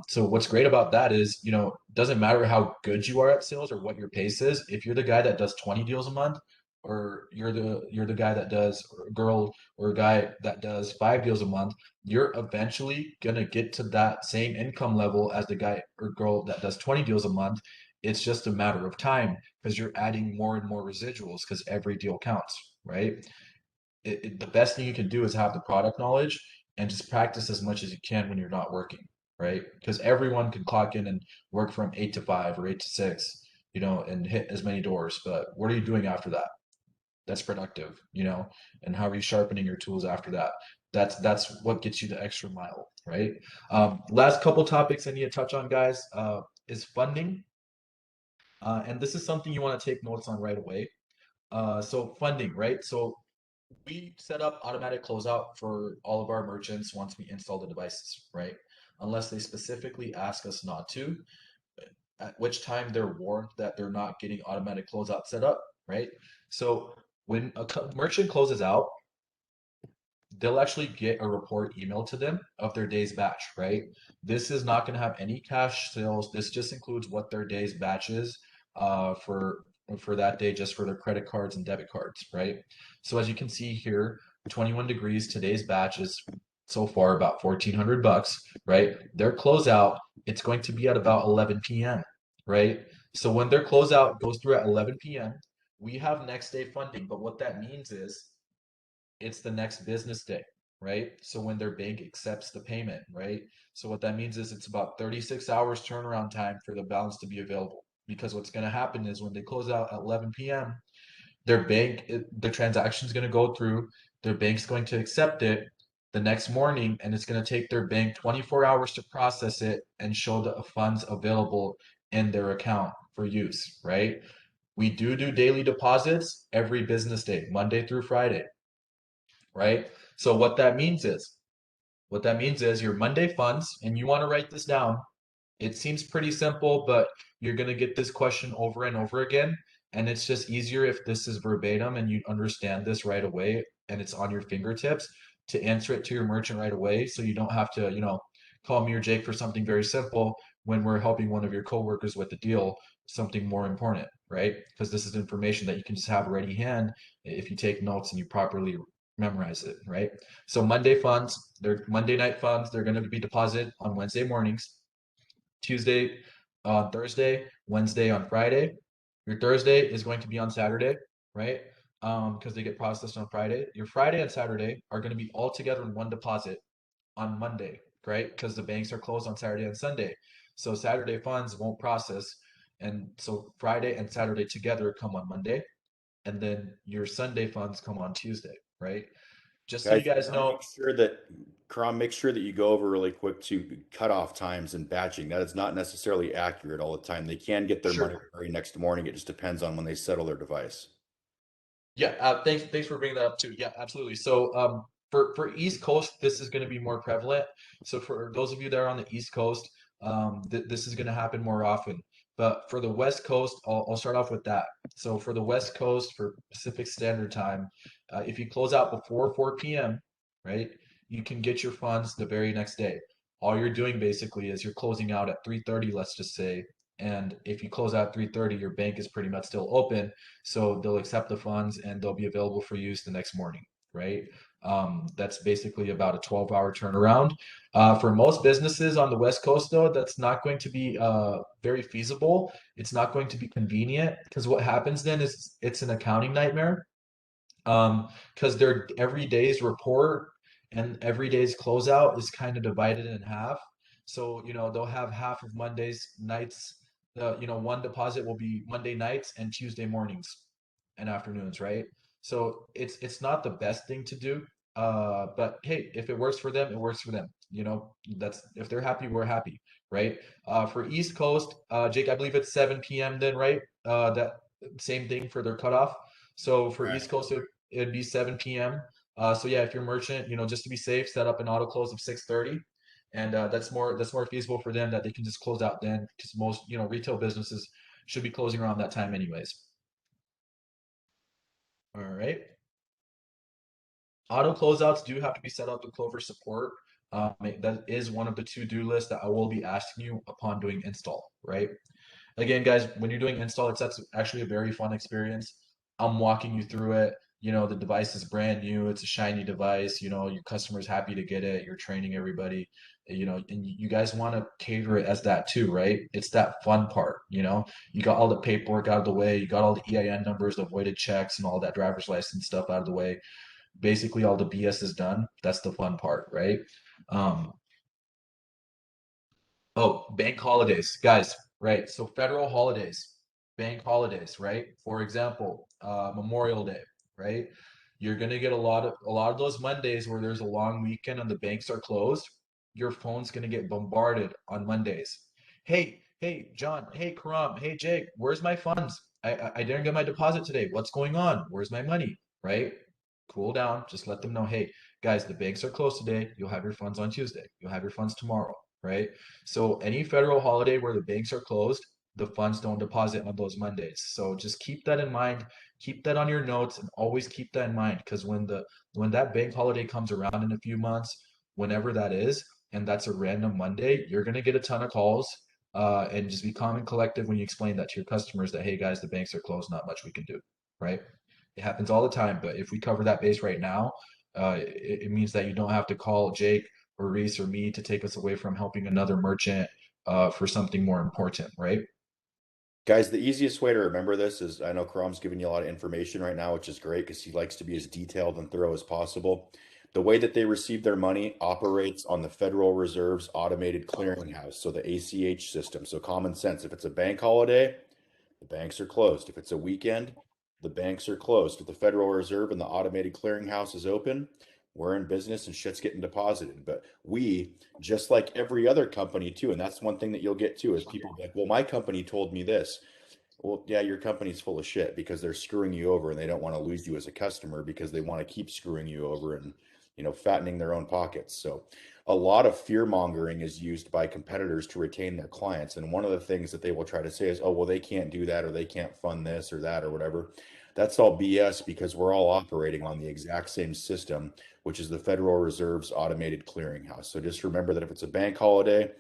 So what's great about that is, doesn't matter how good you are at sales or what your pace is. If you're the guy that does 20 deals a month, or you're the guy that does, or a girl or a guy that does 5 deals a month, you're eventually gonna get to that same income level as the guy or girl that does 20 deals a month. It's just a matter of time because you're adding more and more residuals because every deal counts, right? The best thing you can do is have the product knowledge and just practice as much as you can when you're not working, right? Because everyone can clock in and work from 8 to 5 or 8 to 6, and hit as many doors. But what are you doing after that? That's productive, and how are you sharpening your tools after that? That's what gets you the extra mile, right? Last couple topics I need to touch on, guys, is funding. And this is something you want to take notes on right away. So funding, right? So We set up automatic closeout for all of our merchants once we install the devices, right? Unless they specifically ask us not to, at which time they're warned that they're not getting automatic closeout set up, right? So when a merchant closes out, they'll actually get a report emailed to them of their day's batch, right? This is not going to have any cash sales. This just includes what their day's batch is for that day, just for their credit cards and debit cards, right? So as you can see here, 21 degrees, today's batch is so far about 1,400 bucks, right? Their closeout, it's going to be at about 11 p.m., right? So when their closeout goes through at 11 p.m., we have next day funding. But what that means is it's the next business day, right? So when their bank accepts the payment, right? So what that means is it's about 36 hours turnaround time for the balance to be available. Because what's going to happen is when they close out at 11 p.m., their the transaction is going to go through, their bank's going to accept it the next morning, and it's going to take their bank 24 hours to process it and show the funds available in their account for use, right? We do daily deposits every business day, Monday through Friday, right? So what that means is your Monday funds, and you want to write this down. It seems pretty simple, but you're going to get this question over and over again. And it's just easier if this is verbatim and you understand this right away and it's on your fingertips to answer it to your merchant right away. So you don't have to, call me or Jake for something very simple when we're helping one of your coworkers with the deal, something more important, right? Because this is information that you can just have ready hand if you take notes and you properly memorize it, right? So Monday funds, they're Monday night funds, they're going to be deposited on Wednesday mornings, Tuesday on Thursday, Wednesday on Friday. Your Thursday is going to be on Saturday, right? Because they get processed on Friday. Your Friday and Saturday are going to be all together in one deposit on Monday, right? Because the banks are closed on Saturday and Sunday. So Saturday funds won't process. And so Friday and Saturday together come on Monday. And then your Sunday funds come on Tuesday, right? Just so you Guys, guys know, Make sure that you go over really quick to cutoff times and batching. That is not necessarily accurate all the time. They can get their money sure. the very next morning. It just depends on when they settle their device. Yeah, thanks for bringing that up too. Yeah, absolutely. So for East Coast, this is going to be more prevalent. So for those of you that are on the East Coast, this is going to happen more often. But for the West Coast, I'll start off with that. So for the West Coast, for Pacific Standard Time, if you close out before 4 p.m., right, you can get your funds the very next day. All you're doing basically is you're closing out at 3:30, let's just say. And if you close out at 3:30, your bank is pretty much still open, so they'll accept the funds and they'll be available for use the next morning, right? That's basically about a 12-hour turnaround. For most businesses on the West Coast, though, that's not going to be very feasible. It's not going to be convenient because what happens then is it's an accounting nightmare, because their every day's report and every day's closeout is kind of divided in half. So, they'll have half of Monday's nights. One deposit will be Monday nights and Tuesday mornings and afternoons, right? So it's not the best thing to do. But hey, if it works for them, it works for them. That's if they're happy, we're happy, right? For East Coast, Jake, I believe it's 7 p.m. then, right? That same thing for their cutoff. So for East Correct. Coast, it'd be 7 p.m. So yeah, if you're merchant, just to be safe, set up an auto close of 6:30, and that's more feasible for them that they can just close out then because most retail businesses should be closing around that time anyways. All right. Auto closeouts do have to be set up with Clover support. That is one of the to-do lists that I will be asking you upon doing install, right? Again, guys, when you're doing install, that's actually a very fun experience. I'm walking you through it. The device is brand new. It's a shiny device. Your customer's happy to get it. You're training everybody, and you guys want to cater it as that too, right? It's that fun part. You got all the paperwork out of the way. You got all the EIN numbers, the voided checks, and all that driver's license stuff out of the way. Basically, all the BS is done. That's the fun part, right? Um, Oh, bank holidays, guys, right? So federal holidays, bank holidays, right? For example, Memorial Day, right? You're gonna get a lot of those Mondays where there's a long weekend and the banks are closed. Your phone's gonna get bombarded on Mondays. Hey, John. Hey, Karam. Hey, Jake. Where's my funds? I didn't get my deposit today. What's going on? Where's my money? Right? cool down. Just let them know, hey, guys, the banks are closed today. You'll have your funds on Tuesday. You'll have your funds tomorrow, right? So any federal holiday where the banks are closed, the funds don't deposit on those Mondays. So just keep that in mind. Keep that on your notes and always keep that in mind because when that bank holiday comes around in a few months, whenever that is, and that's a random Monday, you're gonna get a ton of calls. And just be calm and collective when you explain that to your customers that, hey guys, the banks are closed, not much we can do, right? It happens all the time, but if we cover that base right now, it means that you don't have to call Jake or Reese or me to take us away from helping another merchant for something more important, right? Guys, the easiest way to remember this is I know Karam's giving you a lot of information right now, which is great because he likes to be as detailed and thorough as possible. The way that they receive their money operates on the Federal Reserve's automated clearinghouse, so the ACH system. So common sense, if it's a bank holiday, the banks are closed. If it's a weekend, the banks are closed. If the Federal Reserve and the automated clearinghouse is open, we're in business and shit's getting deposited. But we, just like every other company too, and that's one thing that you'll get too, is people be like, well, my company told me this. Well, yeah, your company's full of shit because they're screwing you over and they don't want to lose you as a customer because they want to keep screwing you over and, fattening their own pockets. So a lot of fear mongering is used by competitors to retain their clients. And one of the things that they will try to say is, oh, well, they can't do that or they can't fund this or that or whatever. That's all BS because we're all operating on the exact same system, which is the Federal Reserve's automated clearinghouse. So just remember that if it's a bank holiday,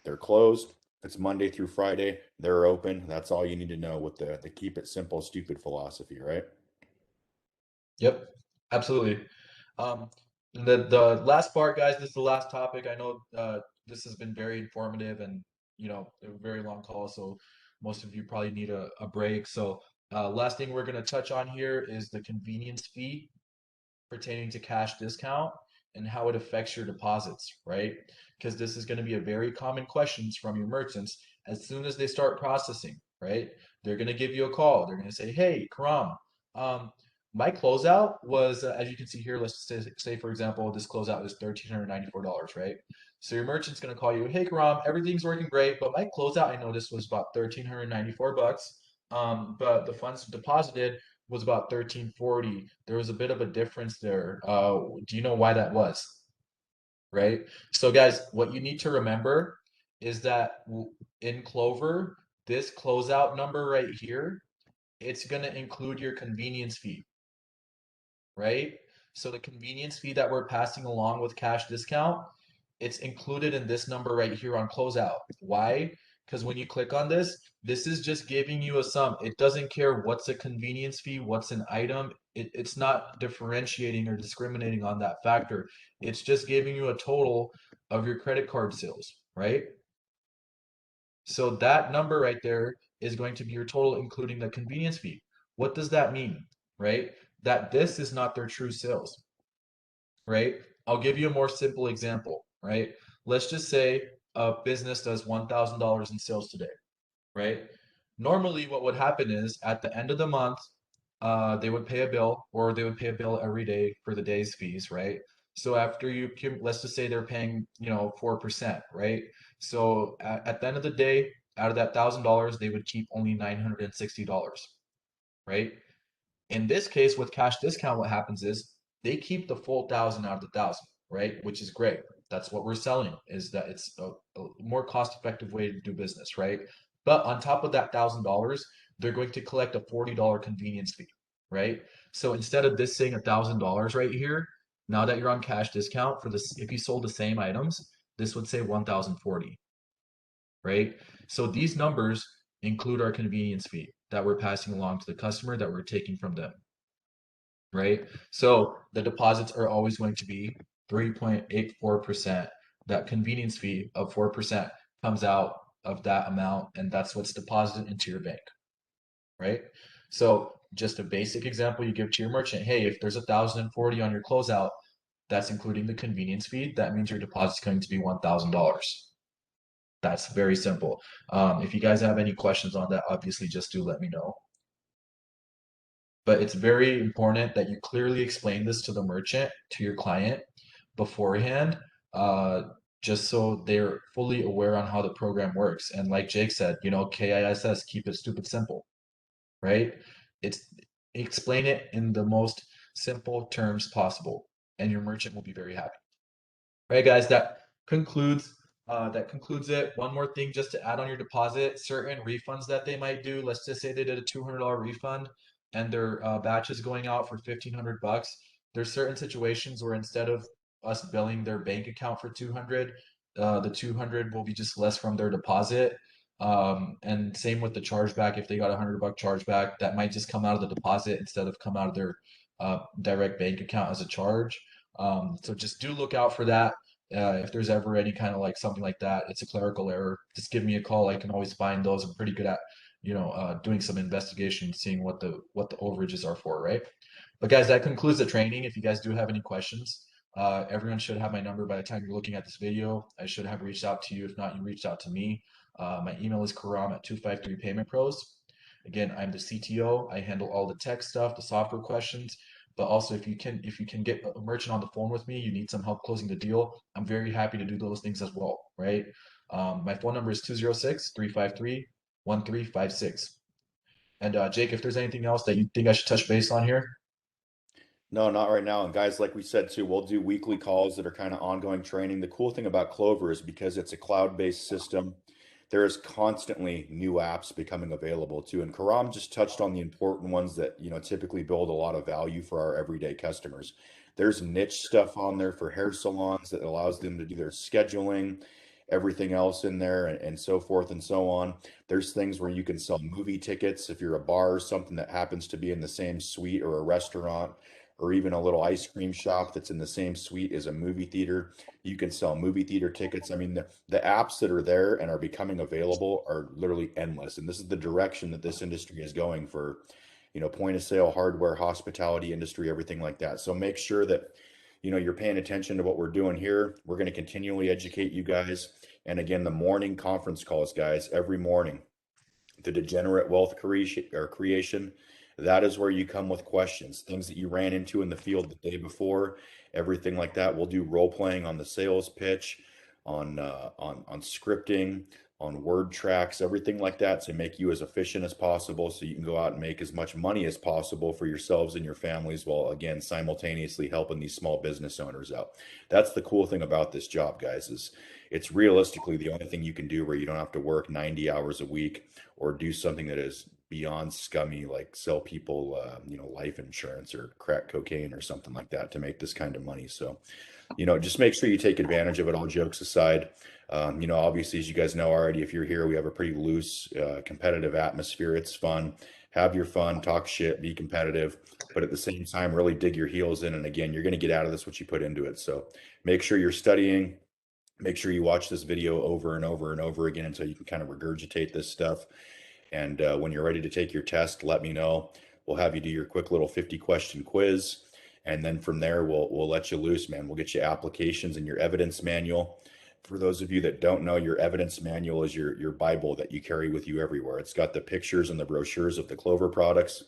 they're closed. If it's Monday through Friday, they're open. That's all you need to know with the keep it simple, stupid philosophy, right? Yep, absolutely. Um, the last part, guys, this is the last topic. I know this has been very informative and a very long call, so most of you probably need a break. So last thing we're going to touch on here is the convenience fee pertaining to cash discount and how it affects your deposits, right? Because this is going to be a very common questions from your merchants as soon as they start processing, right? They're going to give you a call. They're going to say, "Hey, Karam, um, my closeout was, as you can see here, let's say for example, this closeout is $1,394, right? So your merchant's going to call you, "Hey, Karam, everything's working great, but my closeout I noticed was about $1,394. But the funds deposited was about 1340. There was a bit of a difference there. Do you know why that was? Right? So, guys, what you need to remember is that in Clover, this closeout number right here, it's going to include your convenience fee, right? So the convenience fee that we're passing along with cash discount, it's included in this number right here on closeout. Why? Because when you click on this, this is just giving you a sum. It doesn't care what's a convenience fee, what's an item. It's not differentiating or discriminating on that factor. It's just giving you a total of your credit card sales, right? So that number right there is going to be your total, including the convenience fee. What does that mean, right? That this is not their true sales, right? I'll give you a more simple example, right? Let's just say a business does $1,000 in sales today, right? Normally, what would happen is at the end of the month, they would pay a bill or they would pay a bill every day for the day's fees, right? So after let's just say they're paying, 4%, right? So at the end of the day, out of that $1,000, they would keep only $960, right? In this case, with cash discount, what happens is they keep the full 1,000 out of the 1,000, right? Which is great. That's what we're selling, is that it's a more cost-effective way to do business, right? But on top of that $1,000, they're going to collect a $40 convenience fee, right? So instead of this saying $1,000 right here, now that you're on cash discount for this, if you sold the same items, this would say 1,040, right? So these numbers include our convenience fee that we're passing along to the customer that we're taking from them, right? So the deposits are always going to be 3.84%. That convenience fee of 4% comes out of that amount, and that's what's deposited into your bank, right? So just a basic example you give to your merchant, hey, if there's 1,040 on your closeout, that's including the convenience fee. That means your deposit's going to be $1,000. That's very simple. If you guys have any questions on that, obviously just do let me know. But it's very important that you clearly explain this to the merchant, to your client beforehand, uh, just so they're fully aware on how the program works. And like Jake said, KISS, keep it stupid simple, right? It's explain it in the most simple terms possible, and your merchant will be very happy. All right, guys, that concludes it. One more thing just to add on your deposit, certain refunds that they might do. Let's just say they did a $200 refund and their batch is going out for $1,500. There's certain situations where instead of us billing their bank account for 200, the 200 will be just less from their deposit. And same with the chargeback. If they got $100 chargeback, that might just come out of the deposit instead of come out of their direct bank account as a charge. So just do look out for that. If there's ever any kind of like something like that, it's a clerical error. Just give me a call. I can always find those. I'm pretty good at, doing some investigation, seeing what the overages are for, right? But guys, that concludes the training. If you guys do have any questions, everyone should have my number by the time you're looking at this video. I should have reached out to you. If not, you reached out to me. My email is Karam at 253 Payment Pros. Again, I'm the CTO. I handle all the tech stuff, the software questions. But also, if you can get a merchant on the phone with me, you need some help closing the deal, I'm very happy to do those things as well, right? My phone number is 206-353-1356. And Jake, if there's anything else that you think I should touch base on here. No, not right now. And guys, like we said too, we'll do weekly calls that are kind of ongoing training. The cool thing about Clover is because it's a cloud-based system, there is constantly new apps becoming available too. And Karam just touched on the important ones that, typically build a lot of value for our everyday customers. There's niche stuff on there for hair salons that allows them to do their scheduling, everything else in there, and so forth and so on. There's things where you can sell movie tickets if you're a bar or something that happens to be in the same suite, or a restaurant, or even a little ice cream shop that's in the same suite as a movie theater. You can sell movie theater tickets. I mean, the apps that are there and are becoming available are literally endless. And this is the direction that this industry is going for, point of sale, hardware, hospitality industry, everything like that. So make sure that, you're paying attention to what we're doing here. We're going to continually educate you guys. And again, the morning conference calls, guys, every morning, the degenerate wealth creation, that is where you come with questions, things that you ran into in the field the day before, everything like that. We'll do role playing on the sales pitch, on scripting, on word tracks, everything like that, to make you as efficient as possible so you can go out and make as much money as possible for yourselves and your families, while again simultaneously helping these small business owners out. That's the cool thing about this job, guys, is it's realistically the only thing you can do where you don't have to work 90 hours a week or do something that is beyond scummy, like sell people, life insurance or crack cocaine or something like that to make this kind of money. So, just make sure you take advantage of it. All jokes aside, obviously, as you guys know already, if you're here, we have a pretty loose, competitive atmosphere. It's fun. Have your fun, talk shit, be competitive, but at the same time, really dig your heels in. And again, you're going to get out of this what you put into it. So make sure you're studying. Make sure you watch this video over and over and over again until you can kind of regurgitate this stuff. And when you're ready to take your test, let me know. We'll have you do your quick little 50-question quiz. And then from there, we'll let you loose, man. We'll get you applications and your evidence manual. For those of you that don't know, your evidence manual is your Bible that you carry with you everywhere. It's got the pictures and the brochures of the Clover products,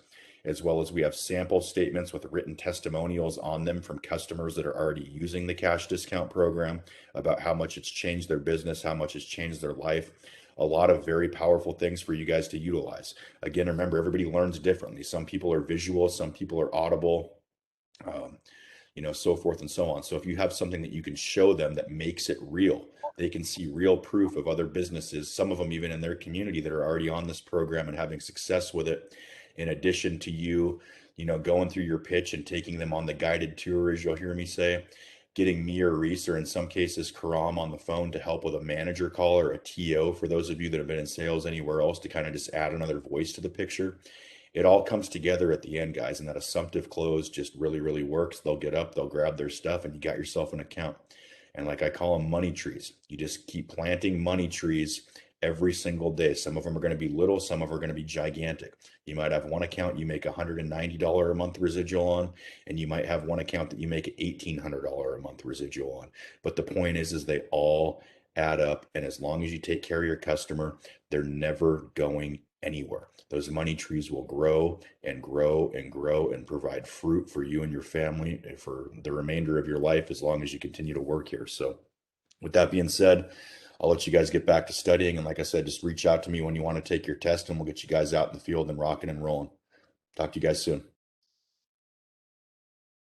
as well as we have sample statements with written testimonials on them from customers that are already using the cash discount program about how much it's changed their business, how much it's changed their life. A lot of very powerful things for you guys to utilize. Again, remember, everybody learns differently. Some people are visual, some people are audible, so forth and so on. So if you have something that you can show them that makes it real, they can see real proof of other businesses, some of them even in their community, that are already on this program and having success with it, in addition to you, going through your pitch and taking them on the guided tour, as you'll hear me say, getting me or Reese, or in some cases Karam, on the phone to help with a manager call or a TO, for those of you that have been in sales anywhere else, to kind of just add another voice to the picture. It all comes together at the end, guys, and that assumptive close just really, really works. They'll get up, they'll grab their stuff, and you got yourself an account. And like I call them, money trees. You just keep planting money trees every single day. Some of them are going to be little, some of them are going to be gigantic. You might have one account you make $190 a month residual on, and you might have one account that you make $1,800 a month residual on. But the point is they all add up, and as long as you take care of your customer, they're never going anywhere. Those money trees will grow and grow and grow and provide fruit for you and your family for the remainder of your life, as long as you continue to work here. So with that being said, I'll let you guys get back to studying. And like I said, just reach out to me when you want to take your test, and we'll get you guys out in the field and rocking and rolling. Talk to you guys soon.